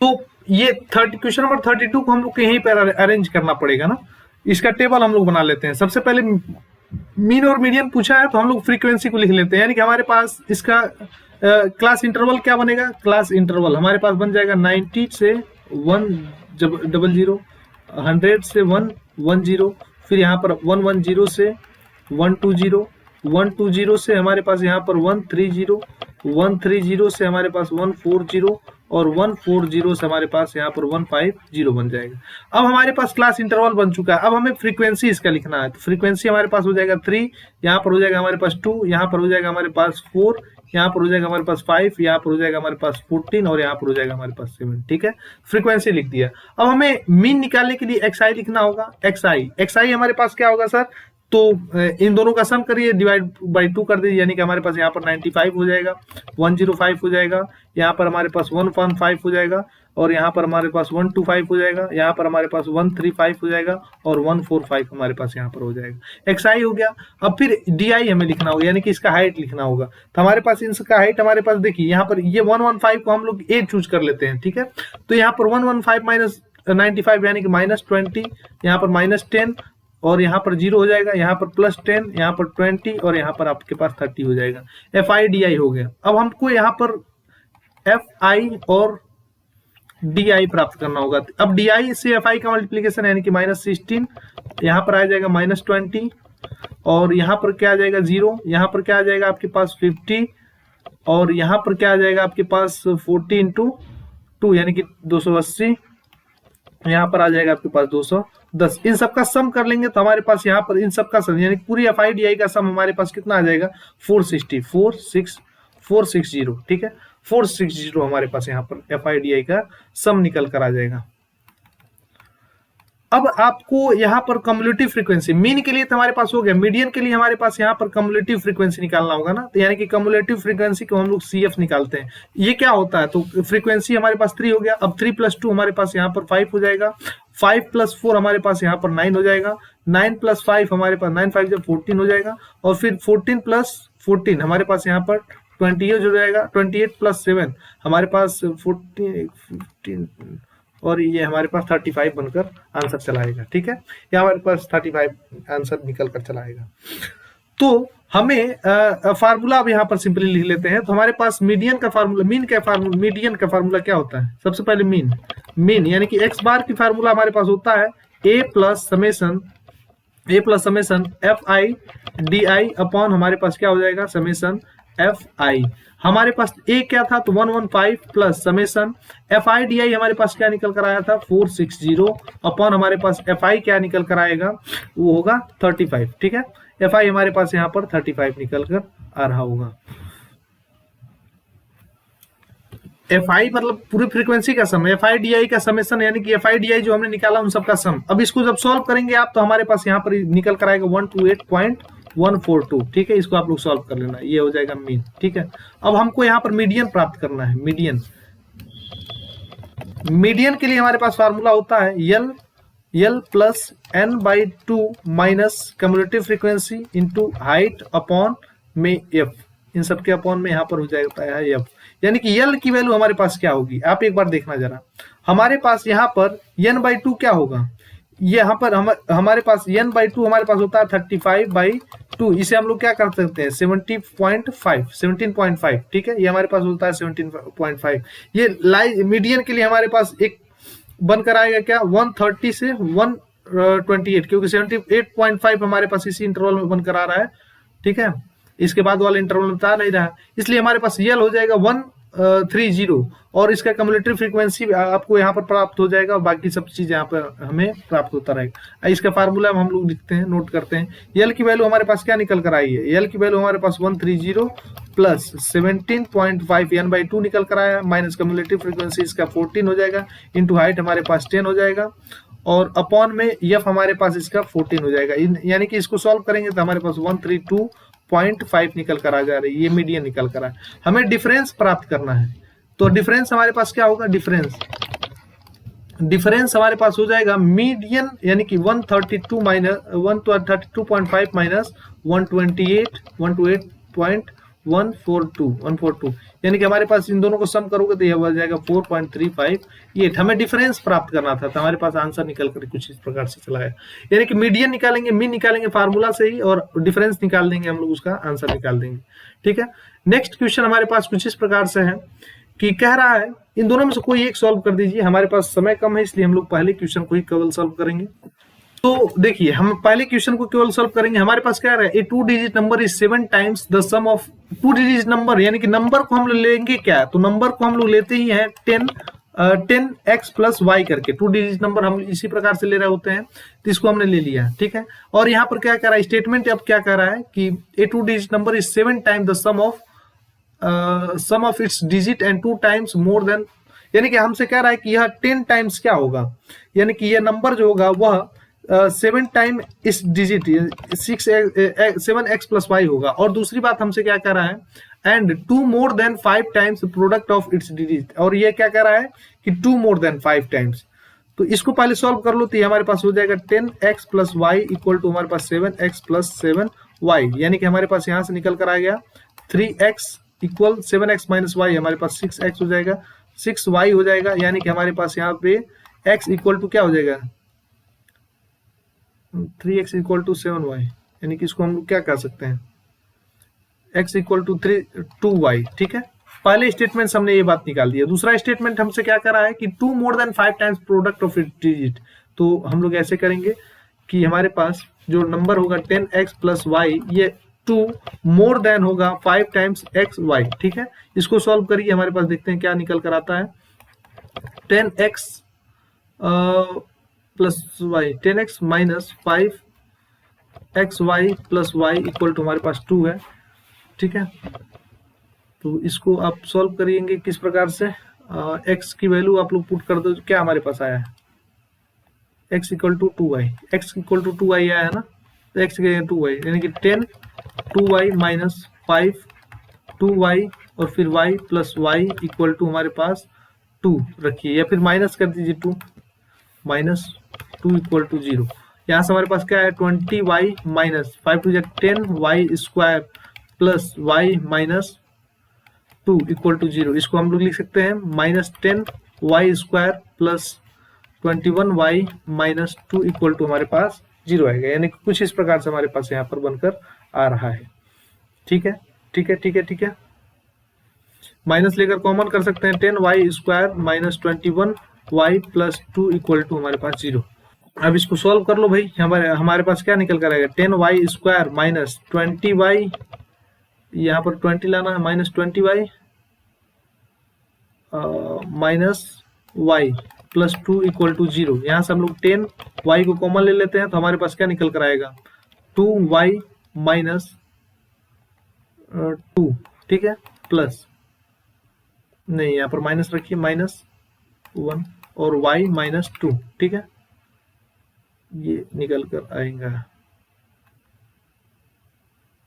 तो ये क्वेश्चन नंबर 32 को हम लोग कहीं पर अरेंज करना पड़ेगा ना। इसका टेबल हम लोग बना लेते हैं। सबसे पहले मीन और मीडियन पूछा है तो हम लोग फ्रीक्वेंसी को लिख लेते हैं, यानी कि हमारे पास इसका क्लास इंटरवल क्या बनेगा? क्लास इंटरवल हमारे पास बन जाएगा 90 से 100, 100 से 110, फिर यहाँ पर 110 से 120, 120 से हमारे पास यहाँ पर 130, 130 से हमारे पास 140, और 140 से हमारे पास यहाँ पर 150 बन जाएगा। अब हमारे पास क्लास इंटरवल बन चुका है। अब हमें फ्रीक्वेंसी इसका लिखना है, तो फ्रीक्वेंसी हमारे पास हो जाएगा 3, यहाँ पर हो जाएगा हमारे पास 2, यहाँ पर हो जाएगा हमारे पास 4, यहाँ पर हो जाएगा हमारे पास 5, यहाँ पर हो जाएगा हमारे पास 14 और यहाँ पर हो जाएगा हमारे पास 7। ठीक है, फ्रीक्वेंसी लिख दिया। अब हमें मीन निकालने के लिए एक्स आई लिखना होगा। एक्स आई हमारे पास क्या होगा सर, तो इन दोनों का सम करिए, डिवाइड बाई 2 कर दीजिए, यानी कि हमारे पास यहाँ पर 95 हो जाएगा, 105 हो जाएगा, यहाँ पर हमारे पास 115 हो जाएगा, और यहाँ पर हमारे पास 125 हो जाएगा, यहाँ पर हमारे पास 135 हो जाएगा, और 145 हमारे पास यहाँ पर हो जाएगा। एक्स आई हो गया। अब फिर डी आई हमें लिखना होगा, यानी कि इसका हाइट लिखना होगा। तो हमारे पास इसका हाइट हमारे पास देखिए, यहाँ पर ये 115 को हम लोग ए चूज कर लेते हैं। ठीक है, तो यहाँ पर 115 माइनस 95 यानी कि -20, यहाँ पर -10 और यहाँ पर 0 हो जाएगा, यहाँ पर +10, यहाँ पर 20 और यहाँ पर आपके पास 30 हो जाएगा। एफ आई डी आई हो गया। अब हमको यहाँ पर एफ आई और डी आई प्राप्त करना होगा। अब डी आई से एफ आई का मल्टीप्लीकेशन यानी कि -16, यहाँ पर आ जाएगा -20 और यहाँ पर क्या आ जाएगा 0, यहाँ पर क्या आ जाएगा आपके पास 50 और यहाँ पर क्या आ जाएगा आपके पास 40 × 2 यानी कि 280, यहाँ पर आ जाएगा आपके पास 210। इन सब का सम कर लेंगे तो हमारे पास यहाँ पर इन सब का सम यानी पूरी एफ आई डी आई का सम हमारे पास कितना आ जाएगा 460। ठीक है, 460 हमारे पास यहाँ पर एफ आई डी आई का सम निकल कर आ जाएगा। अब आपको यहाँ पर कम्युलेटिव फ्रीक्वेंसी, मीन के लिए तो हमारे पास हो गया, मीडियन के लिए हमारे पास यहाँ पर कम्युलेटिव फ्रीक्वेंसी निकालना होगा ना, तो यानी कि कम्युलेटिव फ्रीक्वेंसी को हम लोग CF निकालते हैं। ये क्या होता है, तो फ्रीक्वेंसी हमारे पास 3 हो गया। अब 3 + 2 हमारे पास यहाँ पर 5 हो जाएगा, 5 + 4 हमारे पास यहाँ पर 9 हो जाएगा, 9 + 5 हमारे पास 9 × 5 जब 14 हो जाएगा, और फिर 14 + 14 हमारे पास यहाँ पर 28 हो जाएगा, 28 + 7 हमारे पास 15 और ये हमारे पास 35 बनकर आंसर चलाएगा। ठीक है, ये हमारे पास 35 आंसर निकल कर चलाएगा। तो हमें फार्मूला अब यहाँ पर सिंपली लिख लेते हैं। तो हमारे पास मीडियन का फार्मूला, मीडियन का फार्मूला क्या होता है, सबसे पहले मीन यानी कि एक्स बार की फार्मूला हमारे पास होता है a plus summation F I D I upon हमारे पास क्या हो जाएगा समेसन एफ आई। हमारे पास ए क्या था, तो 115 plus summation F I D I हमारे पास क्या निकल कर आया था 460 अपॉन हमारे पास एफ आई क्या निकल कर आएगा, वो होगा 35। ठीक है, एफ आई हमारे पास यहाँ पर 35 निकल कर आ रहा होगा। एफ आई मतलब पूरी फ्रीक्वेंसी का सम, एफ आई डी आई का समेसन यानी कि एफ आई डी आई जो हमने निकाला उन सबका सम। अब इसको जब सॉल्व करेंगे आप, तो हमारे पास यहाँ पर निकल कर आएगा 128.142। ठीक है, इसको आप लोग सॉल्व कर लेना, ये हो जाएगा मीन। ठीक है, अब हमको यहाँ पर मीडियन प्राप्त करना है। मीडियन के लिए हमारे पास फार्मूला होता है L plus n/2 minus cumulative frequency into height upon में f। इन सबके अपॉन में यहाँ पर हो जाता है f, यानी कि L की वैल्यू हमारे पास क्या होगी, आप एक बार देखना जरा। हमारे पास यहाँ पर n/2 क्या होगा, ये यहाँ पर हमारे पास n/2 हमारे पास होता है 35/2। इसे हम लोग क्या कर सकते हैं 17.5। ठीक है, ये हमारे पास होता है 17.5। ये मीडियन के लिए हमारे पास एक बनकर आएगा क्या 130 से 128, क्योंकि 78.5 हमारे पास इसी इंटरवल में बनकर आ रहा है। ठीक है, इसके बाद वाला इंटरवल में बता नहीं रहा, इसलिए हमारे पास यल हो जाएगा 130 और इसका कम्युलेटिव फ्रीक्वेंसी आपको यहाँ पर प्राप्त हो जाएगा, और बाकी सब चीज यहाँ पर हमें प्राप्त होता रहेगा। इसका फार्मूला हम लोग लिखते हैं, नोट करते हैं। यल की वैल्यू हमारे पास क्या निकल कर आई है, यल की वैल्यू हमारे पास 130 प्लस 17.5 n/2 निकल कर आया, माइनस कम्युलेटिव फ्रीक्वेंसी इसका 14 हो जाएगा, इंटू हाइट हमारे पास 10 हो जाएगा, और अपॉन में एफ हमारे पास इसका 14 हो जाएगा। यानी कि इसको सॉल्व करेंगे तो हमारे पास 132.5 निकल कर आ जा रही है, ये मीडियन निकल कर आया। हमें डिफरेंस प्राप्त करना है, तो डिफरेंस हमारे पास क्या होगा, डिफरेंस हमारे पास हो जाएगा मीडियन यानी कि 132.5 माइनस 128.142 यानी कि हमारे पास इन दोनों को सम करोगे तो यह हो जाएगा 4.358। हमें डिफरेंस प्राप्त करना था, तो हमारे पास आंसर निकल कर कुछ इस प्रकार से चला है। यानी कि मीडियन निकालेंगे, मीन निकालेंगे फार्मूला से ही, और डिफरेंस निकाल देंगे हम लोग, उसका आंसर निकाल देंगे। ठीक है, नेक्स्ट क्वेश्चन हमारे पास कुछ इस प्रकार से है कि कह रहा है इन दोनों में से कोई एक सॉल्व कर दीजिए। हमारे पास समय कम है, इसलिए हम लोग पहले क्वेश्चन को ही केवल सॉल्व करेंगे। तो देखिए हम पहले क्वेश्चन को केवल सॉल्व करेंगे। हमारे पास क्या है, a 2 digit number is 7 times the sum of 2 digit number, यानी कि नंबर को हम लोग लेंगे क्या, तो नंबर को हम लोग लेते ही हैं 10x प्लस वाई करके। 2 डिजिट नंबर हम इसी प्रकार से ले रहे होते हैं, तो इसको हमने ले लिया, ठीक है। और यहाँ पर क्या कह रहा है स्टेटमेंट, अब क्या कह रहा है कि a 2 digit number is 7 time the sum of its digit and 2 times more than, यानी कि हमसे कह रहा है कि यह 10 टाइम्स क्या होगा, यानी कि यह नंबर जो होगा वह 7 टाइम इस डिजिट 7x प्लस वाई होगा। और दूसरी बात हमसे क्या कह रहा है, and 2 more than 5 times product of its digit, और ये क्या कह रहा है कि 2 मोर देन 5 टाइम्स। तो इसको पहले सॉल्व कर लो, तो हमारे पास हो जाएगा 10x plus Y equal to हमारे पास 7x प्लस 7y, यानी कि हमारे पास यहाँ से निकल कर आ गया 3x equal 7x minus Y, हमारे पास 6x हो जाएगा, 6y हो जाएगा, यानी कि हमारे पास यहाँ पे x इक्वल टू क्या हो जाएगा 3x इक्वल टू 7y, यानी कि इसको हम लोग क्या कर सकते हैं x इक्वल टू 2y, ठीक है। पहले स्टेटमेंट हमने ये बात निकाल दी है। दूसरा स्टेटमेंट हमसे क्या कर रहा है कि 2 more than 5 times product of it digit, तो हम लोग ऐसे करेंगे कि हमारे पास जो नंबर होगा 10x प्लस वाई, ये 2 मोर देन होगा 5 टाइम्स एक्स वाई, ठीक है। इसको सॉल्व करिए, हमारे पास देखते हैं क्या निकल कर आता है। 10x plus Y, 10x minus 5xy plus Y equal to हमारे पास 2 है, ठीक है। तो इसको आप सॉल्व करेंगे किस प्रकार से, x की वैल्यू आप लोग पुट कर दो, क्या हमारे पास आया है x equal to 2y, x equal to 2y आया है ना, तो x की 2y, यानी कि 10 2y माइनस 5 2y और फिर y plus Y equal to हमारे पास 2 रखिए, या फिर माइनस कर दीजिए 2 माइनस 2 इक्वल टू 0। यहाँ से हमारे पास क्या है 20y minus 5 two 10y square plus y minus 2 equal to 0। इसको हम लोग लिख सकते हैं minus 10y square plus 21y minus 2 equal to हमारे पास 0 आएगा, यानी कुछ इस प्रकार से हमारे पास यहाँ पर बनकर आ रहा है, ठीक है, ठीक है, ठीक है, ठीक है। माइनस लेकर कॉमन कर सकते हैं 10y square minus 21y plus 2 equal to हमारे पास 0। अब इसको सॉल्व कर लो भाई, हमारे पास क्या निकल कर आएगा 10y स्क्वायर माइनस 20y, यहाँ पर 20 लाना है, minus 20y minus y plus 2 equal to 0। यहाँ से हम लोग 10y को कॉमन ले लेते हैं, तो हमारे पास क्या निकल कर आएगा 2y माइनस 2, ठीक है, प्लस नहीं, यहाँ पर माइनस रखिए, माइनस 1 और y माइनस 2, ठीक है, ये निकल कर आएगा।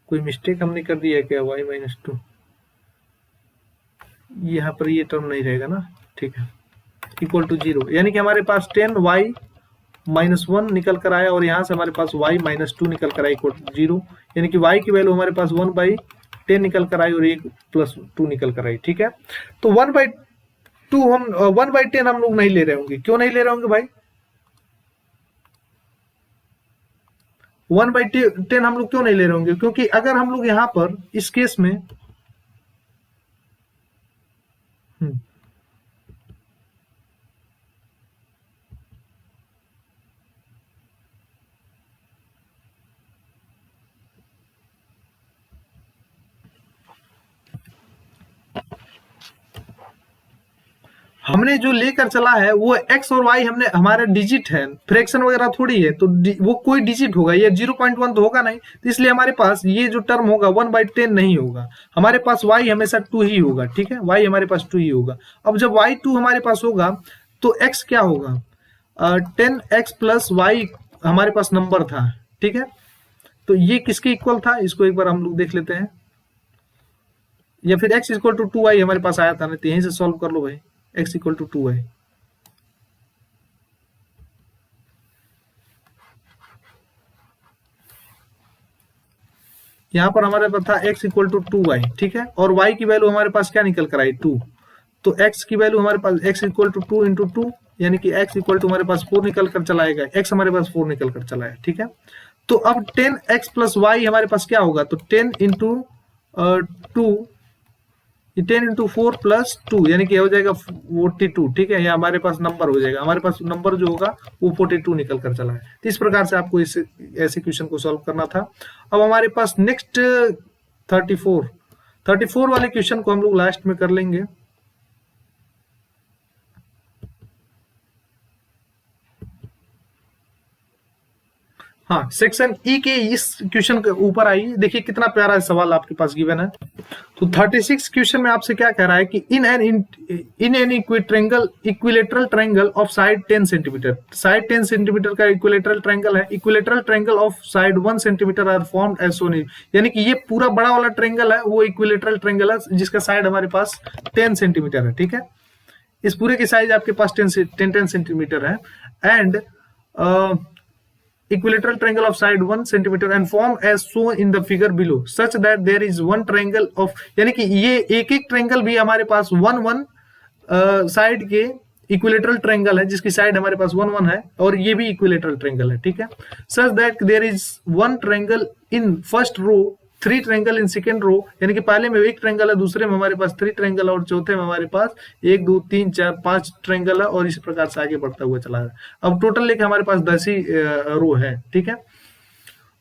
कोई मिस्टेक हमने कर दिया है क्या, y माइनस 2, यहाँ पर ये टर्म नहीं रहेगा ना, ठीक है, इक्वल टू 0, यानी कि हमारे पास 10y माइनस 1 निकल कर आया, और यहाँ से हमारे पास y माइनस 2 निकल कर आया इक्वल टू 0, यानी कि y की वैल्यू हमारे पास 1/10 निकल कर आई और 1 प्लस 2 निकल कर आई, ठीक है। तो 1/2 हम 1/10 हम लोग नहीं ले रहे होंगे, क्यों नहीं ले रहे होंगे भाई, 1/10 हम लोग क्यों नहीं ले रहे होंगे, क्योंकि अगर हम लोग यहाँ पर इस केस में हमने जो लेकर चला है वो x और y हमने हमारा डिजिट है, फ्रैक्शन वगैरह थोड़ी है, तो वो कोई डिजिट होगा, ये 0.1 तो होगा नहीं, तो इसलिए हमारे पास ये जो टर्म होगा 1/10 नहीं होगा, हमारे पास y हमेशा 2 ही होगा, ठीक है, y हमारे पास 2 ही होगा। अब जब y 2 हमारे पास होगा तो x क्या होगा 10x प्लस वाई हमारे पास नंबर था, ठीक है, तो ये किसके इक्वल था, इसको एक बार हम लोग देख लेते हैं, या फिर x इक्वल टू 2y हमारे पास आया था ना, तो यहीं से सॉल्व कर लो भाई, x इक्वल टू 2y, यहाँ पर हमारे पास था x इक्वल टू 2y, ठीक है, और y की वैल्यू हमारे पास क्या निकल कर आई 2, तो x की वैल्यू हमारे पास x इक्वल टू 2 इंटू 2, यानी कि x इक्वल टू हमारे पास 4 निकल कर चला आएगा, x हमारे पास 4 निकल कर चला है, ठीक है। तो अब 10x प्लस वाई हमारे पास क्या होगा, तो 10 इंटू 2 ये 10 इंटू 4 प्लस 2 यानी कि हो जाएगा 42। ठीक है, ये हमारे पास नंबर हो जाएगा, हमारे पास नंबर जो होगा वो 42 निकल कर चला है। तो इस प्रकार से आपको इस ऐसे क्वेश्चन को सॉल्व करना था। अब हमारे पास नेक्स्ट 34 वाले क्वेश्चन को हम लोग लास्ट में कर लेंगे। हाँ, सेक्शन ई के इस क्वेश्चन के ऊपर आइए, देखिए कितना प्यारा सवाल आपके पास गिवन है। तो 36 क्वेश्चन में आपसे क्या कह रहा है कि in an equilateral triangle of side 10 centimetre, side 10 centimetre का इक्विलेटरल ट्रायंगल है, equilateral triangle of side 1 centimetre are formed as shown. यानी कि ये पूरा बड़ा वाला ट्रायंगल है वो इक्विलेटरल ट्रायंगल है जिसका साइड हमारे पास 10 सेंटीमीटर है। ठीक है, इस पूरे की साइज आपके पास 10 सेंटीमीटर है। And equilateral triangle of side 1 centimeter and form as shown in the figure below such that there is one triangle of, यानी कि ये एक एक ट्रायंगल भी हमारे पास 1 साइड के इक्विलेटरल ट्रायंगल है जिसकी साइड हमारे पास 1 है और ये भी इक्विलेटरल ट्रायंगल है। ठीक है, such that there is one triangle in first row, 3 triangle in second row, यानी कि पहले में एक ट्रायंगल है, दूसरे में हमारे पास 3 ट्रायंगल और चौथे में हमारे पास 1 2 3 4 5 ट्रायंगल है और इस प्रकार से आगे बढ़ता हुआ चला है। अब टोटल लेके हमारे पास 10 ही रो है। ठीक है,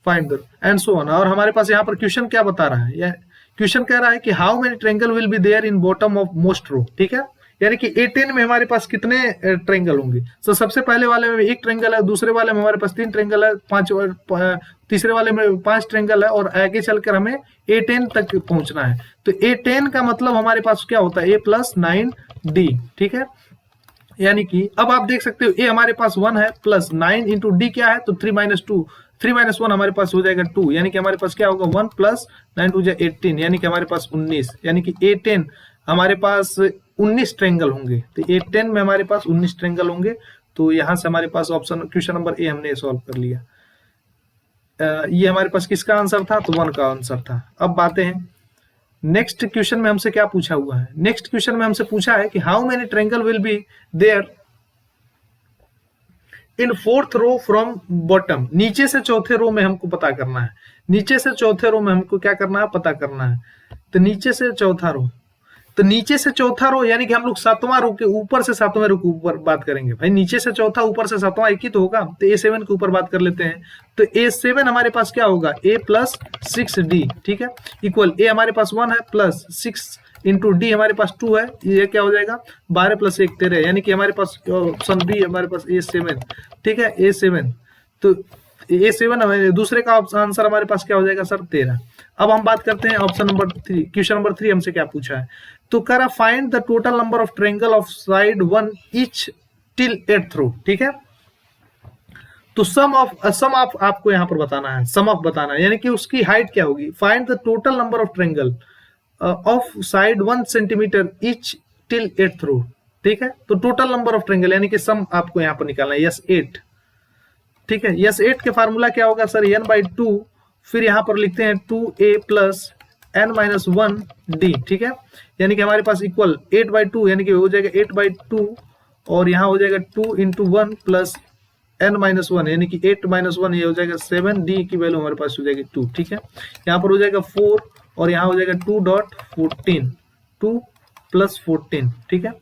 find the and so on. और हमारे पास यहाँ पर क्वेश्चन क्या बता रहा है, क्वेश्चन कह रहा है कि how many triangle will be there in bottom of most row. ठीक है, यानी कि A10 में हमारे पास कितने ट्रायंगल होंगे। तो सबसे पहले वाले में एक ट्रायंगल है, दूसरे वाले में हमारे पास 3 ट्रायंगल है, तीसरे वाले में 5 ट्रायंगल है और आगे चलकर हमें A10 तक पहुंचना है। तो A10 का मतलब हमारे पास क्या होता है, A प्लस 9D। ठीक है, यानी कि अब आप देख सकते हो A हमारे पास 1 है प्लस 9 इंटू D क्या है तो 3 माइनस 2, 3 माइनस 1 हमारे पास हो जाएगा 2, यानी कि हमारे पास क्या होगा 1 प्लस 9 टू 18, यानी कि हमारे पास 19, यानी कि A10 हमारे पास 19 ट्रायंगल होंगे। तो A10 में हमारे पास 19 ट्रायंगल होंगे। तो यहां से हमारे पास ऑप्शन क्वेश्चन नंबर ए हमने सॉल्व कर लिया। ये हमारे पास किसका आंसर था, तो 1 का आंसर था। अब बातें हैं नेक्स्ट क्वेश्चन में हमसे क्या पूछा हुआ है। नेक्स्ट क्वेश्चन में हमसे पूछा है कि how many triangle will be there in 4th row from bottom. नीचे से चौथे रो में हमको पता करना है, नीचे से चौथे रो में हमको क्या करना है, पता करना है। तो नीचे से चौथा रो, तो नीचे से चौथा रो यानी कि हम लोग 7वां रो के ऊपर से 7वें रो के ऊपर बात करेंगे। भाई नीचे से चौथा ऊपर से 7वां एक ही तो होगा, तो A7 के ऊपर बात कर लेते हैं। तो A7 हमारे पास क्या होगा, A प्लस 6D। ठीक है, इक्वल A हमारे पास 1 है प्लस 6 इंटू D हमारे पास 2 है, ये क्या हो जाएगा 12 प्लस 1 13, यानी कि हमारे पास ऑप्शन बी हमारे पास A7। ठीक है, A7, तो A7 दूसरे का आंसर हमारे पास क्या हो जाएगा सर 13। अब हम बात करते हैं ऑप्शन नंबर 3, क्वेश्चन नंबर 3 हमसे क्या पूछा है, तो कह रहा find the total number of triangle of side 1 each till 8th रो। ठीक है, तो सम ऑफ आपको यहां पर बताना है, सम ऑफ बताना है, यानी कि उसकी हाइट क्या होगी। Find the total number of triangle of side 1 centimetre each till 8th रो। ठीक है, तो टोटल नंबर ऑफ ट्रायंगल यानी कि सम आपको यहां पर निकालना है, यस 8। ठीक है, यस 8 के फार्मूला क्या होगा सर, n/2, फिर यहां पर लिखते हैं 2a प्लस n-1d। ठीक है, यानी कि हमारे पास इक्वल 8/2 यानी कि हो जाएगा 8/2 और यहाँ हो जाएगा 2 इंटू 1 प्लस n-1 यानी कि 8-1 ये हो जाएगा 7d की वैल्यू हमारे पास हो जाएगी 2। ठीक है, यहाँ पर हो जाएगा 4 और यहाँ हो जाएगा 2.14, 2 प्लस 14। ठीक है,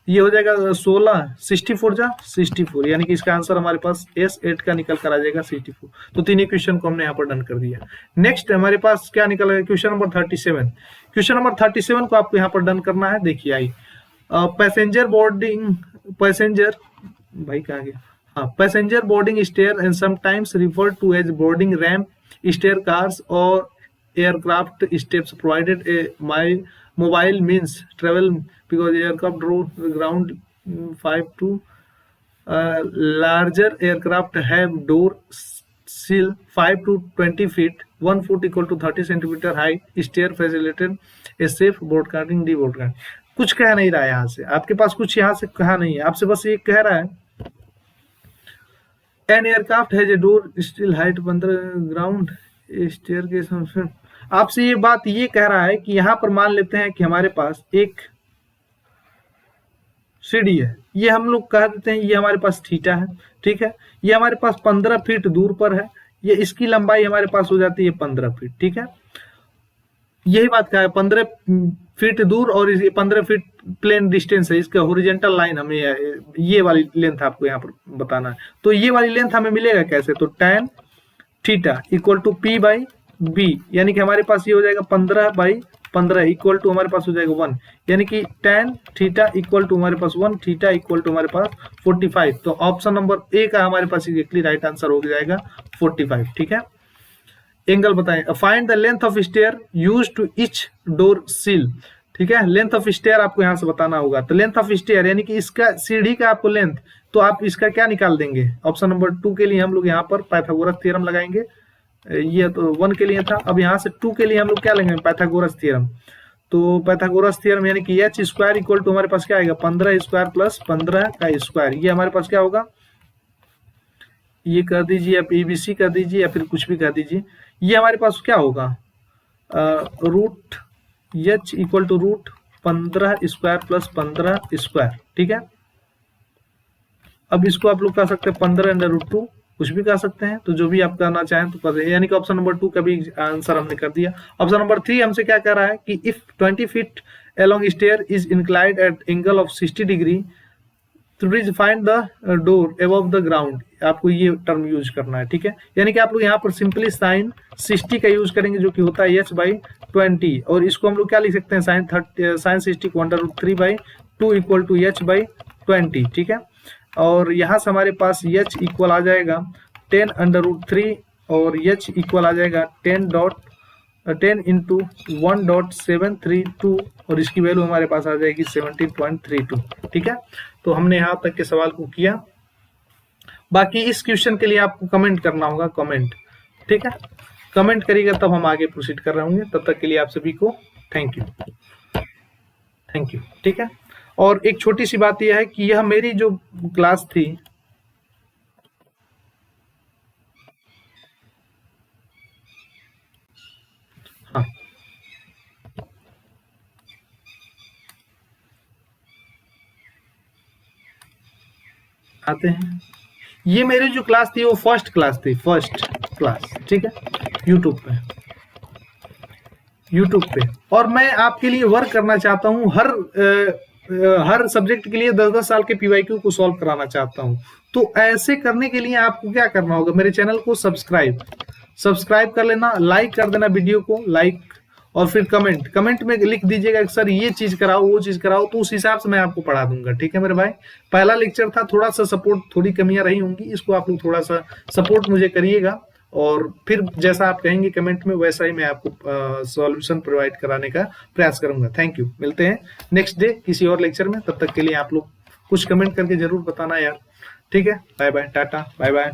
ये हो जाएगा 16, 64 जा 64, यानी कि इसका आंसर हमारे पास S8 का निकल कर आ जाएगा 64। तो तीन क्वेश्चन को हमने यहाँ पर डन कर दिया। नेक्स्ट हमारे पास क्या निकल गया, क्वेश्चन नंबर 37। क्वेश्चन नंबर 37 को आपको यहाँ पर डन करना है। देखिए आई पैसेंजर भाई कहाँ गया, हाँ, passenger boarding stair and sometimes refer to as boarding ramp, stair cars और aircraft steps provided a mobile means travel because aircraft ground 5 to larger aircraft have door sill 5 to 20 feet, 1 foot equal to 30 centimeter high, stair facilitated a safe broadcasting deboardcast। कुछ कह नहीं रहा है यहाँ से, आपके पास कुछ यहाँ से कहा नहीं है, आपसे बस ये कह रहा है an aircraft has a door sill height 15 ground stair के। आपसे ये बात ये कह रहा है कि यहां पर मान लेते हैं कि हमारे पास एक सीढ़ी है, ये हम लोग कह देते हैं ये हमारे पास थीटा है। ठीक है, ये हमारे पास 15 फीट दूर पर है, ये इसकी लंबाई हमारे पास हो जाती है 15 फीट। ठीक है, यही बात कहा है 15 फीट दूर और 15 फीट प्लेन डिस्टेंस है, इसका हॉरिजॉन्टल लाइन हमें ये वाली लेंथ आपको यहाँ पर बताना है। तो ये वाली लेंथ हमें मिलेगा कैसे, तो tan theta equal to P by B, यानी कि हमारे पास ये हो जाएगा 15/15 इक्वल टू हमारे पास हो जाएगा 1, यानी कि tan थीटा इक्वल टू हमारे पास 1, थीटा इक्वल टू हमारे पास 45। तो ऑप्शन नंबर ए का हमारे पास एग्जैक्टली राइट आंसर हो जाएगा 45। ठीक है, एंगल बताएं, find the length of stair use to each door sill. ठीक है, लेंथ ऑफ स्टेयर आपको यहां से बताना होगा। तो लेंथ ऑफ स्टेयर यानी कि इसका सीढ़ी का आपको लेंथ, तो आप इसका क्या निकाल देंगे, ऑप्शन नंबर 2 के लिए हम लोग यहाँ पर पाइथागोरस थ्योरम लगाएंगे। ये तो 1 के लिए था, अब यहाँ से 2 के लिए हम लोग क्या लेंगे, पाइथागोरस थ्योरम। तो पाइथागोरस थ्योरम यानी कि एच स्क्वायर इक्वल टू हमारे पास क्या आएगा, 15 स्क्वायर प्लस 15 का स्क्वायर, ये हमारे पास क्या होगा, ये कर दीजिए, आप एबीसी कर दीजिए या फिर कुछ भी कर दीजिए। ये हमारे पास क्या होगा, root H equal to root 15 square plus 15 square. ठीक है, अब इसको आप लोग कर सकते हैं 15 अंडर रूट 2, कुछ भी कर सकते हैं, तो जो भी आप करना चाहें तो कर दे, यानी कि ऑप्शन नंबर 2 का भी आंसर हमने कर दिया। ऑप्शन नंबर 3 हमसे क्या कह रहा है कि if 20 feet along stair is inclined at angle of 60 degree तो please find the door above the ground, आपको ये टर्म यूज करना है। ठीक है, यानी कि आप लोग यहाँ पर सिंपली साइन 60 का यूज करेंगे जो कि होता है h/20, और इसको हम लोग क्या लिख सकते हैं, साइन 60 को under root 3/2 equal to h/20। ठीक है, और यहाँ से हमारे पास h इक्वल आ जाएगा 10 अंडर रूट 3 और h इक्वल आ जाएगा 10 इंटू 1.732 और इसकी वैल्यू हमारे पास आ जाएगी 17.32। ठीक है, तो हमने यहाँ तक के सवाल को किया, बाकी इस क्वेश्चन के लिए आपको कमेंट करना होगा, कमेंट। ठीक है, कमेंट करिएगा तब हम आगे प्रोसीड कर रहे होंगे। तब तक के लिए आप सभी को थैंक यू। ठीक है, और एक छोटी सी बात यह है कि यह मेरी जो क्लास थी, हाँ आते हैं, ये मेरी जो क्लास थी वो फर्स्ट क्लास थी, फर्स्ट क्लास। ठीक है, यूट्यूब पे, और मैं आपके लिए वर्क करना चाहता हूँ, हर सब्जेक्ट के लिए 10-10 साल के पीवाईक्यू को सॉल्व कराना चाहता हूँ। तो ऐसे करने के लिए आपको क्या करना होगा, मेरे चैनल को सब्सक्राइब कर लेना, लाइक कर देना वीडियो को, लाइक, और फिर कमेंट में लिख दीजिएगा कि सर ये चीज कराओ, वो चीज कराओ, तो उस हिसाब से मैं आपको पढ़ा दूंगा। ठीक है मेरे भाई, पहला लेक्चर था, थोड़ा सा सपोर्ट, थोड़ी कमियां रही होंगी, इसको आप लोग थोड़ा सा सपोर्ट मुझे करिएगा, और फिर जैसा आप कहेंगे कमेंट में वैसा ही मैं आपको सॉल्यूशन प्रोवाइड कराने का प्रयास करूंगा। थैंक यू, मिलते हैं नेक्स्ट डे किसी और लेक्चर में, तब तक के लिए आप लोग कुछ कमेंट करके जरूर बताना यार। ठीक है, bye bye, tata, bye bye.